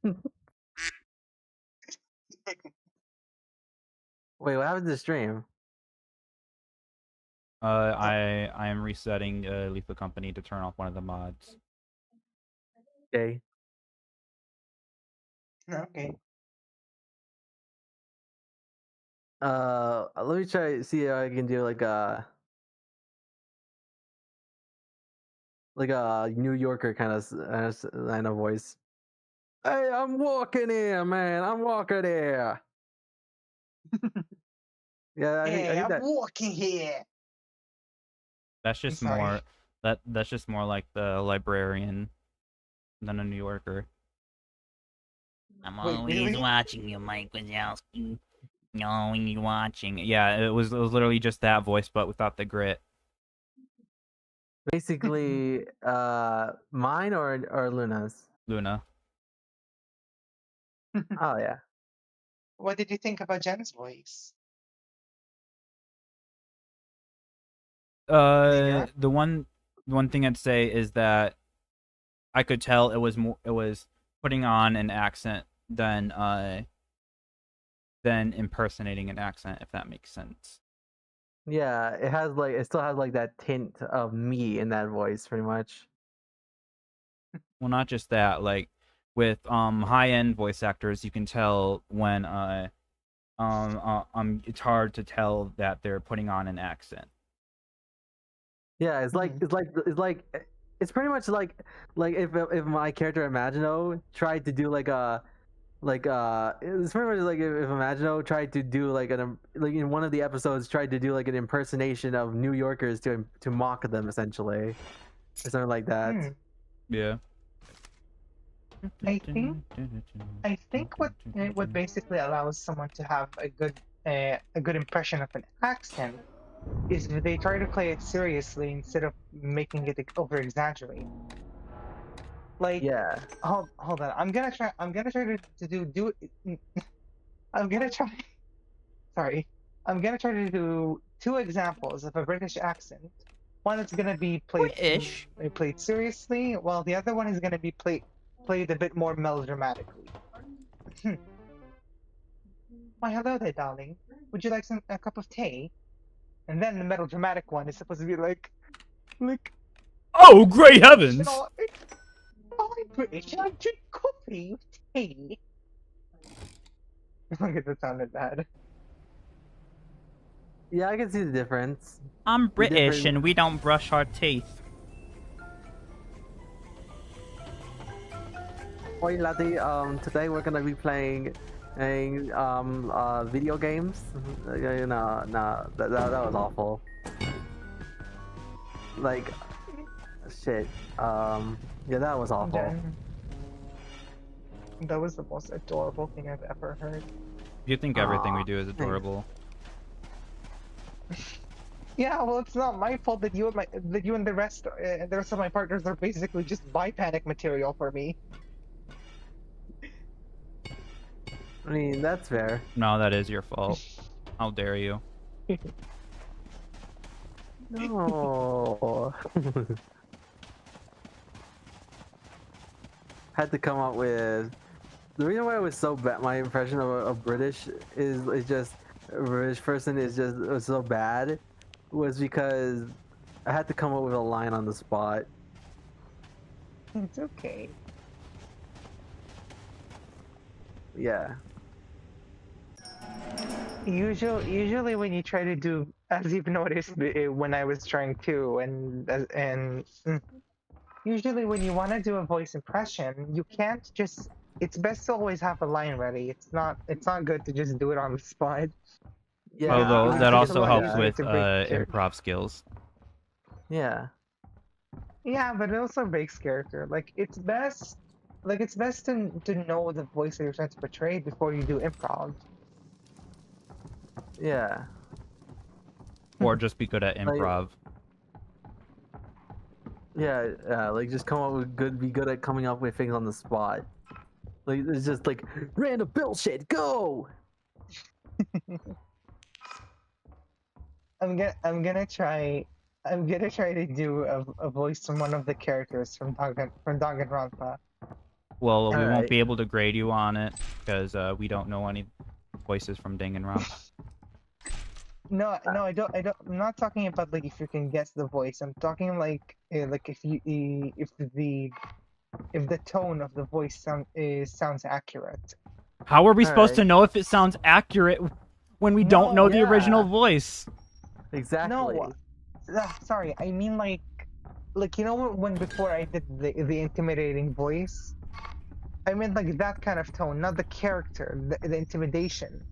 Wait, what happened to the stream? I am resetting Lethal Company to turn off one of the mods. Okay. Okay. Let me try see if I can do like a New Yorker kind of voice. Hey, I'm walking here, man. I'm walking here. Yeah, I Hey, think I'm that. walking here. That's I'm just sorry. more that's just more like the librarian than a New Yorker. I'm Wait, always really? watching you, Mike Wazowski. Always watching. Yeah, it was literally just that voice, but without the grit. Basically, mine or Luna's. Luna. Oh yeah. What did you think about Jen's voice? Yeah. The one thing I'd say is that I could tell it was putting on an accent than impersonating an accent, if that makes sense. Yeah, it still has like that tint of me in that voice, pretty much. Well, not just that, like with high-end voice actors, you can tell when it's hard to tell that they're putting on an accent. Yeah, it's pretty much like if my character Imagino tried to do it's pretty much like if Imagino tried to do like in one of the episodes tried to do like an impersonation of New Yorkers to mock them essentially, or something like that. Yeah. I think what basically allows someone to have a good impression of an accent is if they try to play it seriously instead of making it over exaggerate. Like, Yeah. hold on. I'm gonna try to do I'm gonna try sorry. I'm gonna try to do two examples of a British accent. One is gonna be British. played seriously, while the other one is gonna be played a bit more melodramatically. Why, hello there, darling. Would you like a cup of tea? And then the melodramatic one is supposed to be like, Oh, great heavens! I'm British. I drink coffee with tea. Look, that sounded bad. Yeah, I can see the difference. I'm British different- and we don't brush our teeth. Oi, laddie. Today we're gonna be playing video games. No, that was awful. Like, shit. Yeah, that was awful. Jen, that was the most adorable thing I've ever heard. You think everything we Aw, do is thanks. adorable? Yeah, well, it's not my fault that you and the rest of my partners are basically just panic material for me. I mean, that's fair. No, that is your fault. How dare you? No. Had to come up with the reason why it was so bad. My impression of British is just a British person was so bad was because I had to come up with a line on the spot. It's okay. Yeah. Usually when you try to do, as you've noticed when I was trying to, usually when you want to do a voice impression, you can't just. It's best to always have a line ready. It's not good to just do it on the spot. Yeah. Although it that takes a also lot helps easier with to break character. improv skills. Yeah. Yeah, but it also breaks character. It's best to know the voice that you're trying to portray before you do improv. Yeah. Or just be good at Like- improv. Yeah, like just come up with be good at coming up with things on the spot. Like it's just like random bullshit, go. I'm gonna try to do a voice from one of the characters from Danganronpa. Well, we won't Alright. be able to grade you on it because we don't know any voices from Danganronpa. No, I don't. I'm not talking about like if you can guess the voice. I'm talking like if the tone of the voice sounds accurate. How are we supposed to Alright. know if it sounds accurate when we don't know the yeah. original voice? Exactly. No, sorry. I mean like you know when before I did the intimidating voice. I meant like that kind of tone, not the character, the intimidation.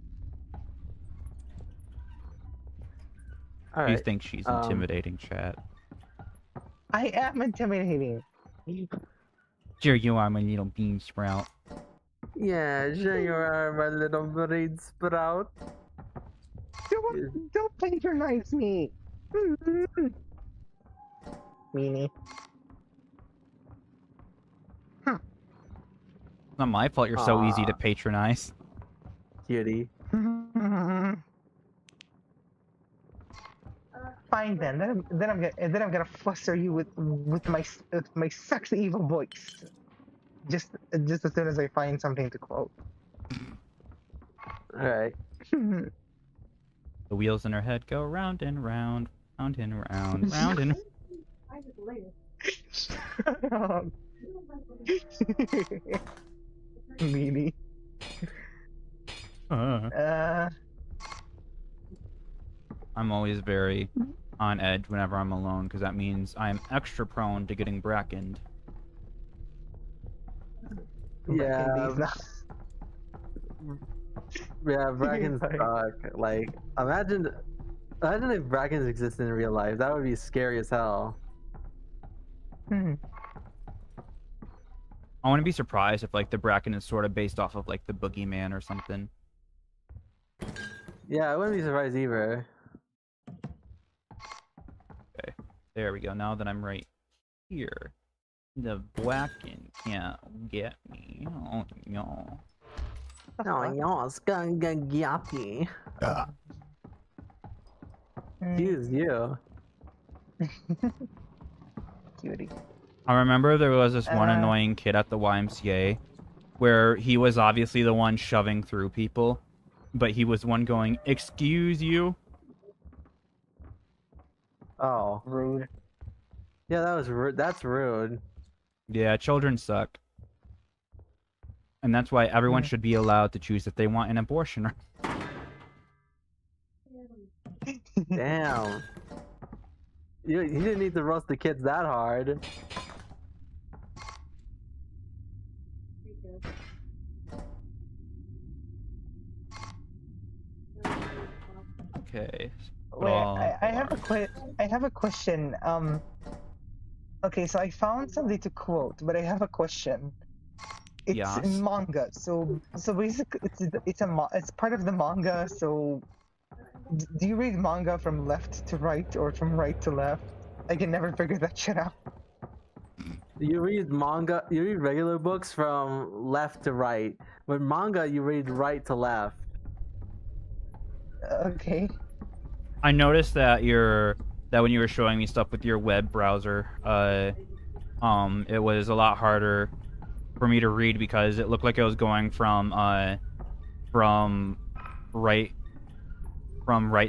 All Do you right. think she's intimidating, chat? I am intimidating. Sure you are, my little bean sprout. Yeah, sure you are, my little brain sprout. Don't patronize me. Meanie. It's not my fault you're so easy to patronize. Cutie. Fine then. Then I'm gonna fluster you with my sexy evil voice. Just as soon as I find something to quote. All right. The wheels in her head go round and round, round and round, round and... Shut up. Meanie. I'm always very on edge whenever I'm alone, because that means I'm extra prone to getting brackened. Yeah. Yeah, Brackens Like- suck. Like, imagine if Brackens existed in real life. That would be scary as hell. I wouldn't be surprised if, like, the Bracken is sort of based off of, like, the Boogeyman or something. Yeah, I wouldn't be surprised either. Okay, there we go. Now that I'm right here, the Bracken can't get me. Oh, no. Oh, y'all's gonna get you. Excuse you. Cutie. I remember there was this one annoying kid at the YMCA where he was obviously the one shoving through people, but he was one going, "Excuse you?" Oh, Rude. yeah, that was rude. That's rude. Yeah, children suck. And that's why everyone should be allowed to choose if they want an abortion or... Damn. You didn't need to roast the kids that hard. Okay. Wait, I have a question. Okay, so I found something to quote, but I have a question. It's Yes. in manga, so basically it's part of the manga. So, do you read manga from left to right or from right to left? I can never figure that shit out. You read manga, you read regular books from left to right. With manga, you read right to left. Okay. I noticed that when you were showing me stuff with your web browser, it was a lot harder for me to read because it looked like it was going from right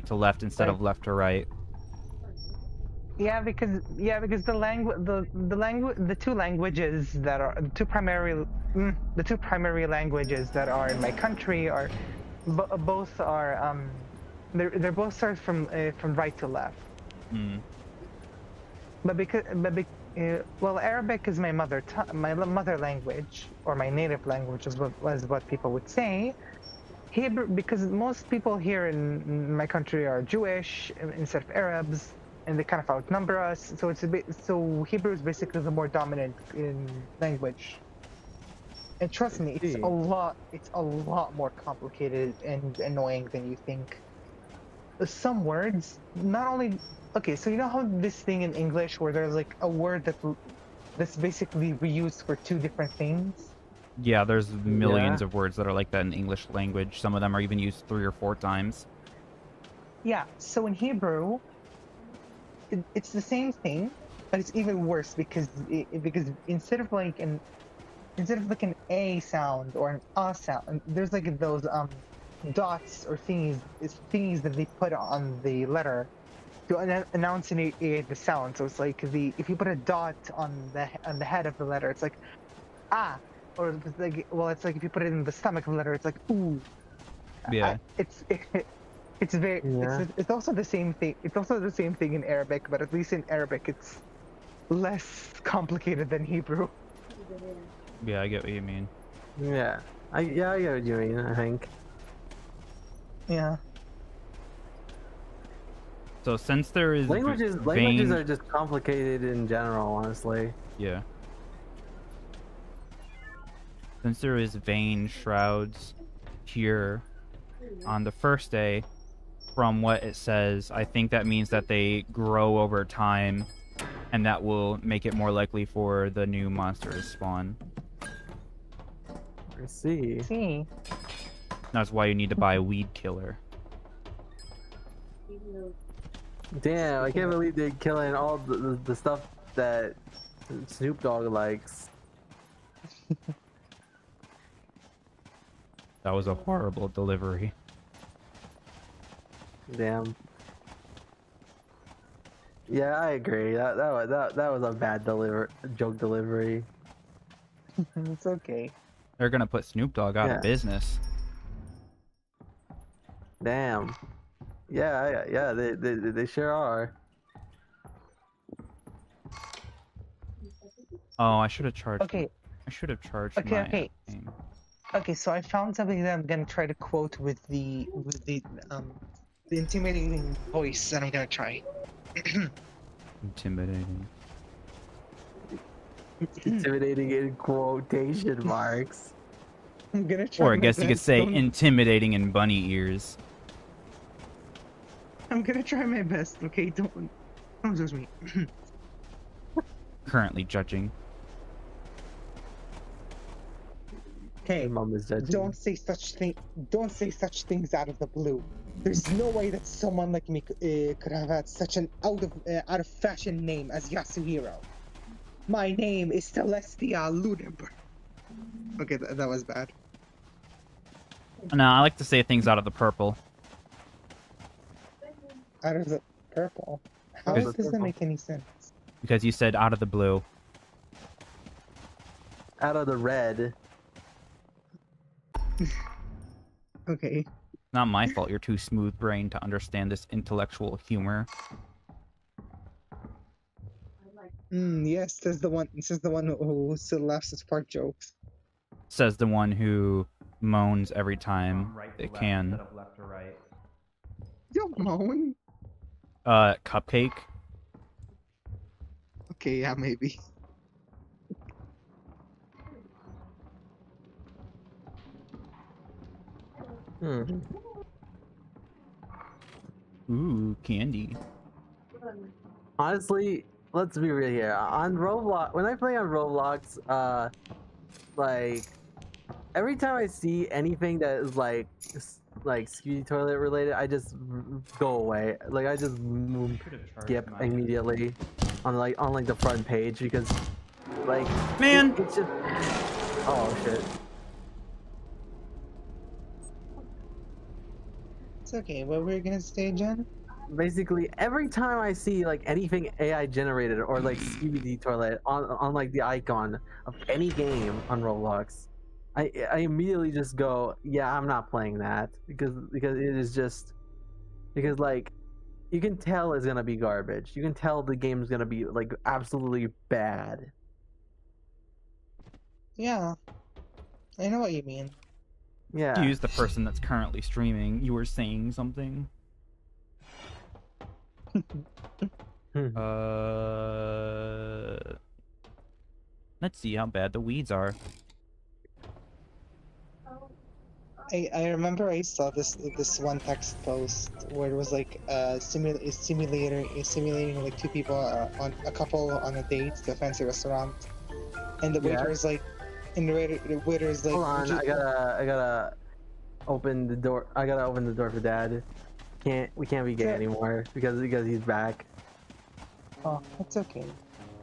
to left instead of left to right. Yeah, because the two languages that are the two primary languages that are in my country are both are they're both start from right to left. Mm. Well, Arabic is my mother language, or my native language, is what people would say. Hebrew, because most people here in my country are Jewish instead of Arabs, and they kind of outnumber us. So so Hebrew is basically the more dominant language. And trust me, it's a lot more complicated and annoying than you think. some words, not only okay, so you know how this thing in English where there's like a word that's basically reused for two different things? Yeah, there's millions Yeah. of words that are like that in English language. Some of them are even used 3 or 4 times. Yeah, so in Hebrew, it's the same thing, but it's even worse because because instead of like an a sound or an sound, there's like those dots or thingies that they put on the letter to announce the sound. So it's like if you put a dot on the head of the letter, it's like ah, or it's like it's like if you put it in the stomach of the letter, it's like ooh. Yeah. It's very Yeah. it's also the same thing. It's also the same thing in Arabic, but at least in Arabic it's less complicated than Hebrew. Yeah, I get what you mean. Yeah. I get what you mean, I think. Yeah. So since there is Languages vein... are just complicated in general, honestly. Yeah. Since there is vein shrouds here on the first day, from what it says, I think that means that they grow over time, and that will make it more likely for the new monster to spawn. I see. See. That's why you need to buy a weed killer. Damn, I can't believe they're killing all the stuff that Snoop Dogg likes. That was a horrible delivery. Damn. Yeah, I agree. That was a bad joke delivery. It's okay. They're gonna put Snoop Dogg out Yeah. of business. Damn. Yeah, they sure are. Oh, I should have charged. Okay. I should have charged Okay, my okay. name. Okay, so I found something that I'm gonna try to quote with the intimidating voice that I'm gonna try. Intimidating. Intimidating in quotation marks. I'm gonna try Or I my guess you could best. say Don't- intimidating in bunny ears. I'm gonna try my best, okay? Don't judge me. Currently judging. Okay, Your mom is judging. don't say such things out of the blue. There's no way that someone like me could have had such an out of fashion name as Yasuhiro. My name is Celestia Ludenberg. Okay, that was bad. No, I like to say things out of the purple. Out of the purple. How Out of the does that purple. make any sense? Because you said out of the blue. Out of the red. Okay. Not my fault you're too smooth-brained to understand this intellectual humor. Yes, says the one. Says the one who still laughs at fart jokes. Says the one who moans every time they can. left to right. Don't moan. Cupcake. Okay, yeah, maybe. Hmm. Ooh, candy. Honestly, let's be real here. On Roblox, when I play on Roblox, like every time I see anything that is like skewy toilet related, I just go away. Like I just skip immediately on the front page because like Man! it's just oh shit. It's okay. What were you gonna say, Jen? Basically every time I see like anything AI generated or like CBD toilet on like the icon of any game on Roblox, I immediately just go, yeah, I'm not playing that because it is just because like you can tell it's gonna be garbage. You can tell the game's gonna be like absolutely bad. Yeah, I know what you mean. Yeah. Use the person that's currently streaming. You were saying something. Let's see how bad the weeds are. I remember I saw this one text post where it was like simulating like two people on a couple on a date to a fancy restaurant, and the Yeah. waiter is like, the waiter is like, Hold on, I gotta open the door. I gotta open the door for Dad. We can't be gay Sure. anymore because he's back. Oh, it's okay.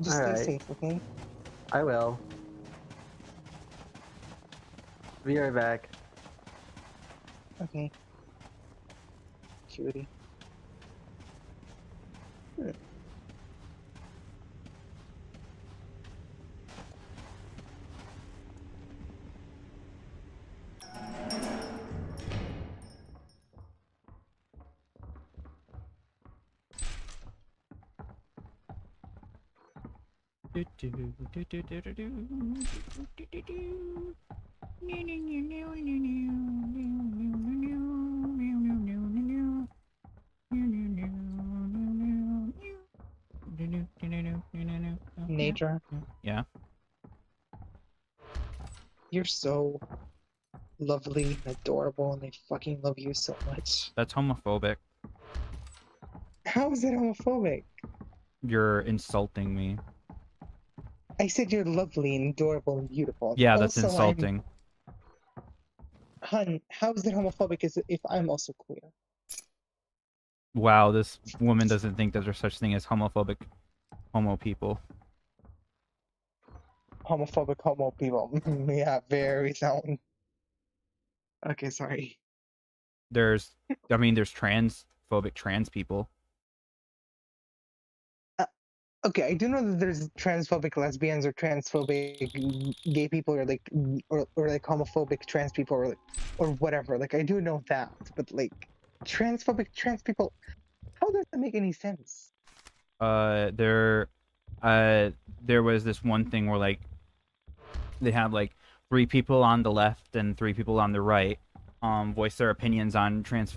Just All stay right, safe, okay? I will. Be right back. Okay, cutie. Hmm. Nature, Yeah, you're so lovely and adorable, and I fucking love you so much. that's homophobic. How is it homophobic? You're insulting me. I said you're lovely and adorable and beautiful. Yeah, that's Also, I'm insulting. Hun. How is it homophobic if I'm also queer? Wow, this woman doesn't think that there's such thing as homophobic homo people. Homophobic homo people. Yeah, very sound. Okay, sorry. There's transphobic trans people. Okay, I do know that there's transphobic lesbians or transphobic gay people or like or like homophobic trans people or whatever. Like I do know that, but like transphobic trans people, how does that make any sense? There was this one thing where like they had like three people on the left and three people on the right voice their opinions on trans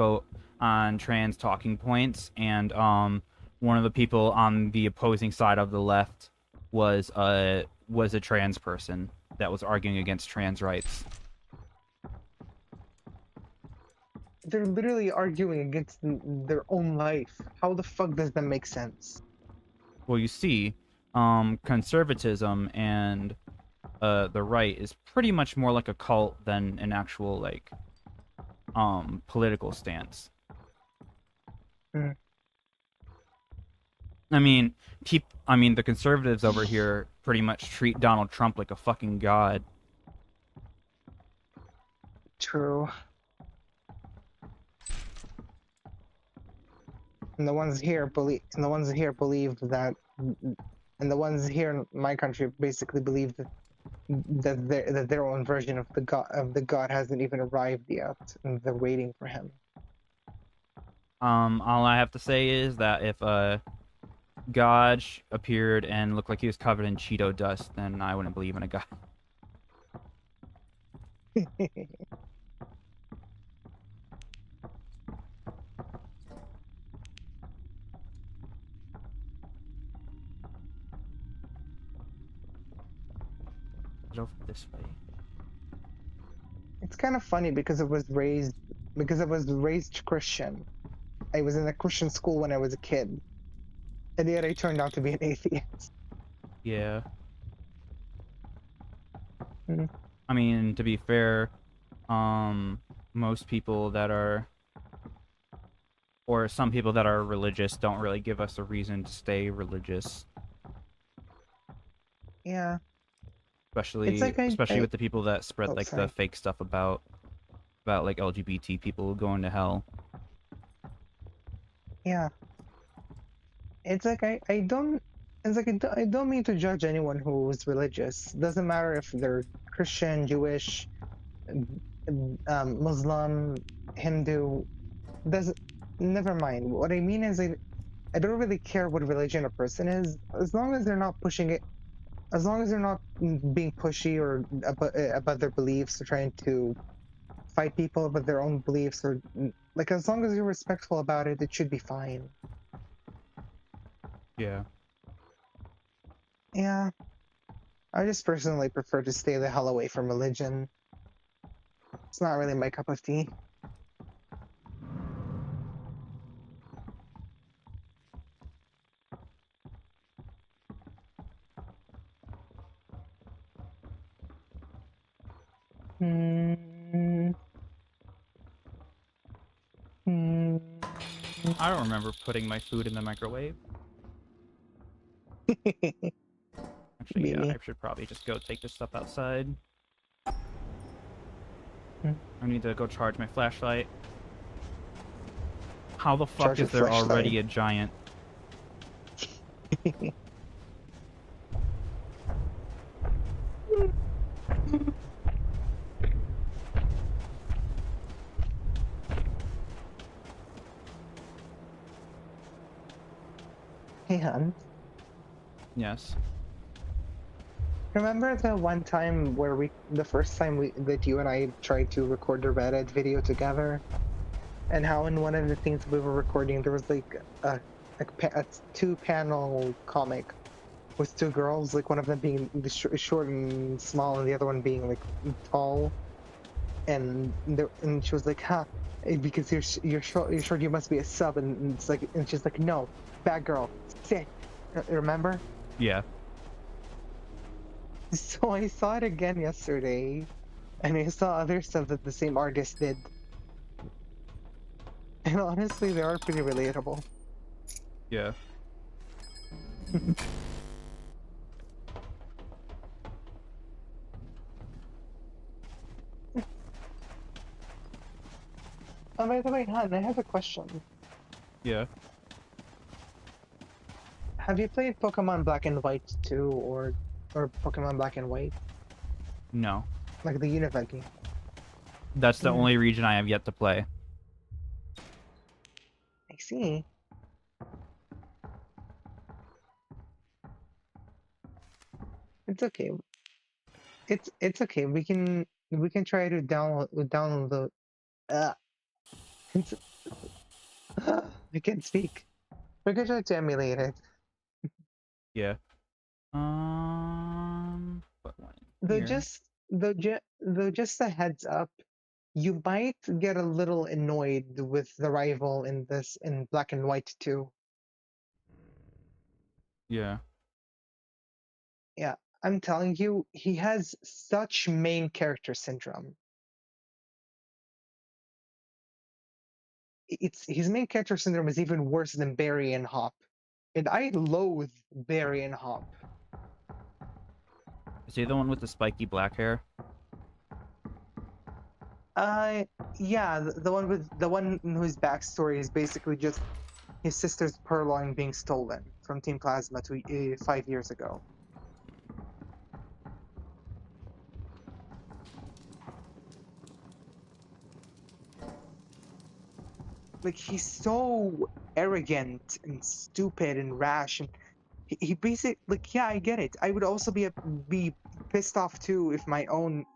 talking points, and one of the people on the opposing side of the left was a trans person that was arguing against trans rights. They're literally arguing against their own life. How the fuck does that make sense? Well, you see, conservatism and the right is pretty much more like a cult than an actual like political stance. Mm. I mean, the conservatives over here pretty much treat Donald Trump like a fucking god. True. And the ones here believe that and the ones here in my country basically believe that their own version of the god hasn't even arrived yet, and they're waiting for him. All I have to say is that if God appeared and looked like he was covered in Cheeto dust, then I wouldn't believe in a god. Get over this way. It's kind of funny because I was raised Christian. I was in a Christian school when I was a kid, and yet I turned out to be an atheist. Yeah. Mm. I mean, to be fair, most people that are, or some people that are religious, don't really give us a reason to stay religious. Yeah, Especially, it's like with the people that spread oh, like sorry. the fake stuff about like LGBT people going to hell. Yeah, it's like I don't. It's like I don't mean to judge anyone who's religious. Doesn't matter if they're Christian, Jewish, Muslim, Hindu. Doesn't. Never mind. What I mean is I don't really care what religion a person is, as long as they're not pushing it. As long as they're not being pushy or about their beliefs or trying to fight people about their own beliefs, or like as long as you're respectful about it, it should be fine. Yeah. Yeah, I just personally prefer to stay the hell away from religion. It's not really my cup of tea. Hmm. Hmm. I don't remember putting my food in the microwave. Actually, yeah, Me. I should probably just go take this stuff outside. Hmm. I need to go charge my flashlight. How the fuck Charge your is there flashlight. already a giant? Hey, hun. Yes. Remember the one time where the first time that you and I tried to record the Reddit video together, and how in one of the things we were recording there was like a two-panel comic with two girls, like one of them being short and small, and the other one being like tall, and she was like, "Huh, because you're short, you must be a sub," and it's like, and she's like, "No, bad girl, sit." Remember? Yeah. So I saw it again yesterday, and I saw other stuff that the same artist did. And honestly, they are pretty relatable. Yeah. Oh, by the way, Han, I have a question. Yeah. Have you played Pokemon Black and White 2 or Pokemon Black and White? No. Like the Unived game? That's the only region I have yet to play. I see. It's okay. It's okay. We can try to download the it's, I can't speak. We can try to emulate it. Yeah. Put one Though here. just a heads up, you might get a little annoyed with the rival in Black and White too. Yeah. Yeah, I'm telling you, he has such main character syndrome. It's his main character syndrome is even worse than Barry and Hop, and I loathe Barry and Hop. Is he the one with the spiky black hair? Yeah, the one whose backstory is basically just his sister's purloin being stolen from Team Plasma 5 years ago. Like, he's so arrogant and stupid and rash, and he basically, like, yeah, I get it. I would also be pissed off too if my own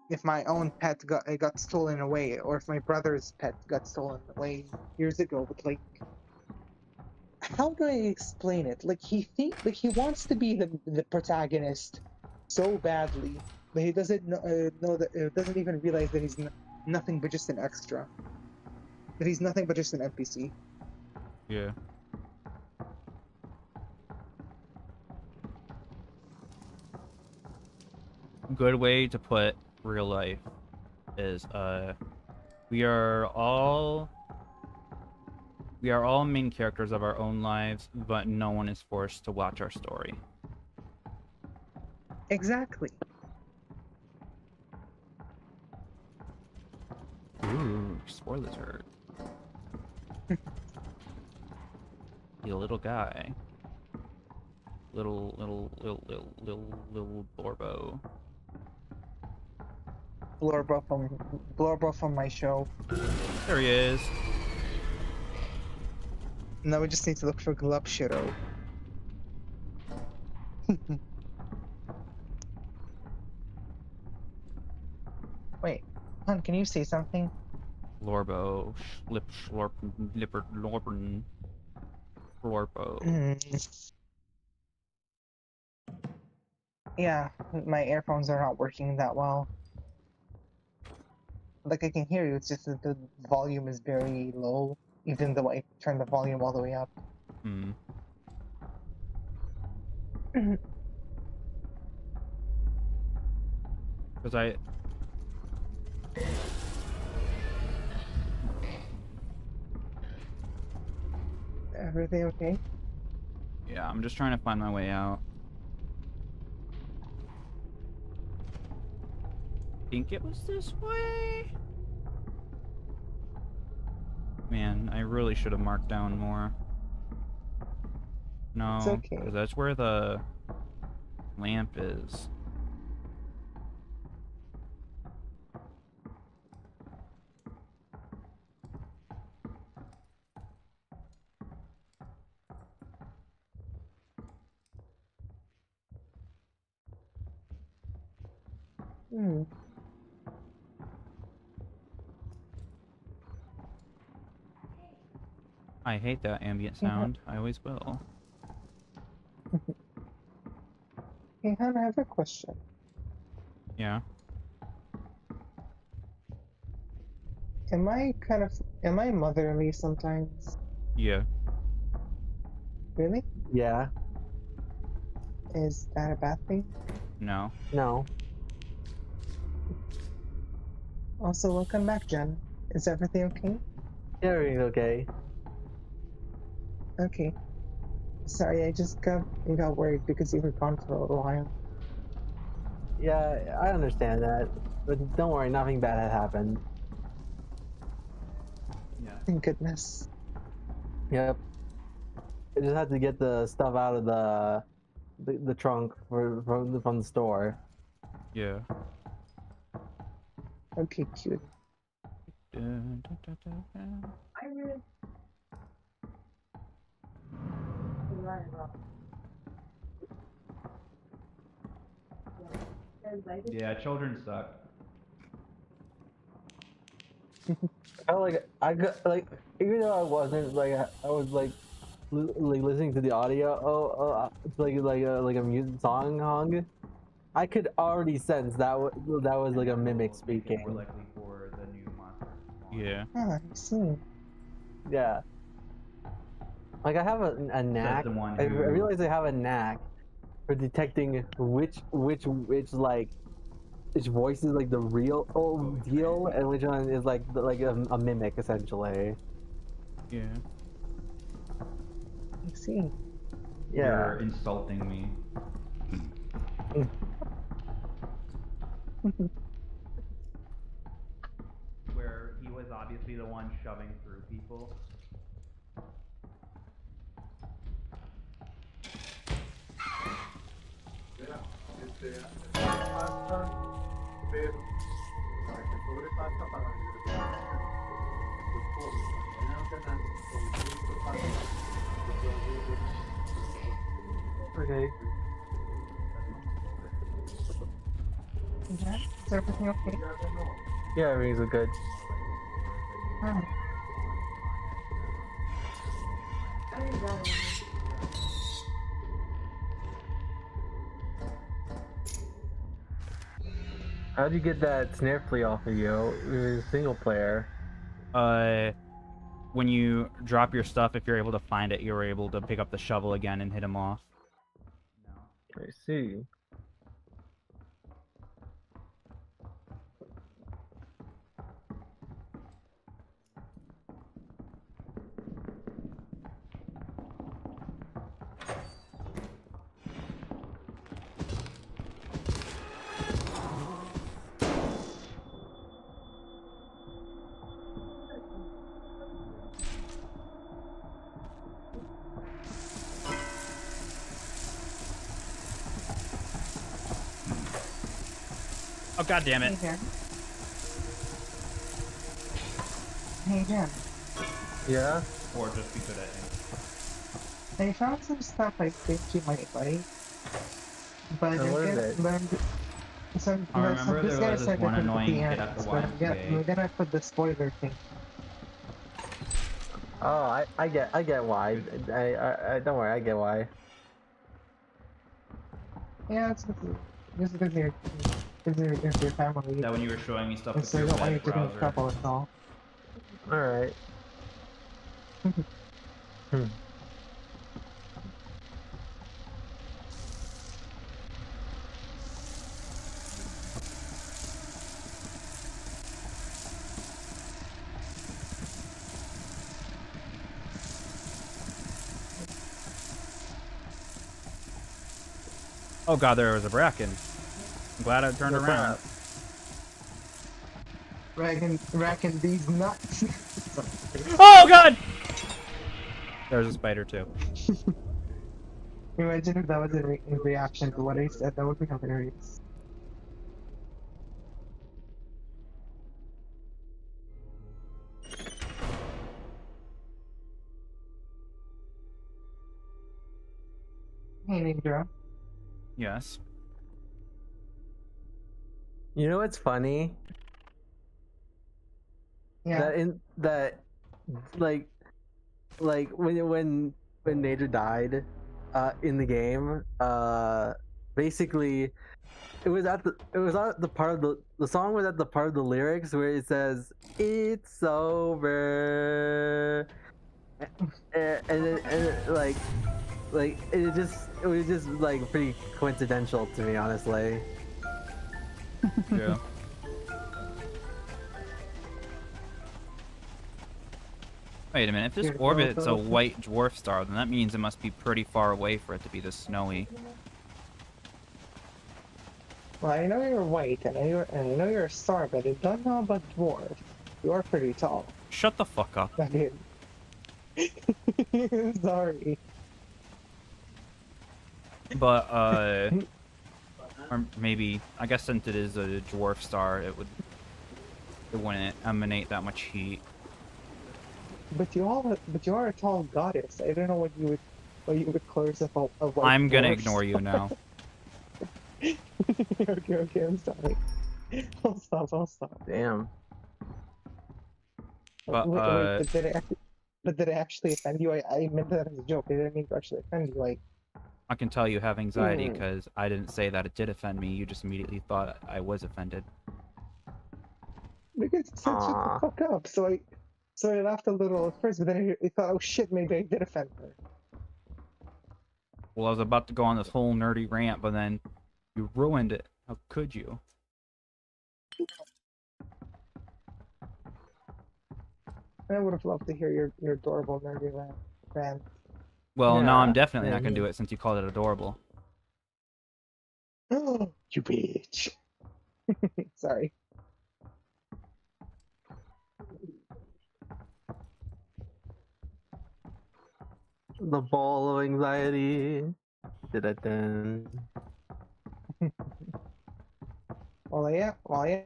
pet got stolen away, or if my brother's pet got stolen away years ago. But like, how do I explain it? Like, he wants to be the protagonist so badly, but he doesn't know that doesn't even realize that he's nothing but just an extra. That he's nothing but just an NPC. Yeah. Good way to put real life is we are all main characters of our own lives, but no one is forced to watch our story. Exactly. Ooh, spoilers hurt. You little guy. Little Borbo. Blorbo from my show. There he is. Now we just need to look for Glupshiro. Wait, hon, can you say something? Lorbo. Schlip Schlorp Lipper Lorben. Lorbo. Yeah, my earphones are not working that well. Like I can hear you. It's just that the volume is very low, even though I turn the volume all the way up. Hmm. Because I. Everything okay? Yeah, I'm just trying to find my way out. Think it was this way? Man, I really should have marked down more. It's No, okay. because that's where the lamp is. Hmm. I hate that ambient sound. I always will. Hey, Han, I have a question. Yeah. Am I motherly sometimes? Yeah. Really? Yeah. Is that a bad thing? No. No. Also, welcome back, Jen. Is everything okay? Yeah, everything's okay. Okay. Sorry, I just got worried because you were gone for a little while. Yeah, I understand that. But don't worry, nothing bad had happened. Yeah. Thank goodness. Yep. I just had to get the stuff out of the trunk from the store. Yeah. Okay, cute. Dun, dun, dun, dun, dun. I really. Yeah, children suck. I got like even though I wasn't like I was like like listening to the audio like a music song hung. I could already sense that that was like a mimic speaking. likely for the new monster. Yeah. Ah, I see. Yeah. Like I have a knack. the one I who- realize I have a knack for detecting which like which voice is like the real deal and which one is like a mimic essentially. Yeah. I see. Yeah. You're insulting me. Where he was obviously the one shoving through people. Okay. Yeah? Is everything okay? Yeah, everything's good. Ah, How'd you get that snare flea off of you? It was single player. When you drop your stuff, if you're able to find it, you're able to pick up the shovel again and hit him off. I see. Oh, god damn hey, it. Jen. Hey, Jen. Yeah. Or just be good at him. I found some stuff I think you might like. But And what is it? remember this there guy was this said one to put annoying the kid at the but YMCA. I'm gonna put the spoiler thing. Oh, I get why. I don't worry, I get why. Yeah, it's just because you're Is your family. That when you were showing me stuff with So I your don't want you web to get in browser. trouble at all. All right. Hmm. Oh god, there was a bracken. I'm glad I turned What's around. up? Racking these nuts. Oh god! There's a spider too. Imagine if that was in reaction to what I said. That would be hilarious. Hey, Ninja. Yes. You know what's funny? Yeah. Like when Nature died, in the game, basically it was at the part of the song was at the part of the lyrics where it says "It's over," like it was just like pretty coincidental to me, honestly. Yeah. Wait a minute, if this Here, orbit's a go. white dwarf star, then that means it must be pretty far away for it to be this snowy. Well, I know you're white, and I know you're a star, but I don't know about dwarf. You are pretty tall. Shut the fuck up. I mean, sorry. But, or maybe, I guess since it is a dwarf star, it wouldn't emanate that much heat. But you are a tall goddess. I don't know what you would call yourself a white I'm gonna dwarf. ignore you now. Okay, I'm sorry. I'll stop. Damn. But, Wait, but did I actually offend you? I meant that as a joke. I didn't mean to actually offend you. Like, I can tell you have anxiety because I didn't say that it did offend me. You just immediately thought I was offended. because you said shut the Aw. fuck up. So I laughed a little at first, but then I thought, oh shit, maybe I did offend her. Well, I was about to go on this whole nerdy rant, but then you ruined it. How could you? I would have loved to hear your adorable nerdy rant. Well, no, I'm Yeah, definitely not gonna maybe. do it since you called it adorable. Oh, you bitch. Sorry. The ball of anxiety. Dun. Well, I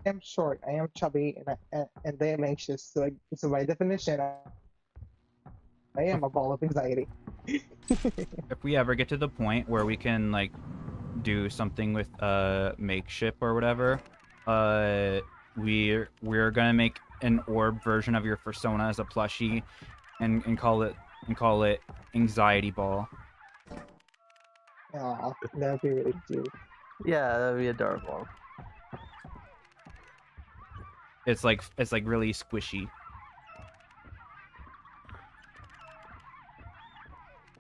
am short. I am chubby, and I am anxious. So by definition, I am a ball of anxiety. If we ever get to the point where we can like do something with makeship or whatever, we're gonna make an orb version of your persona as a plushie, and call it anxiety ball. Aw, that'd be really cute. Yeah, that'd be adorable. It's like really squishy.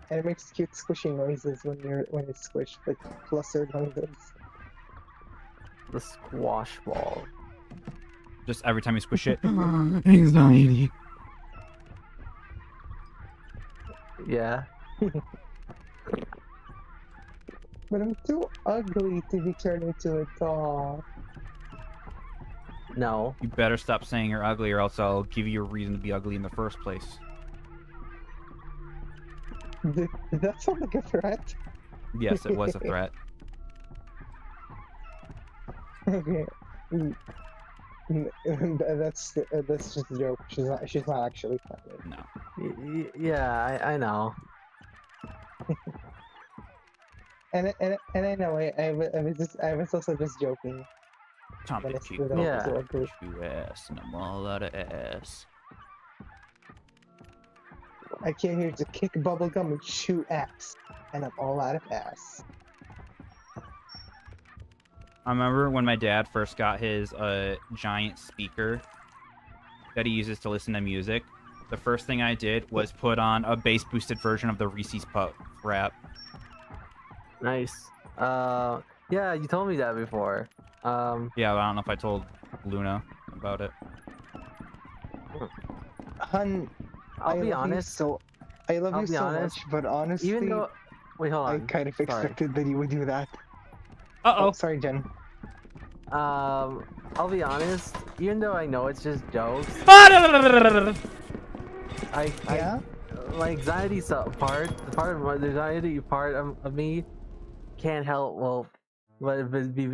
And it makes cute squishy noises when it's squished, like flustered noises. The squash ball. Just every time you squish it, anxiety. Yeah. But I'm too ugly to be turned into a doll. No. You better stop saying you're ugly, or else I'll give you a reason to be ugly in the first place. Did that sound like a threat? Yes, it was a threat. Okay. That's just a joke. She's not actually funny. No. Yeah, I know. And I know I was also just joking. Time When to I kick stood up Yeah. to a group. you ass, and I'm all out of ass. I came here to kick bubblegum and chew ass, and I'm all out of ass. I remember when my dad first got his giant speaker that he uses to listen to music. The first thing I did was put on a bass boosted version of the Reese's Puff rap. Nice. Yeah, you told me that before. Yeah, but I don't know if I told Luna about it. Hun, I'll be love you honest. so. I love I'll you be so honest, much, but honestly, Even though, wait, hold on. I kind of Sorry. expected that you would do that. Uh-oh. Oh, sorry, Jen. I'll be honest. Even though I know it's just jokes, Yeah? my anxiety part, the anxiety part of me can't help but be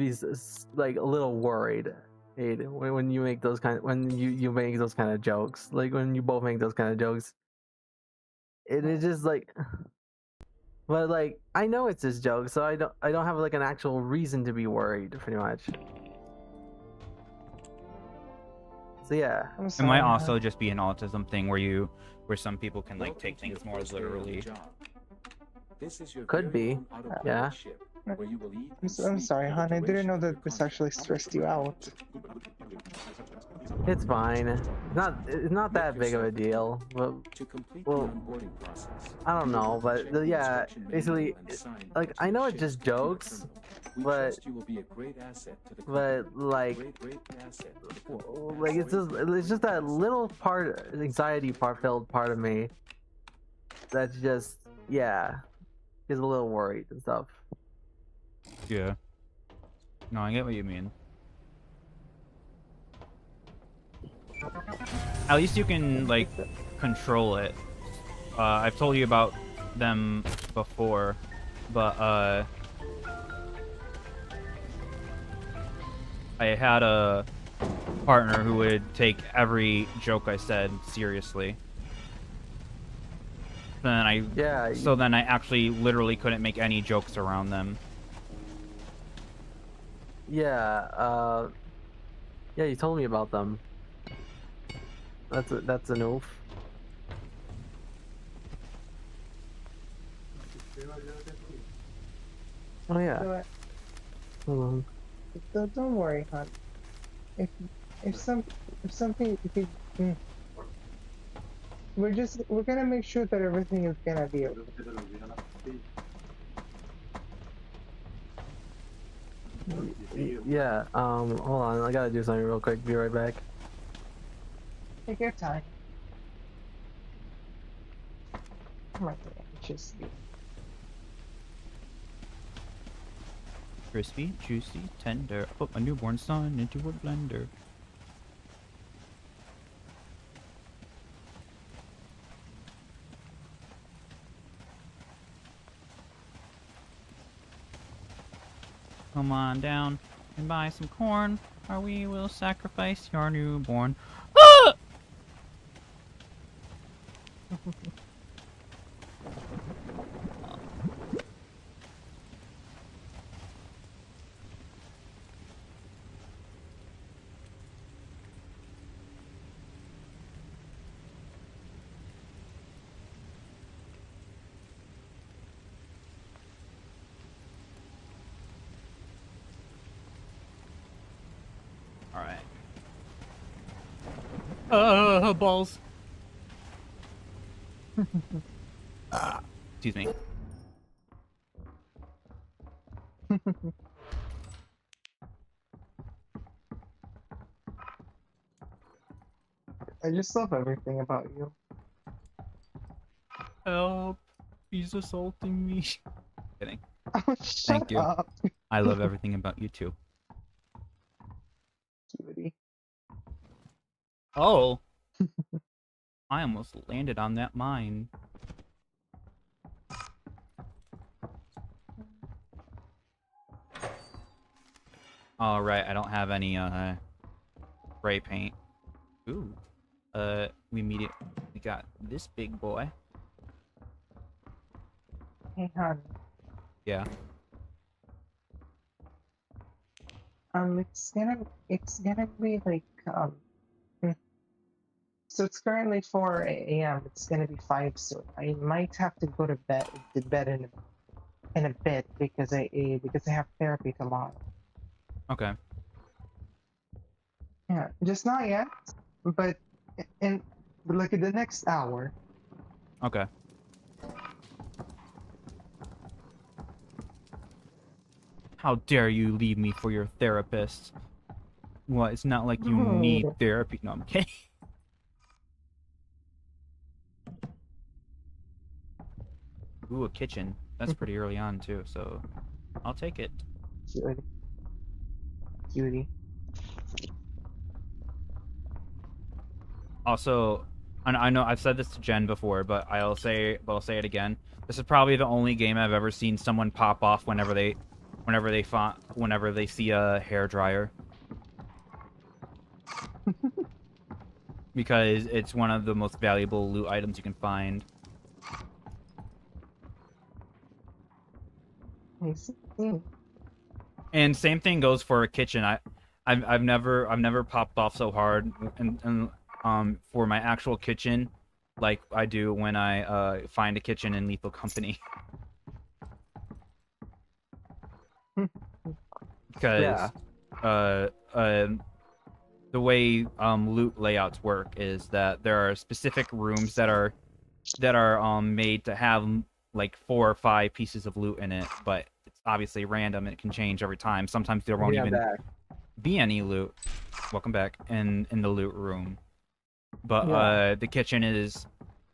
like a little worried. Aid, when you make those when you make those kind of jokes, like when you both make those kind of jokes, it is just like. But like I know it's just joke, so I don't have like an actual reason to be worried, pretty much. So yeah. I'm It sorry. might hun. also just be an autism thing where some people can like take things more literally. This is your Could very be. own autopilot Yeah. ship, where you will eat I'm, and I'm sleep sorry, for the hon. I didn't duration know of your that this contract. actually stressed you out. It's fine. It's not that big of a deal. But To complete well, the onboarding process, I don't you will know, want to but check the yeah, instruction basically, manual and sign like into I know your it's just ship's computer jokes, terminal. We but trust you will be a great asset to the company. like Great asset to the company. like it's just that little part, anxiety part, filled part of me that's just yeah, is a little worried and stuff. Yeah. No, I get what you mean. At least you can like control it. I've told you about them before, but I had a partner who would take every joke I said seriously. Yeah. So then I actually literally couldn't make any jokes around them. Yeah. Yeah. You told me about them. That's an oof. Oh You yeah. know what? Hold on. Don't worry, hon. If if some if something if you, we're gonna make sure that everything is gonna be okay. Yeah. Hold on. I gotta do something real quick. Be right back. Take your time. I'm not gonna anxious. Crispy, juicy, tender. I put my newborn son into a blender. Come on down and buy some corn, or we will sacrifice your newborn. Ah! Alright. Balls. Excuse me. I just love everything about you. Help. He's assaulting me. Kidding. Oh, shut Thank you. up, I love everything about you too. cutie. Oh. I almost landed on that mine. Alright, I don't have any spray paint. Ooh. We got this big boy. Hey, hon. Yeah. It's gonna be like mm, so it's currently 4 a.m. It's gonna be 5 soon. I might have to go to bed in a bit because I have therapy tomorrow. Okay. Yeah, just not yet, but in like in the next hour. Okay. How dare you leave me for your therapist? What? It's not like you need therapy. No, I'm kidding. Ooh, a kitchen. That's pretty early on too, so I'll take it. Cutie. Cutie. Also, I know I've said this to Jen before, but I'll say it again. This is probably the only game I've ever seen someone pop off whenever they see a hair dryer. Because it's one of the most valuable loot items you can find. I see. And same thing goes for a kitchen. I've never popped off so hard for my actual kitchen like I do when I find a kitchen in Lethal Company. Because the way loot layouts work is that there are specific rooms that are made to have like 4 or 5 pieces of loot in it, but it's obviously random and it can change every time. Sometimes there won't even be any loot. Welcome back in the loot room. But the kitchen is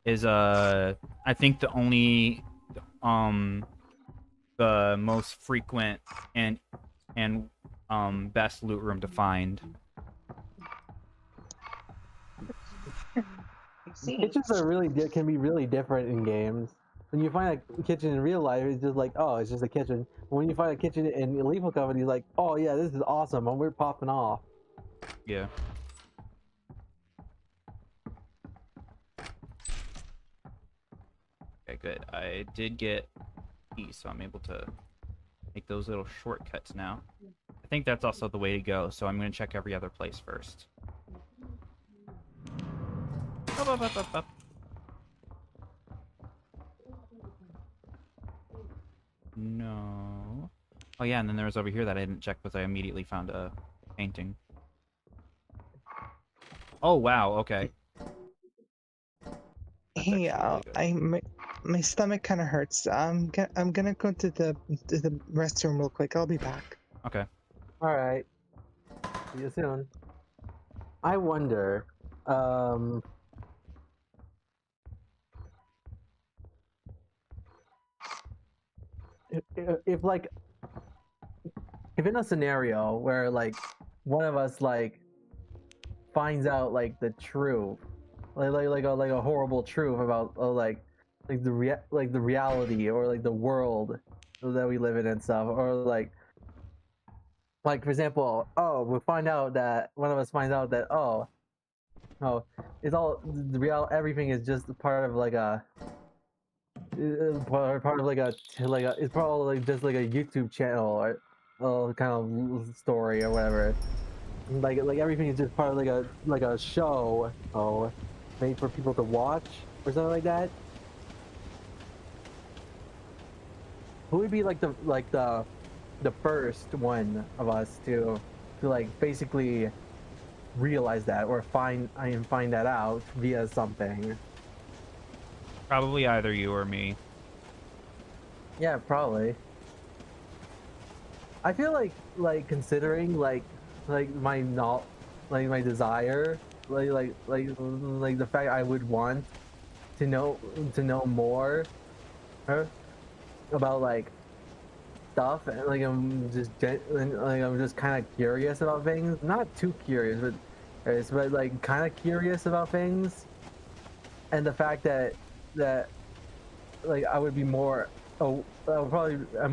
I think the only the most frequent and best loot room to find. Kitchens are can be really different in games. When you find a kitchen in real life, it's just like, oh, it's just a kitchen. When you find a kitchen in Lethal Company, it's like, oh yeah, this is awesome, and we're popping off. Yeah. Okay, good. I did get E, so I'm able to make those little shortcuts now. I think that's also the way to go, so I'm going to check every other place first. Up. No. Oh yeah, and then there was over here that I didn't check, but I immediately found a painting. Oh wow, okay. Hey, my stomach kind of hurts. I'm gonna go to the restroom real quick. I'll be back. Okay. All right. See you soon. I wonder, if like, if in a scenario where like one of us like finds out like the truth, like a horrible truth about like the reality or like the world that we live in and stuff, or like for example, oh, we find out that one of us finds out that oh, it's all the real, everything is just part of like a part of like a it's probably like just like a YouTube channel or kind of story or whatever. Like everything is just part of like a show, made for people to watch or something like that. Who would be like the first one of us to like basically realize that or find that out via something? Probably either you or me. Yeah, probably. I feel like considering like my my desire, like the fact I would want to know more about like stuff, and like I'm just kind of curious about things. Not too curious, but like kind of curious about things, and the fact that like I would be more I'm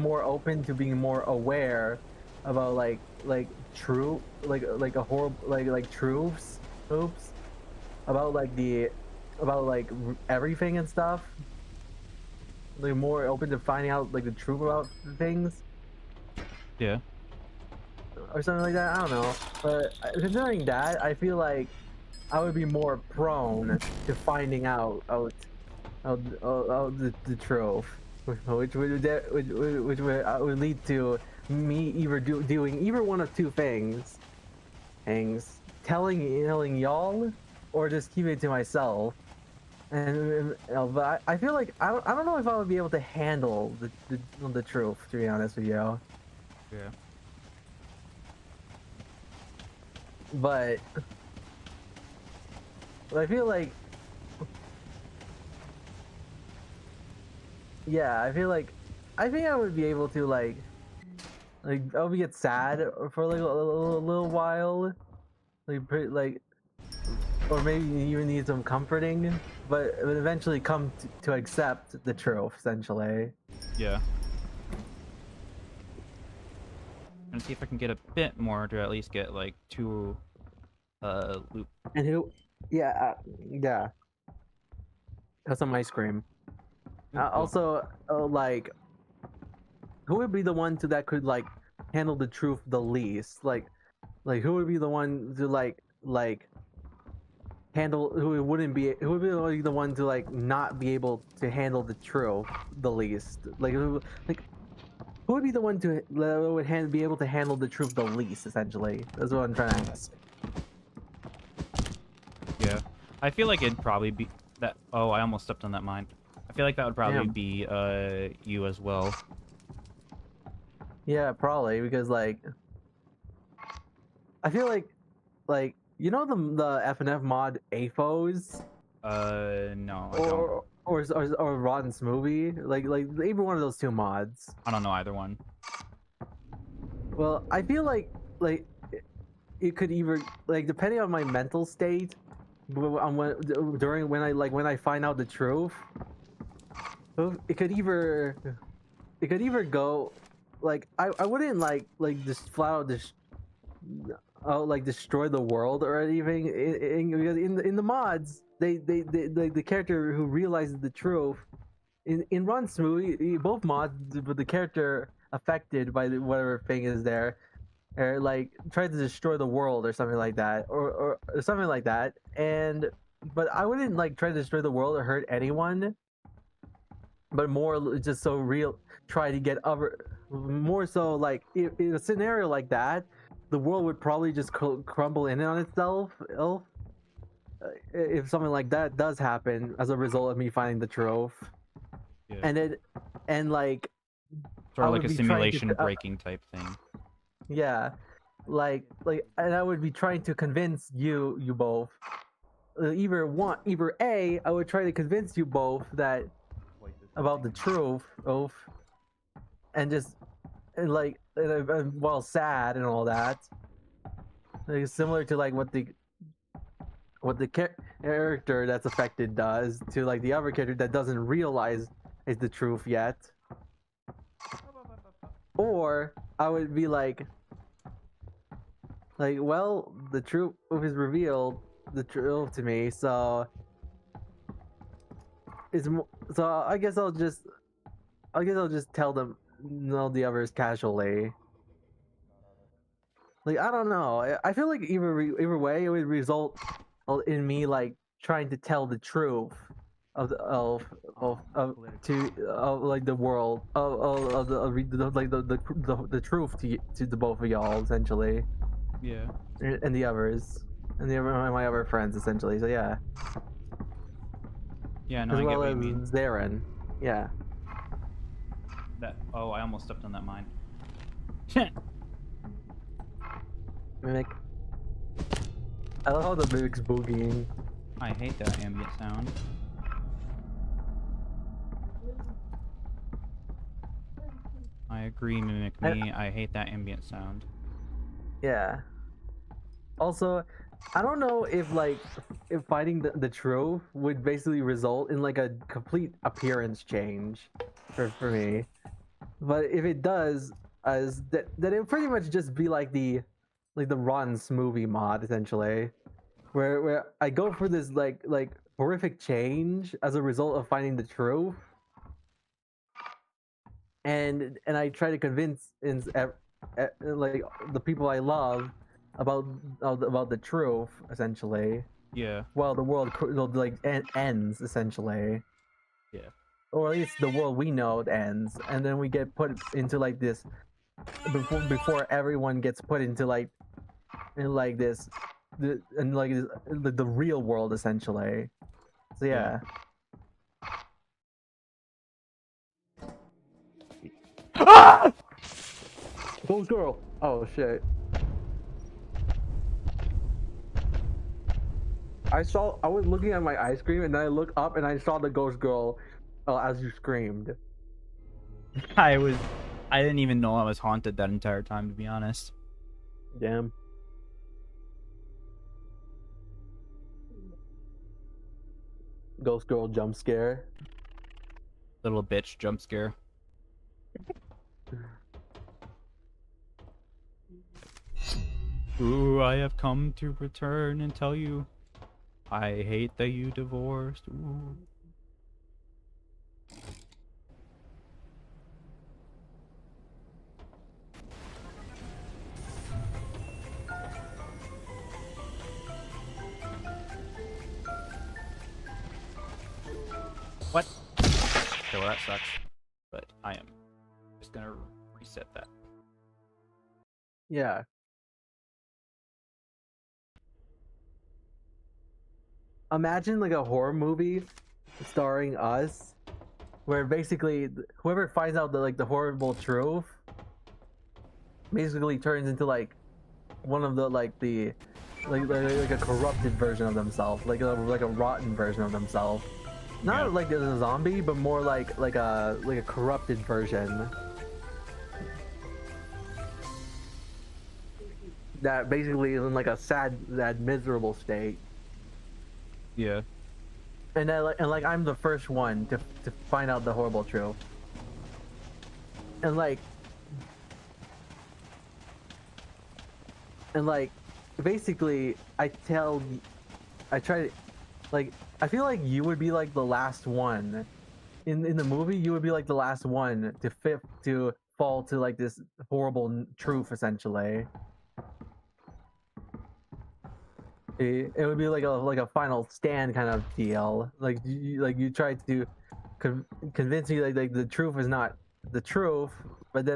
more open to being more aware about like true like a horrible like truths about like everything and stuff. Like more open to finding out like the truth about things. Yeah. Or something like that. I don't know. But considering that, I feel like I would be more prone to finding out the truth, which would lead to me either doing either one of two things, telling y'all, or just keeping it to myself. And but I feel like I don't know if I would be able to handle the truth, to be honest with you. Yeah. But I feel like, yeah, I think I would be able to like I would get sad for like a little while, like or maybe you even need some comforting, but it would eventually come to accept the truth, essentially. Yeah. And see if I can get a bit more to at least get like 2 loop. And who, yeah, yeah, have some ice cream. Also, like, who would be the one that could like handle the truth the least? Like who would be the one to like handle who would be the one to like not be able to handle the truth the least? Like who would be the one to be able to handle the truth the least? Essentially, that's what I'm trying to ask. Yeah. I feel like it'd probably be that. Oh, I almost stepped on that mine. I feel like that would probably Damn. be you as well. Yeah, probably, because like I feel like you know the FNF mod AFOs No, I don't. or Rotten Smoothie, like either one of those two mods. I don't know either one. Well, I feel like it could either, like, depending on my mental state, on when I find out the truth, it could either go like I wouldn't like just flat out like destroy the world or anything, because in the mods the character who realizes the truth in Run Smoothie, both mods, but the character affected by whatever thing is there, or like try to destroy the world or something like that, or something like that. And but I wouldn't like try to destroy the world or hurt anyone, but more just so real try to get other, more so like in a scenario like that, the world would probably just crumble in on itself if something like that does happen as a result of me finding the truth. Yeah. And like Sort I of like would a be trying to simulation breaking type thing. yeah, like and I would be trying to convince you both, either A, I would try to convince you both that about the truth of, and just like while sad and all that, like, similar to like what the character that's affected does to like the other character that doesn't realize is the truth yet. Or I would be like, well, the truth is revealed, the truth to me, so I guess I'll just tell them, no, the others casually. Like, I don't know. I feel like either way it would result in me like trying to tell the truth of like the world of the truth to the both of y'all, essentially. Yeah. And the others, and my other friends, essentially. So yeah. Yeah, no, As I get well what as you mean. Zarin. Yeah. That. Oh, I almost stepped on that mine. Mimic. I love how the mimic's boogieing. I hate that ambient sound. I agree, Mimic Me. I hate that ambient sound. Yeah. Also, I don't know if finding the truth would basically result in like a complete appearance change for me. But if it does, then it would pretty much just be like the Ron Smoothie mod, essentially, where I go for this like horrific change as a result of finding the truth, and I try to convince like the people I love about the truth, essentially. Yeah. Well, the world like ends, essentially. Yeah. Or at least the world we know ends, and then we get put into like this before everyone gets put into like in like this in like the real world essentially. So yeah. Ah! Ghost girl. Oh shit. I was looking at my ice cream and then I looked up and I saw the ghost girl as you screamed. I didn't even know I was haunted that entire time, to be honest. Damn. Ghost girl jump scare. Little bitch jump scare. Ooh, I have come to return and tell you I hate that you divorced. Ooh. What? Okay, well that sucks. But I am just gonna reset that. Yeah. Imagine like a horror movie starring us where basically whoever finds out the horrible truth basically turns into like one of the like a corrupted version of themselves, like a rotten version of themselves. Not like a zombie, but more like a corrupted version. That basically is in like a sad, miserable state. Yeah. And I'm the first one to find out the horrible truth. And basically I try to like I feel like you would be like the last one in the movie. You would be like the last one to fall to like this horrible truth essentially. It would be like a final stand kind of deal. Like you try to convince me like the truth is not the truth, but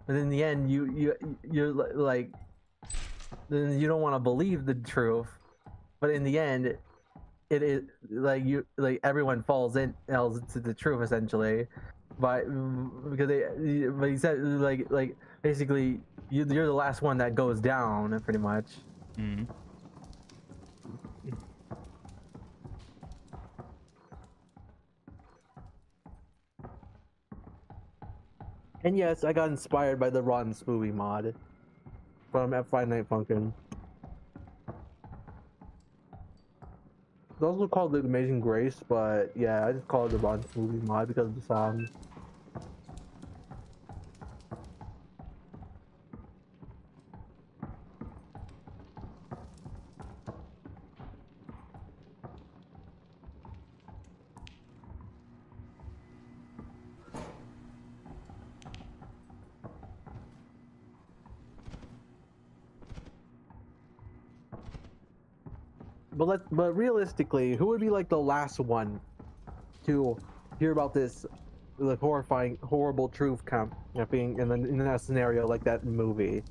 in the end you're like then you don't want to believe the truth, but in the end it is like everyone falls to the truth essentially, but because but he said like basically you're the last one that goes down pretty much. Mm. And yes, I got inspired by the Ron Smoothie mod from Five Night Funkin'. It's also called The Amazing Grace, but yeah, I just call it the Ron Smoothie mod because of the song. But realistically, who would be like the last one to hear about this like horrifying, horrible truth being in that scenario like that movie?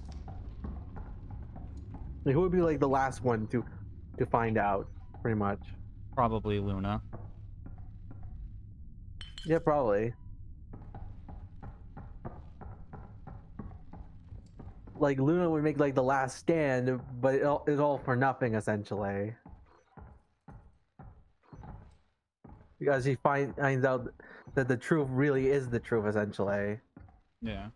Like, who would be like the last one to find out, pretty much? Probably Luna. Yeah, probably. Like Luna would make like the last stand, but it's all for nothing essentially. Because he finds out that the truth really is the truth essentially. Yeah.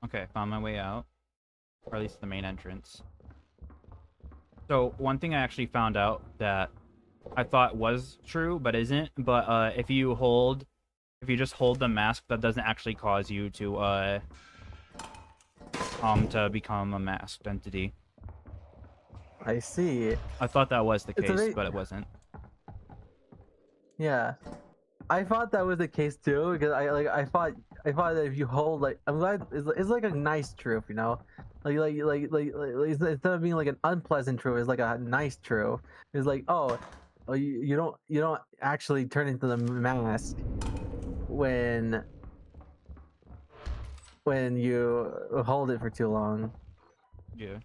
Okay, found my way out. Or at least the main entrance. So one thing I actually found out that I thought was true, but isn't. But if you just hold the mask, that doesn't actually cause you to become a masked entity. I see. I thought that was the It's a case, very but it wasn't. yeah. I thought that was the case too because I thought that if you hold like I'm glad it's like a nice truth, you know, instead of being like an unpleasant truth, it's like a nice truth. It's like oh you don't actually turn into the mask when you hold it for too long. Yeah.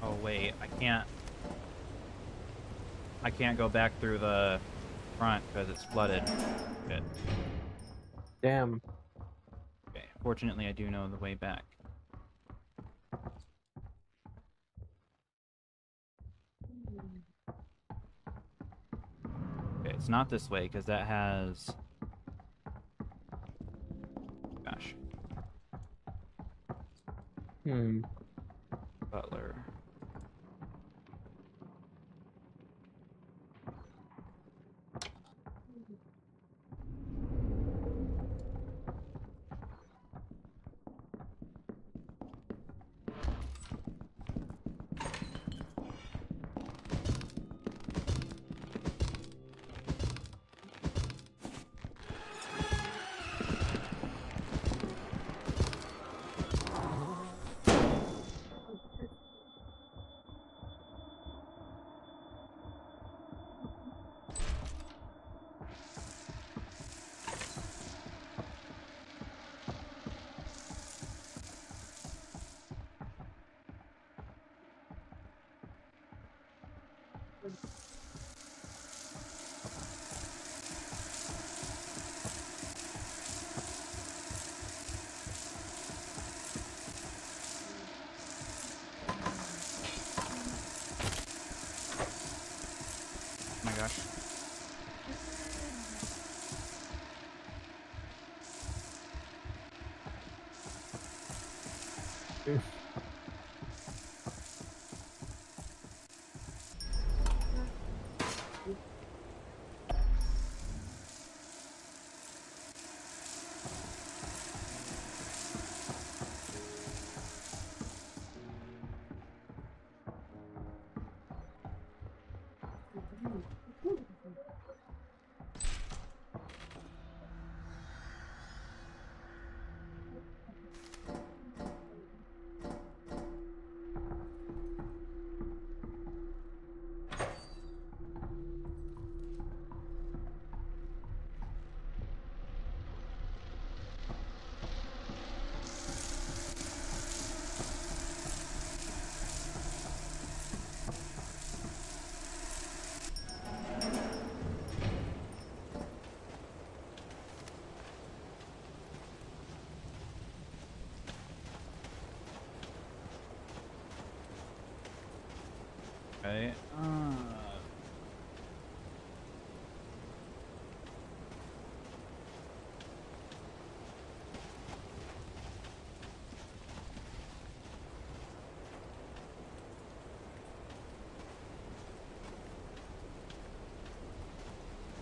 Oh wait, I can't go back through the front because it's flooded. Shit. Damn. Okay. Fortunately, I do know the way back. Okay, it's not this way because that has. Gosh, Hmm. Butler. Oh my gosh. Okay.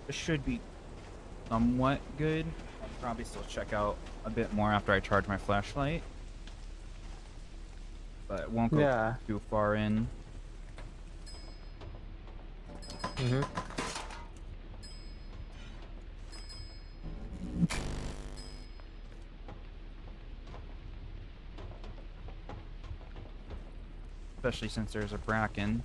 This should be somewhat good. I'll probably still check out a bit more after I charge my flashlight. But it won't go Yeah. too far in. Mm-hmm. Especially since there's a bracken.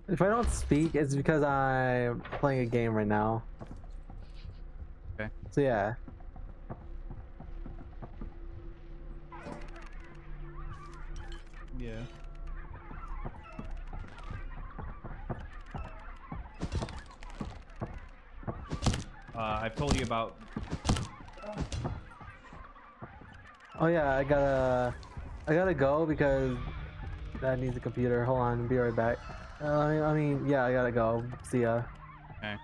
If I don't speak, it's because I'm playing a game right now. Okay. So yeah. Yeah. I've told you about. Oh yeah, I gotta go because that needs a computer. Hold on, be right back. I mean, yeah, I gotta go. See ya. Okay.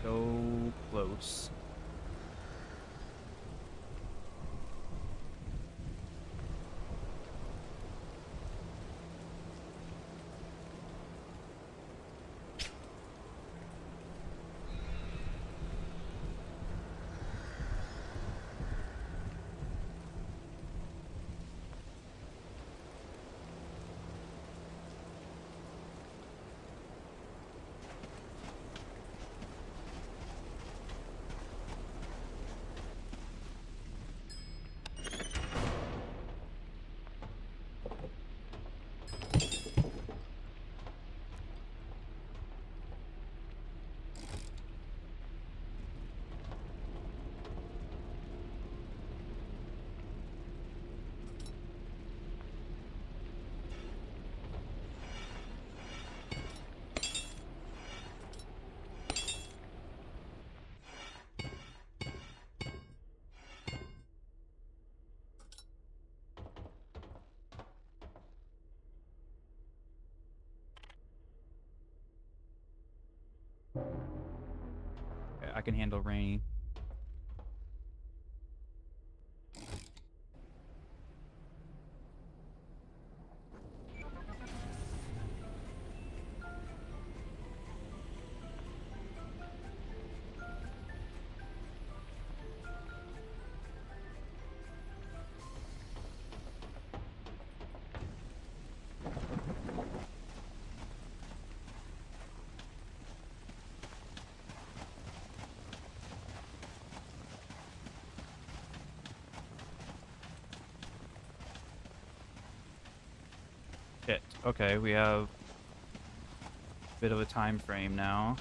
So close. Okay, I can handle rain. Shit. Okay, we have a bit of a time frame now.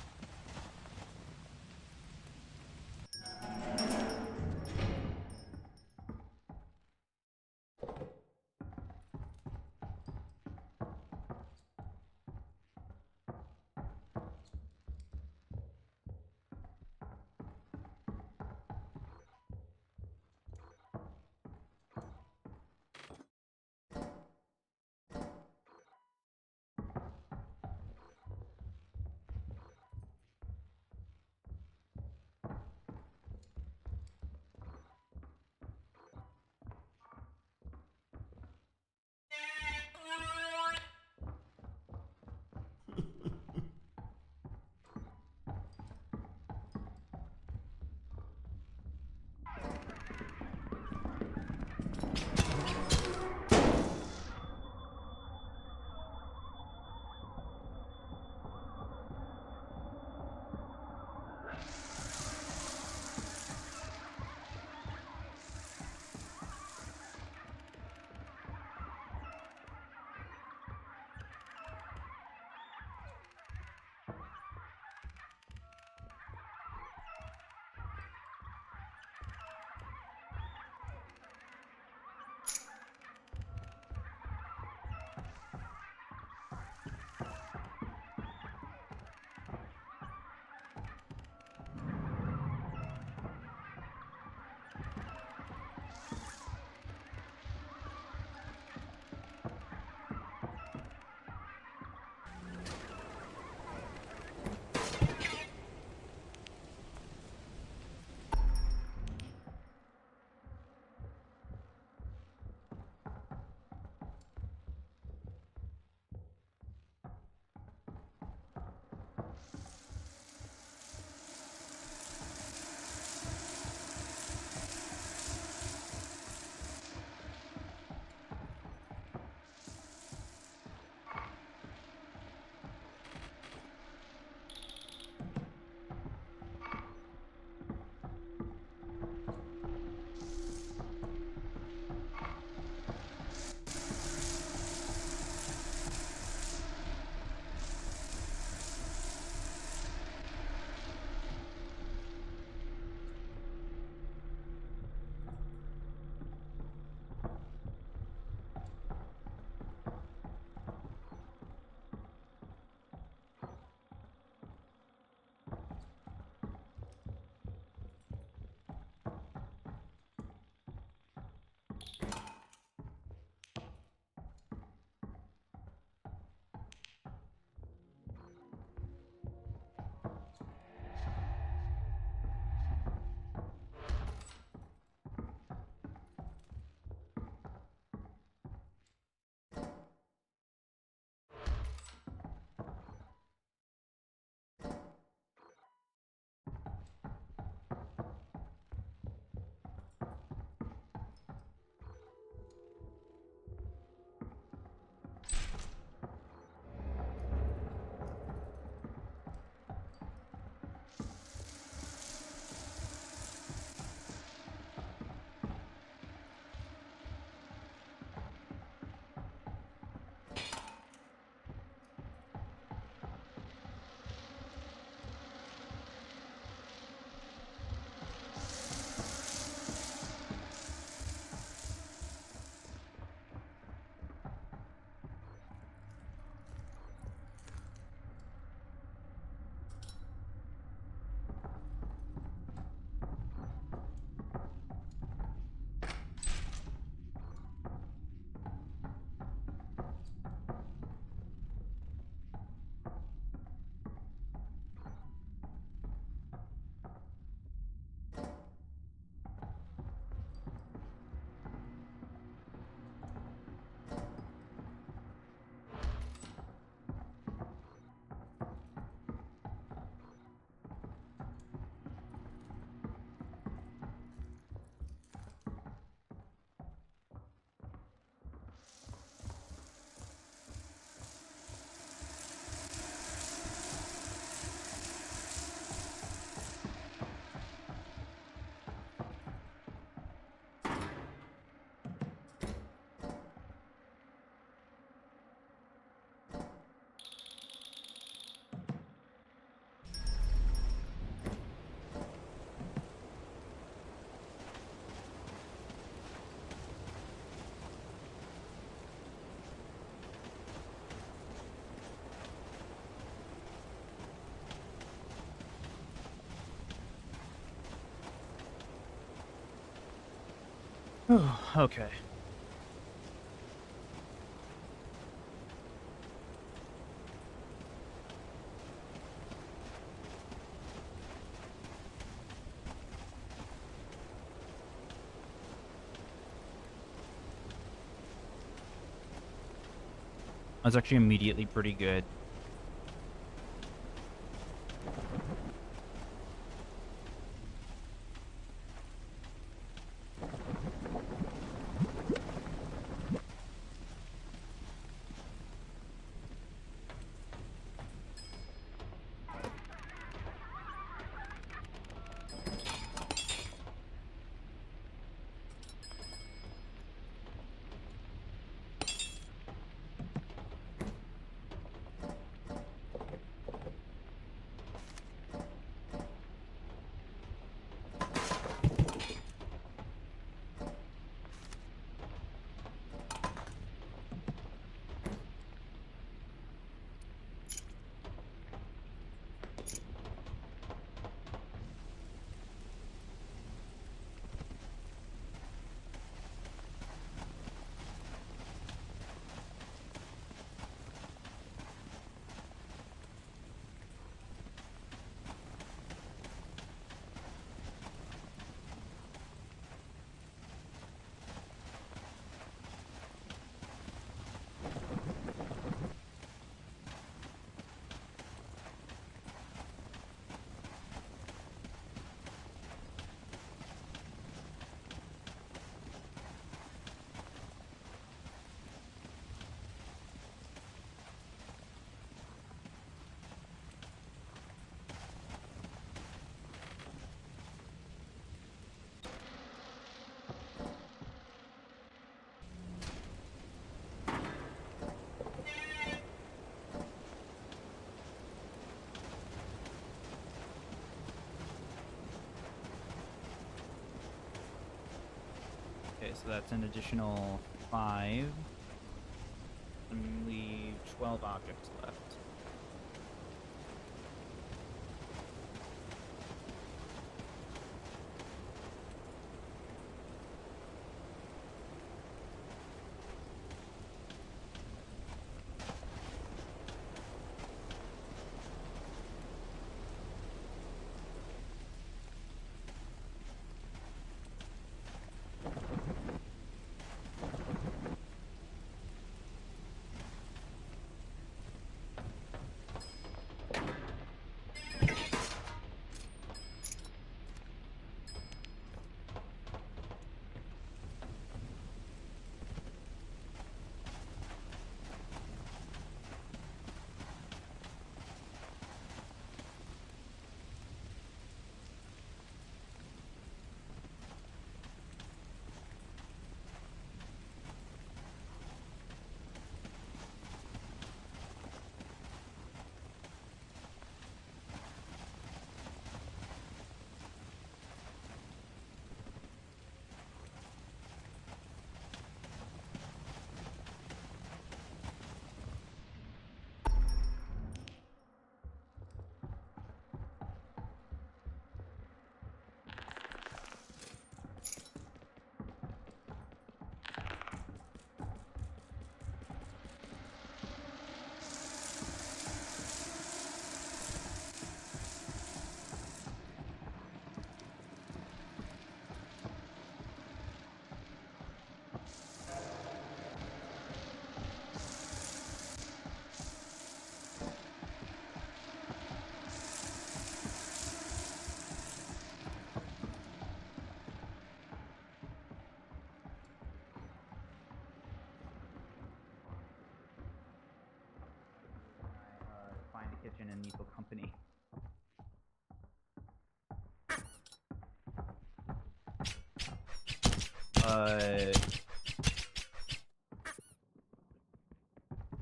Okay. That's actually immediately pretty good. Okay, so that's an additional 5. And leave 12 objects left. Find a kitchen and Neeple company.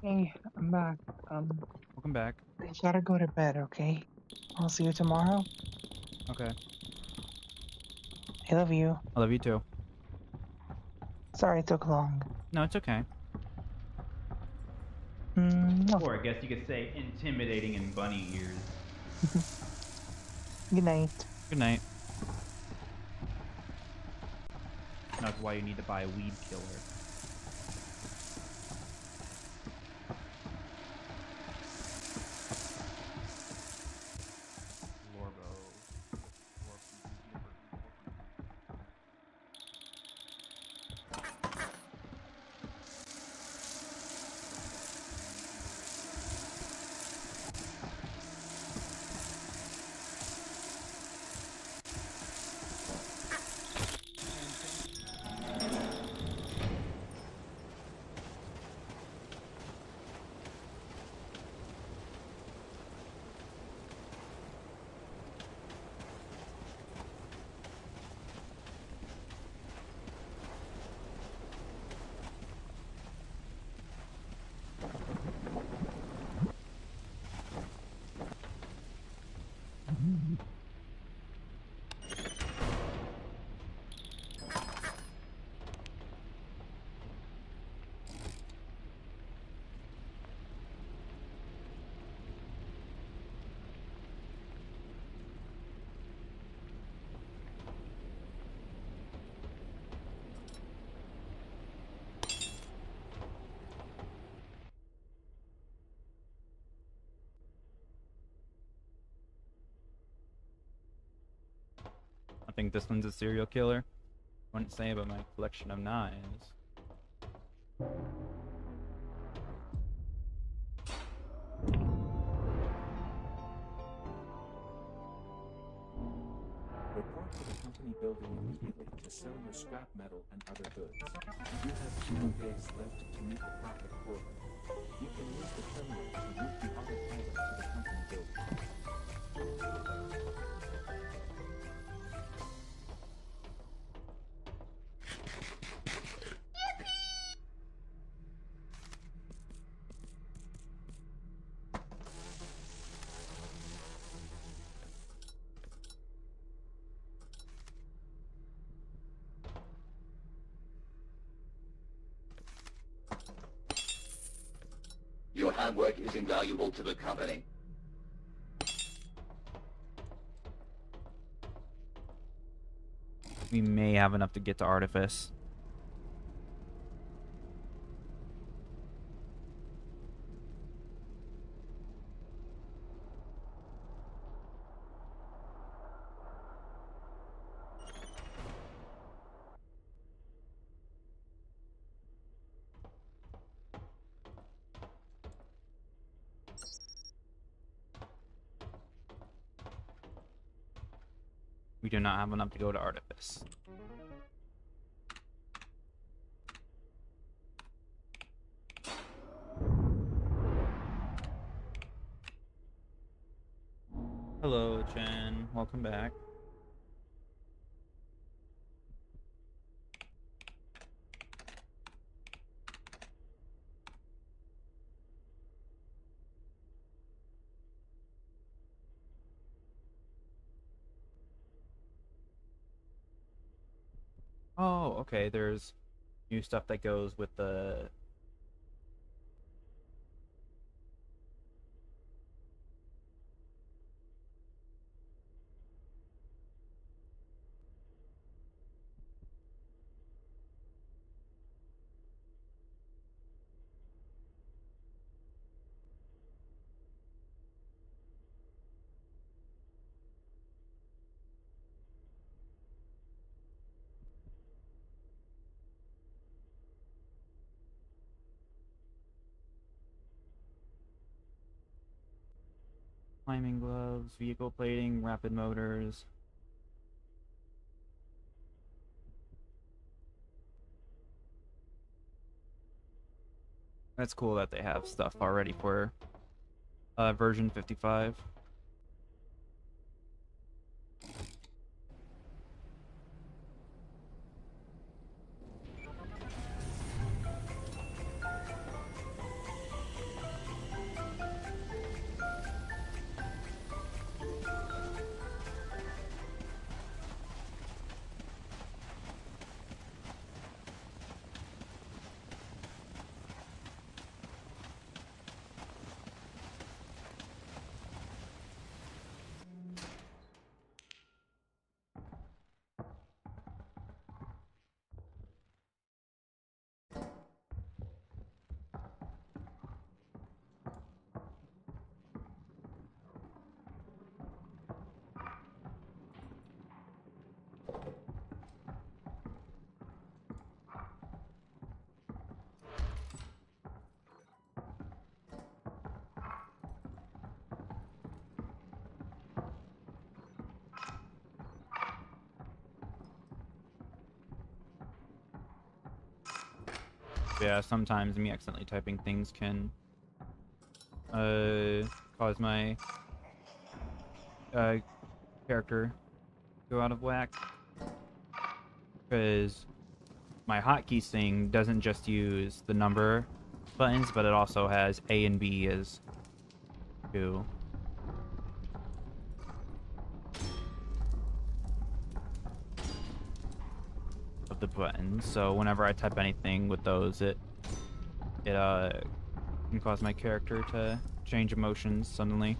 Hey, I'm back. Welcome back. I gotta go to bed, okay? I'll see you tomorrow. Okay. I love you. I love you too. Sorry it took long. No, it's okay. No. Or I guess you could say intimidating in bunny ears. Good night. Good night. That's why you need to buy a weed killer. Lorbo. I think this one's a serial killer. Wouldn't say about my collection of knives. Report to the company building immediately to sell your scrap metal and other goods. You have 2 days left to meet the profit quota. You can use the terminal to route the autopilot to the company building. Your hard work is invaluable to the company. We may have enough to get to Artifice. We do not have enough to go to Artifice. Hello, Jen. Welcome back. Oh, okay. There's new stuff that goes with the... climbing gloves, vehicle plating, rapid motors. That's cool that they have stuff already for version 55. Yeah, sometimes me accidentally typing things can cause my character go out of whack, because my hotkeys thing doesn't just use the number buttons, but it also has A and B as two. Of the buttons, so whenever I type anything with those, it can cause my character to change emotions suddenly.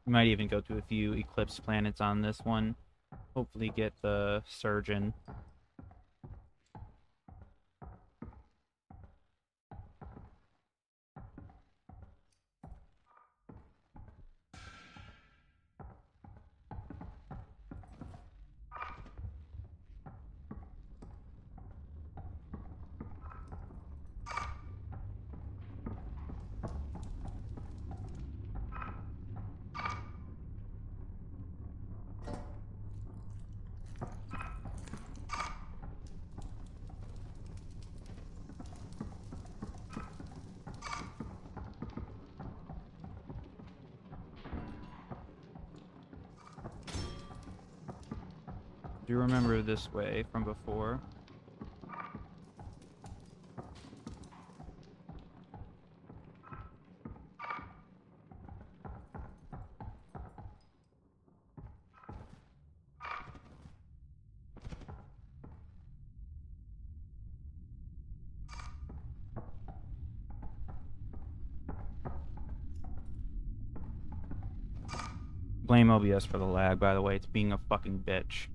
We might even go to a few eclipse planets on this one. Hopefully get the surgeon. Do you remember this way from before? Blame OBS for the lag, by the way. It's being a fucking bitch.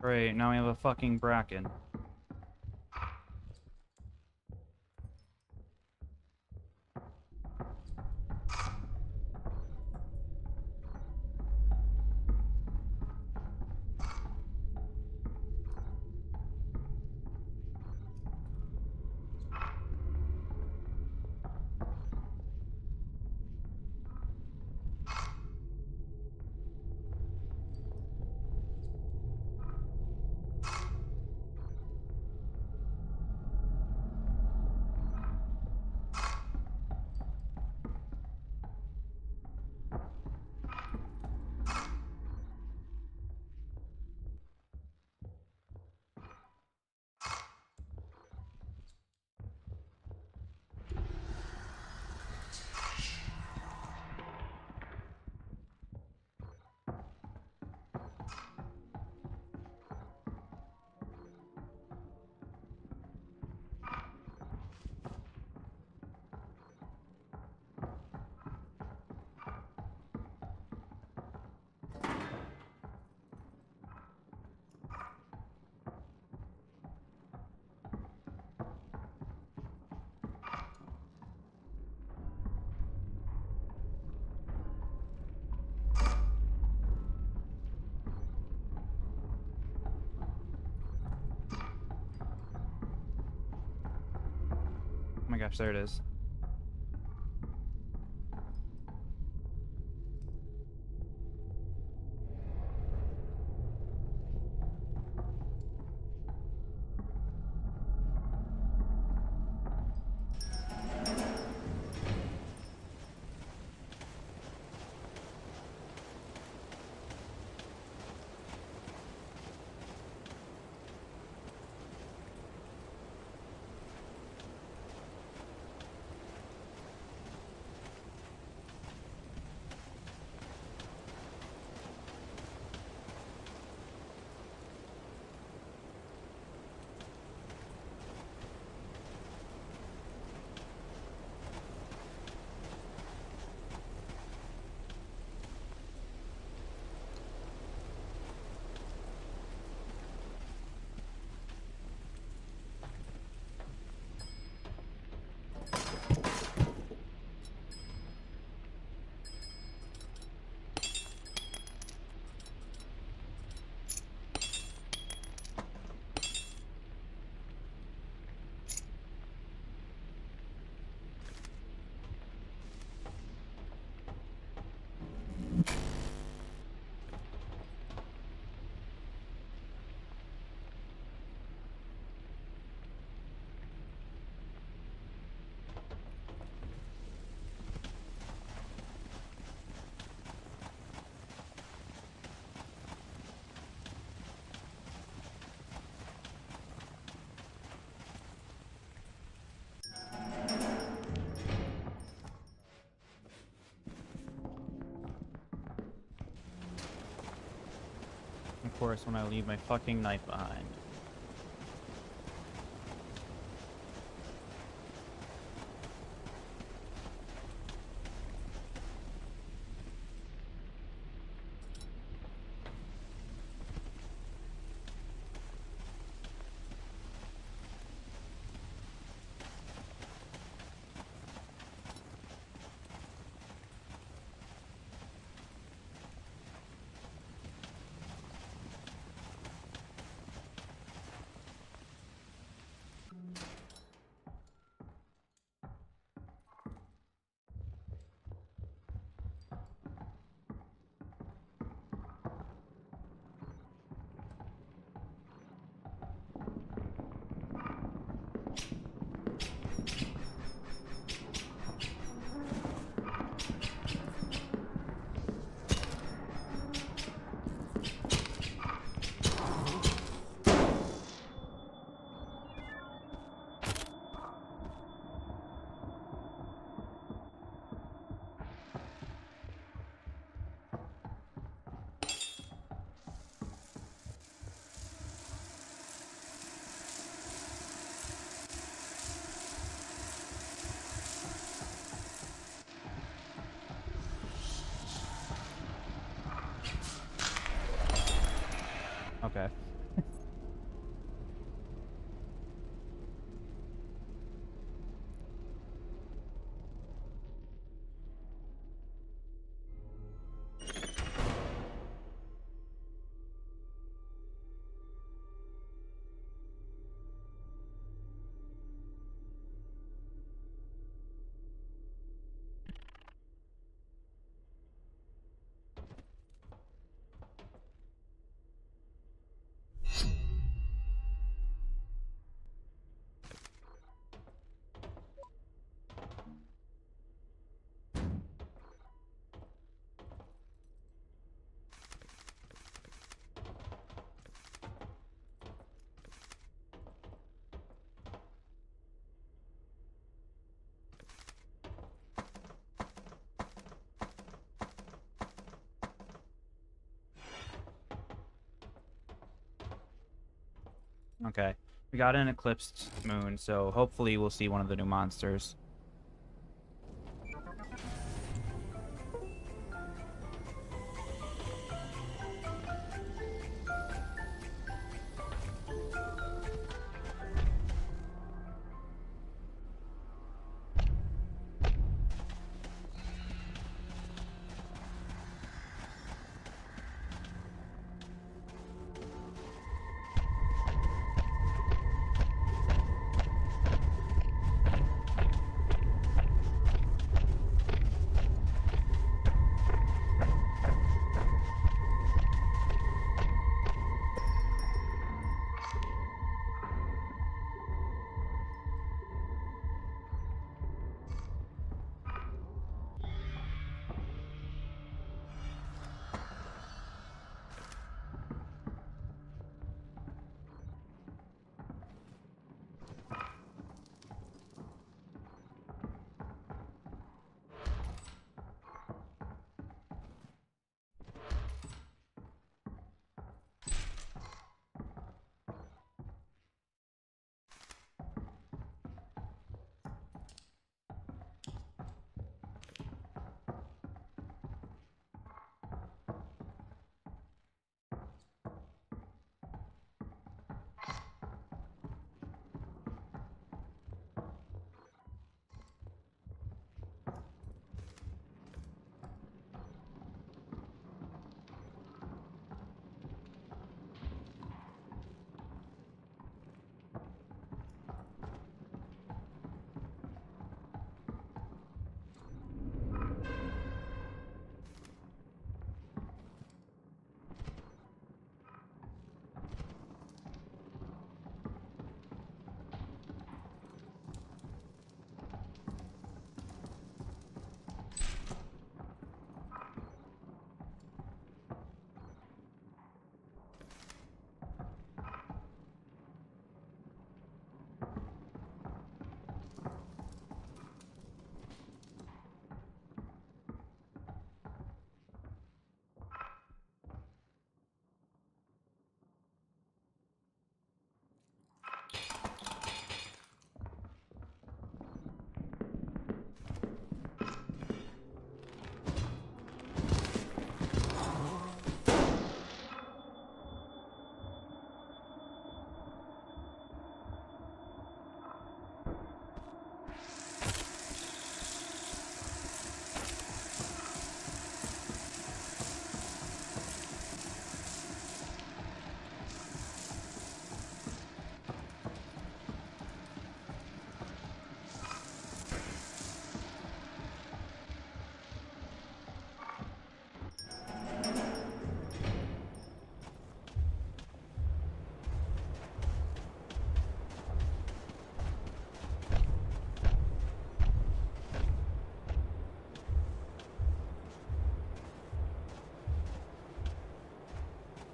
Great, now we have a fucking bracken. Oh my gosh, there it is. Of course, when I leave my fucking knife behind. Okay. Okay. We got an eclipsed moon, so hopefully we'll see one of the new monsters.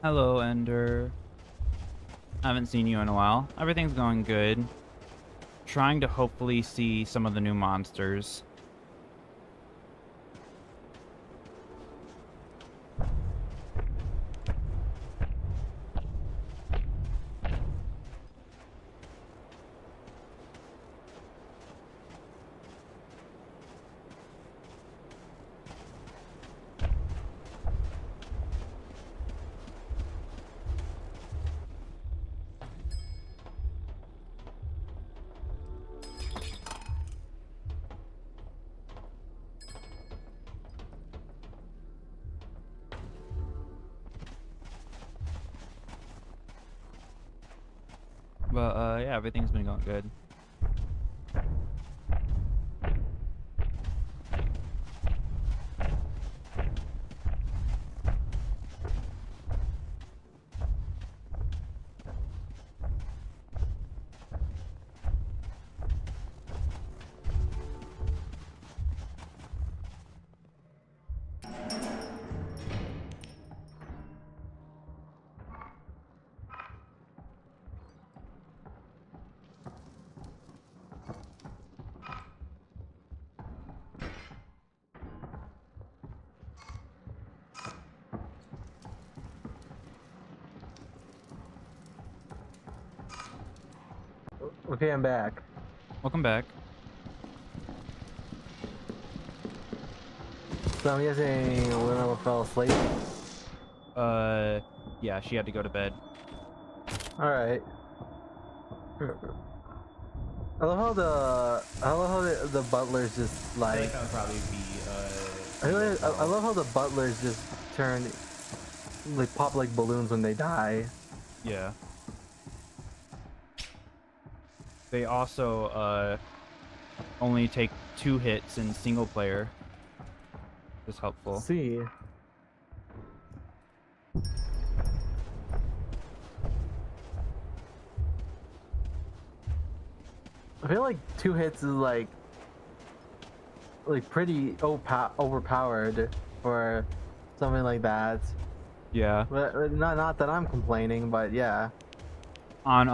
Hello, Ender. I haven't seen you in a while. Everything's going good. Trying to hopefully see some of the new monsters. But yeah, everything's been going good. Okay, I'm back. Welcome back. So I'm guessing Luna fell asleep. Yeah, she had to go to bed. All right. I love how the butlers just I like. think that would probably be I love how the butlers just turn like pop like balloons when they die. Yeah. They also only take 2 hits in single player. Is helpful. Let's see. I feel like 2 hits is like pretty overpowered for something like that. Yeah. But not that I'm complaining, but yeah. On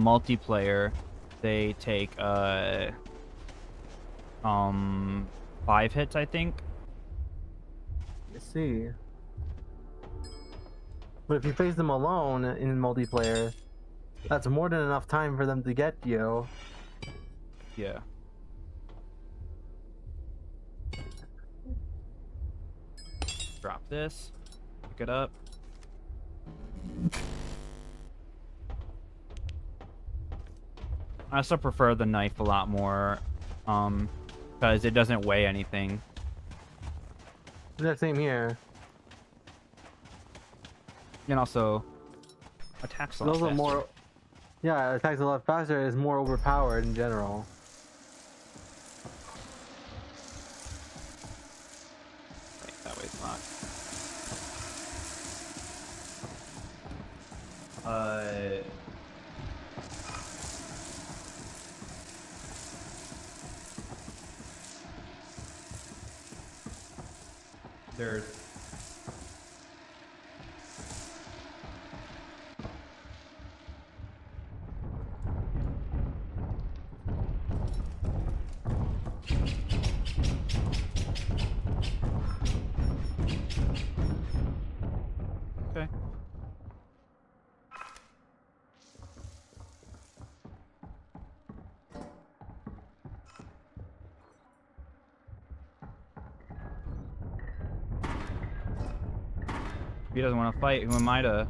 multiplayer, they take 5 hits, I think. Let's see. But if you face them alone in multiplayer, that's more than enough time for them to get you. Yeah. Drop this. Pick it up. I also prefer the knife a lot more, because it doesn't weigh anything. Yeah, same here. And also attacks a It's lot also faster. more. Yeah, it attacks a lot faster. It's more overpowered in general. Wait, that way it's not. There's okay. If he doesn't want to fight, who am I to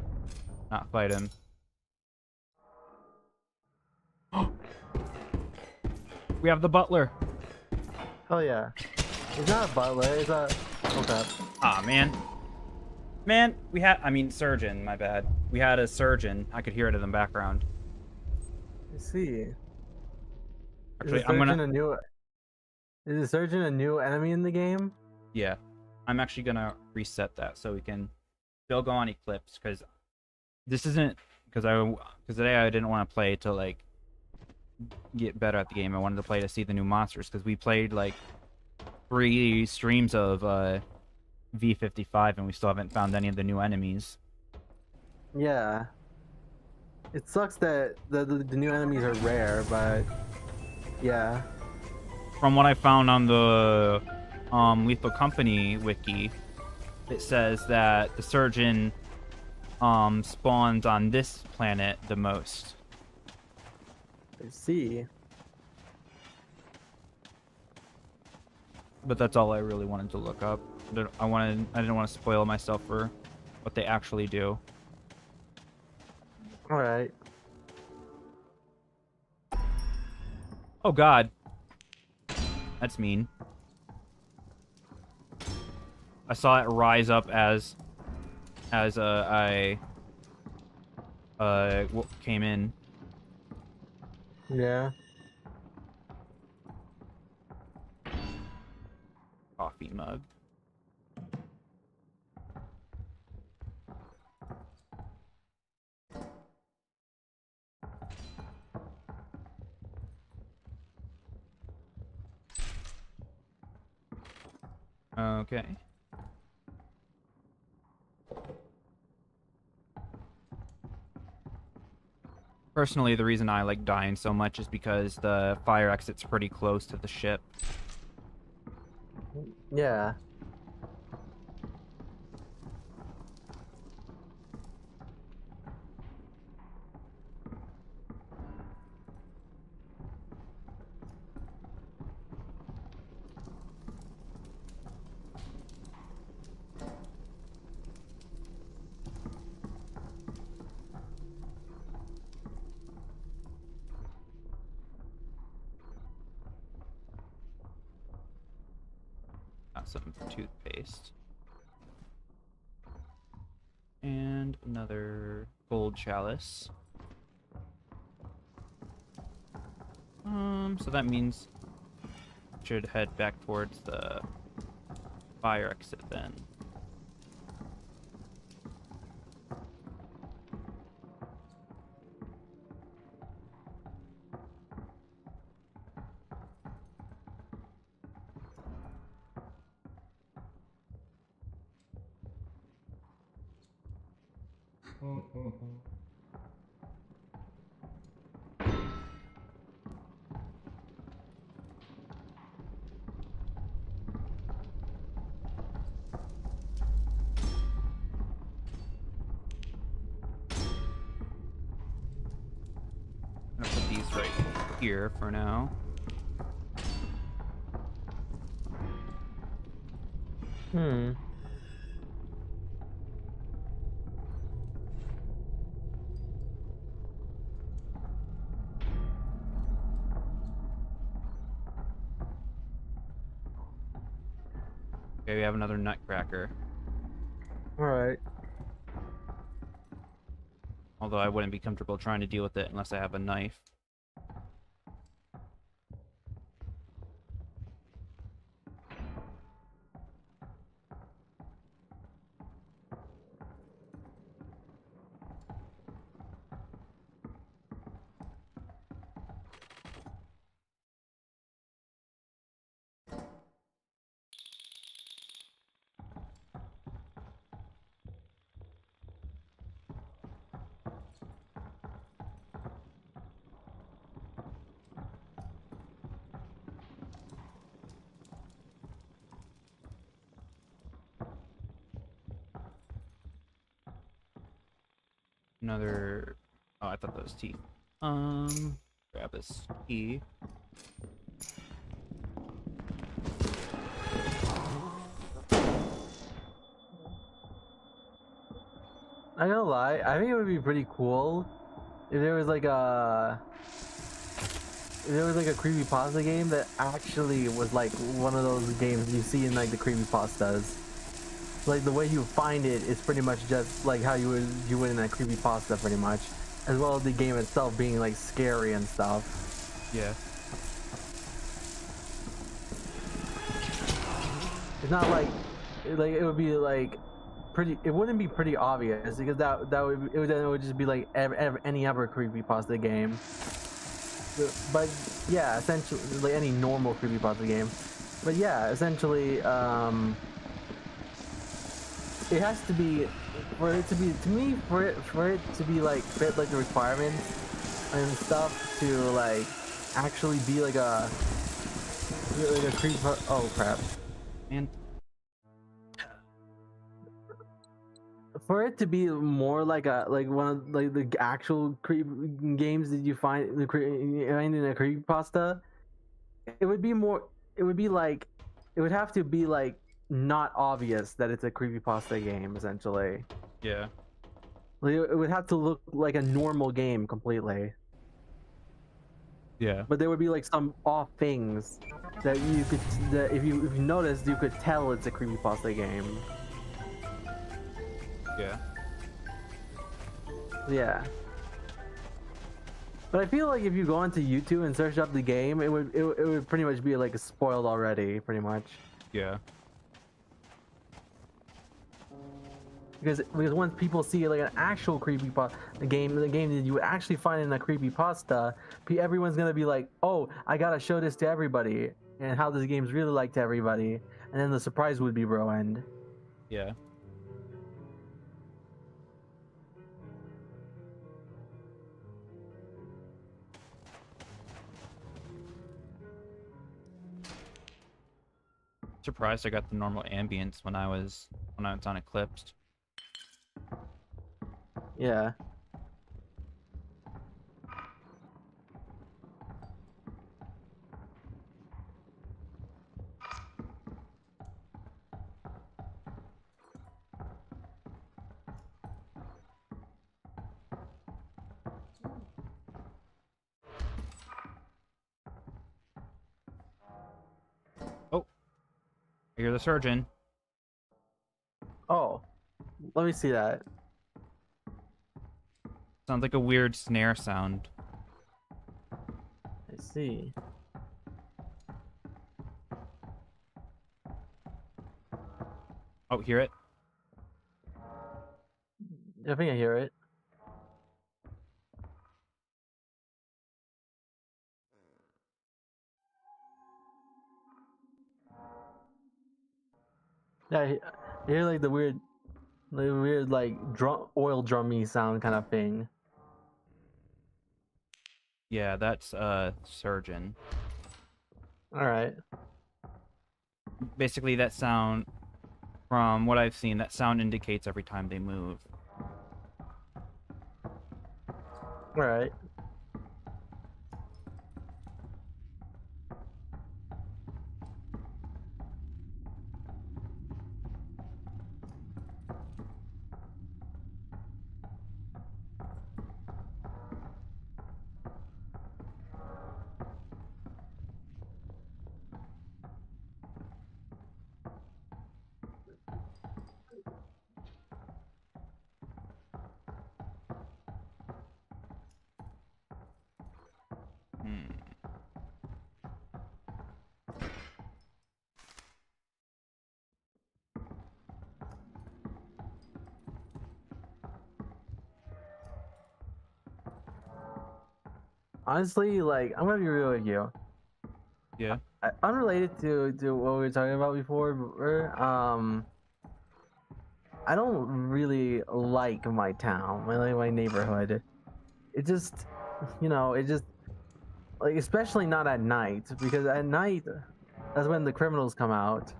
not fight him? We have the butler. Oh yeah. It's not a butler. It's a. Okay. Ah, man. Man, surgeon, my bad. We had a surgeon. I could hear it in the background. Let's see. Actually, Is the surgeon a new enemy in the game? Yeah. I'm actually gonna reset that so we can still go on Eclipse, because this isn't, because today I didn't want to play to, like, get better at the game. I wanted to play to see the new monsters, because we played, like, 3 streams of, V55, and we still haven't found any of the new enemies. Yeah. It sucks that the new enemies are rare, but yeah. From what I found on the Lethal Company wiki, it says that the surgeon spawns on this planet the most. I see. But that's all I really wanted to look up. I didn't want to spoil myself for what they actually do. All right. Oh God, that's mean. I saw it rise up as I came in. Yeah. Coffee mug. Okay. Personally, the reason I like dying so much is because the fire exit's pretty close to the ship. Yeah. some toothpaste. And another gold chalice. So that means should head back towards the fire exit then. I'm gonna put these right here for now. Hmm. Okay, we have another nutcracker. All right. Although I wouldn't be comfortable trying to deal with it unless I have a knife. Another... Oh, I thought that was teeth. Grab this key. I'm gonna lie, I think it would be pretty cool if there was like a creepypasta game that actually was like one of those games you see in like the creepypastas. Like the way you find it is pretty much just like how you would in a creepypasta pretty much. As well as the game itself being like scary and stuff. Yeah. It's not like it would be like pretty. It wouldn't be pretty obvious because it would just be like any other creepypasta game. But yeah, essentially like any normal creepypasta game. But yeah, essentially it has to be for it to be to me for it to be like fit like the requirements and stuff to like actually be like a creep. Oh crap. And For it to be more like one of like the actual creep games that you find in a creepypasta, it would be more. It would be like it would have to be like not obvious that it's a creepypasta game essentially. yeah. Like, it would have to look like a normal game completely, Yeah. but there would be like some off things that you could that if you noticed you could tell it's a creepypasta game. Yeah. Yeah. But I feel like if you go onto YouTube and search up the game, it would pretty much be like spoiled already, pretty much. Yeah. Because once people see like an actual creepypasta game, the game that you would actually find in a creepypasta, everyone's gonna be like, "Oh, I gotta show this to everybody," and how this game's really like to everybody, and then the surprise would be ruined. Yeah. Surprised I got the normal ambience when I was on Eclipsed. Yeah. You're the surgeon. Oh, let me see that. Sounds like a weird snare sound. I see. Oh, hear it? I think I hear it. Yeah, I hear like the weird like drum oil drummy sound kind of thing. Yeah, that's surgeon. All right. Basically, that sound, from what I've seen, that sound indicates every time they move. All right. Hmm. Honestly, like I'm gonna be real with you. Yeah. Unrelated to what we were talking about before, I don't really like my town, my neighborhood. It just, it just like especially not at night because at night that's when the criminals come out,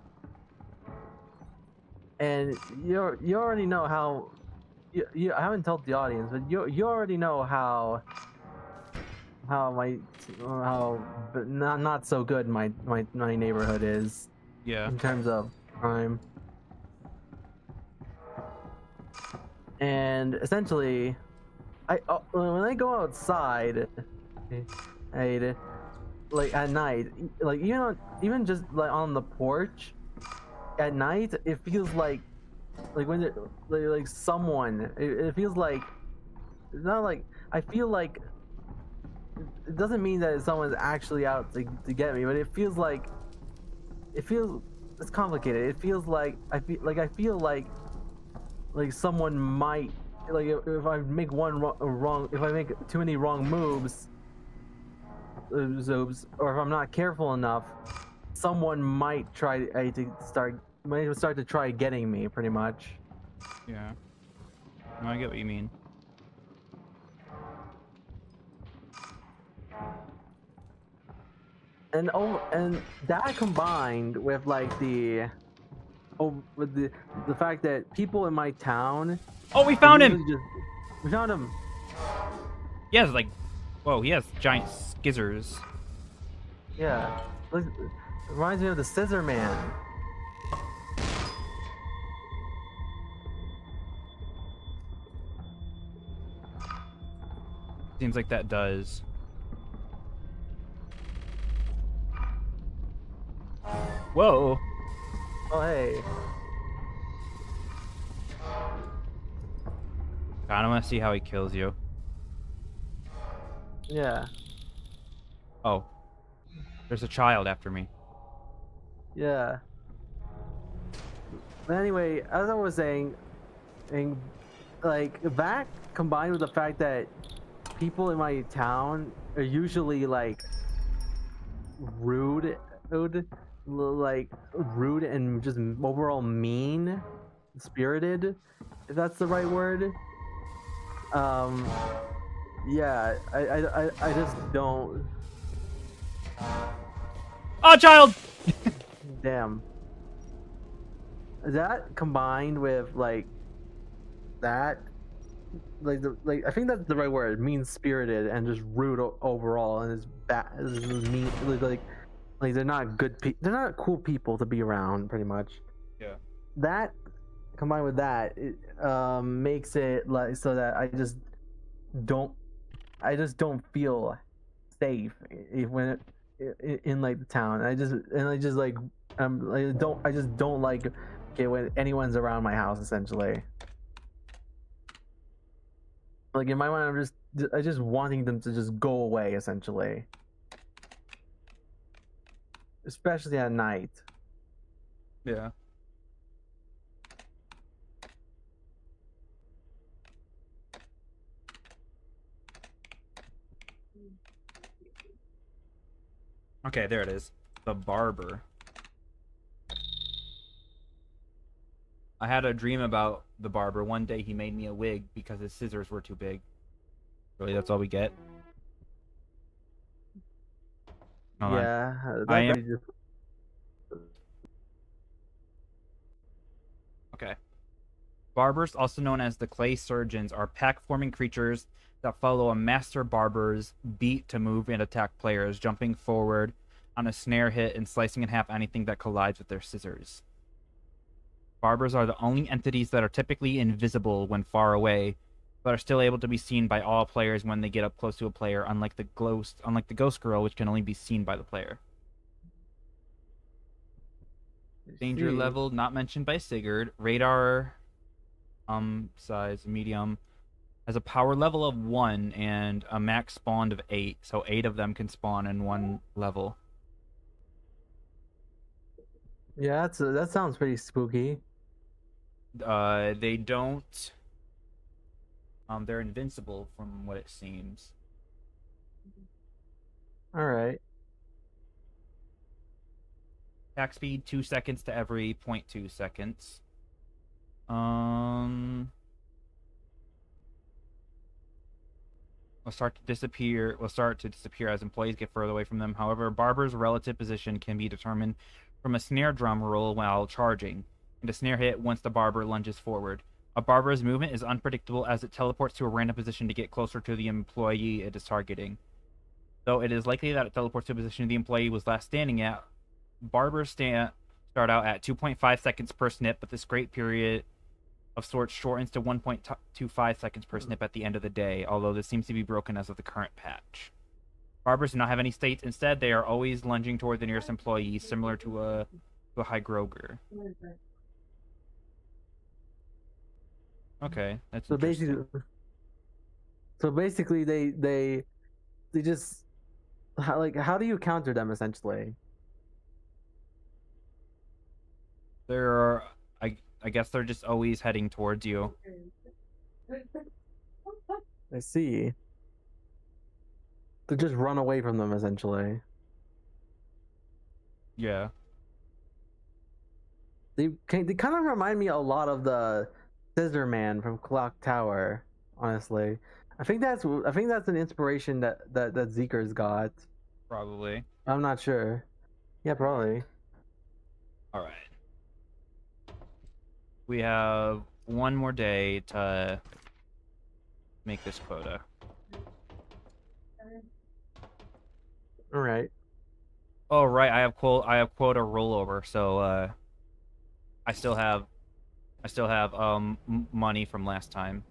and you already know how. I haven't told the audience, but you already know how but not so good my neighborhood is Yeah. in terms of crime. And essentially, when I go outside, I like at night, like even just like on the porch at night, it feels like when like someone. It feels like not like I feel like it doesn't mean that someone's actually out to get me, but it feels it's complicated. It feels like I feel like someone might like if I make one wrong if I make too many wrong moves, or if I'm not careful enough, someone might try might start to try getting me pretty much. Yeah. No, I get what you mean. And that combined with like with the fact that people in my town Oh, we found him! usually we found him. He has like, whoa, he has giant skizzers. Yeah, it reminds me of the Scissor Man. Seems like that does. Whoa. Oh hey, I don't want to see how he kills you. yeah, Oh. There's a child after me. yeah. But anyway, as I was saying, and like that combined with the fact that people in my town are usually like rude, like rude and just overall mean spirited, if that's the right word. Um, yeah, I just don't. Oh, child! Damn. That combined with like that, like I think that's the right word, mean spirited and just rude overall, and it's bad, it's mean, like they're not they're not cool people to be around, pretty much. Yeah. That combined with that, it makes it like so that don't I just don't feel safe when in like the town. I just like I just don't like when anyone's around my house. Essentially, like in my mind, I just wanting them to just go away. Essentially, especially at night. Yeah. Okay, there it is. The barber. I had a dream about the barber. One day he made me a wig because his scissors were too big. Really, that's all we get? Hold on. Yeah, I am... that's just Okay. Barbers, also known as the clay surgeons, are pack-forming creatures that follow a master barber's beat to move and attack players, jumping forward on a snare hit and slicing in half anything that collides with their scissors. Barbers are the only entities that are typically invisible when far away, but are still able to be seen by all players when they get up close to a player, unlike the ghost girl, which can only be seen by the player. Danger level not mentioned by Sigurd. Radar size medium has a power level of 1 and a max spawn of 8, so 8 of them can spawn in one level. Yeah, that sounds pretty spooky. They don't they're invincible from what it seems. All right. Attack speed 2 seconds to every 0.2 seconds. Will start to disappear as employees get further away from them. However, Barber's relative position can be determined from a snare drum roll while charging, and a snare hit once the Barber lunges forward. A Barber's movement is unpredictable as it teleports to a random position to get closer to the employee it is targeting. Though it is likely that it teleports to a position the employee was last standing at, Barbers start out at 2.5 seconds per snip, but this great period of sorts shortens to 1.25 seconds per snip at the end of the day, although this seems to be broken as of the current patch. Barbers do not have any states. Instead, they are always lunging toward the nearest employee, similar to a high Groger. Okay, that's So interesting. basically, they just how do you counter them essentially? They're I guess they're just always heading towards you. I see. To just run away from them essentially. Yeah. They kind of remind me a lot of the Scissor Man from Clock Tower. Honestly, I think that's an inspiration that Zeeker's got. Probably. I'm not sure. Yeah, probably. All right. We have one more day to make this quota. All right. Oh right, I have quota rollover, so I still have money from last time.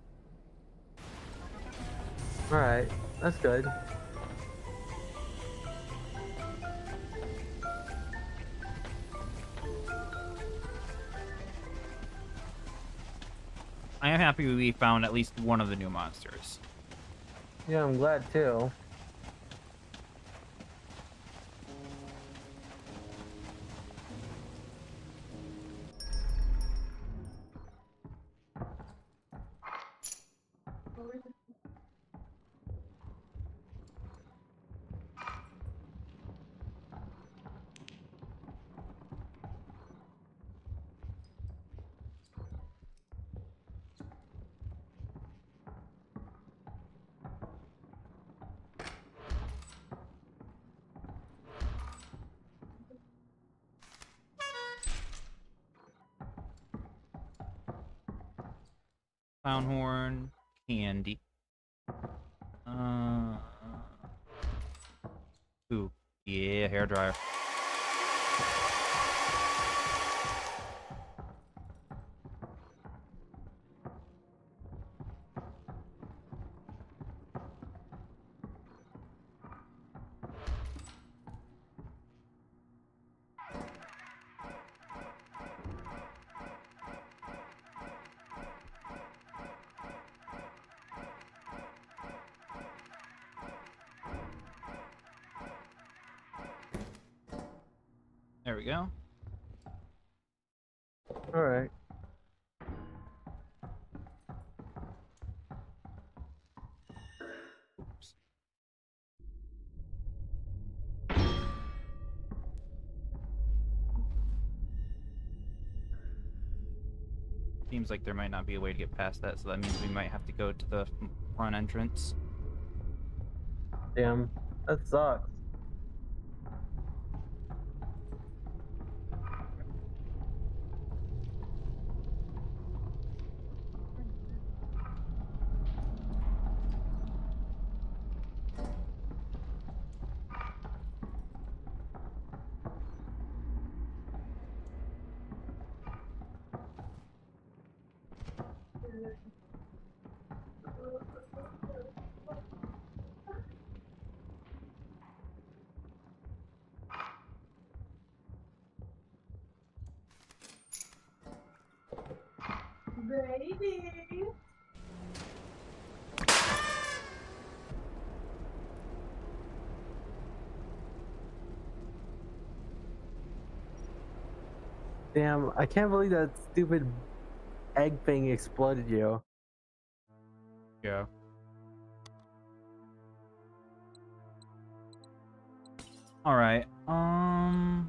All right. That's good. I am happy we found at least one of the new monsters. Yeah, I'm glad too. Clown horn, candy. Ooh, yeah, hairdryer. There we go. All right. Oops. Seems like there might not be a way to get past that, so that means we might have to go to the front entrance. Damn, that sucks. Baby. Damn, I can't believe that stupid egg thing exploded you. Yeah. All right.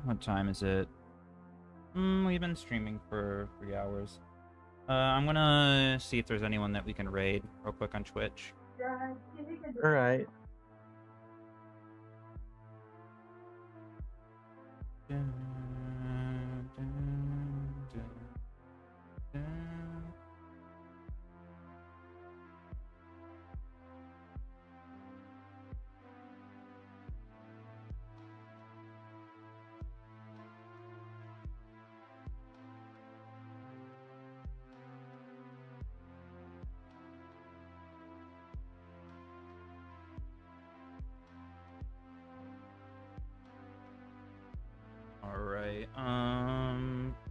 What time is it? We've been streaming for 3 hours. I'm gonna see if there's anyone that we can raid real quick on Twitch. All right. All right.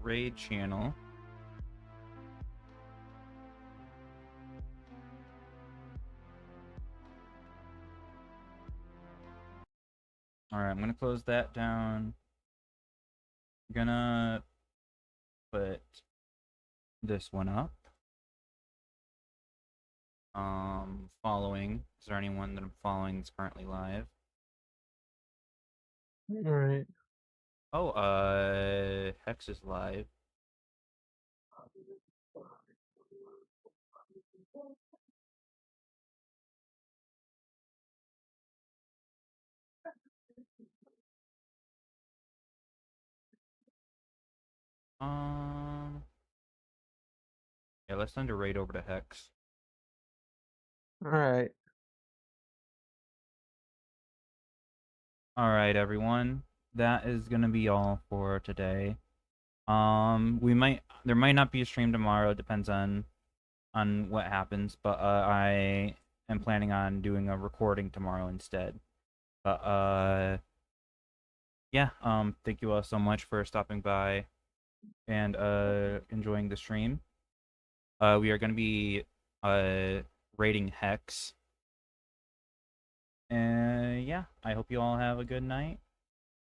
Raid channel. All right, I'm gonna close that down. I'm gonna put this one up. Following. Is there anyone that I'm following that's currently live? All right. Oh, Hex is live. Yeah, let's send a raid over to Hex. All right. All right, everyone. That is gonna be all for today. There might not be a stream tomorrow. It depends on what happens, but I am planning on doing a recording tomorrow instead. But yeah. Thank you all so much for stopping by and enjoying the stream. We are gonna be rating Hex. Yeah, I hope you all have a good night,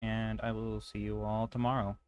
and I will see you all tomorrow.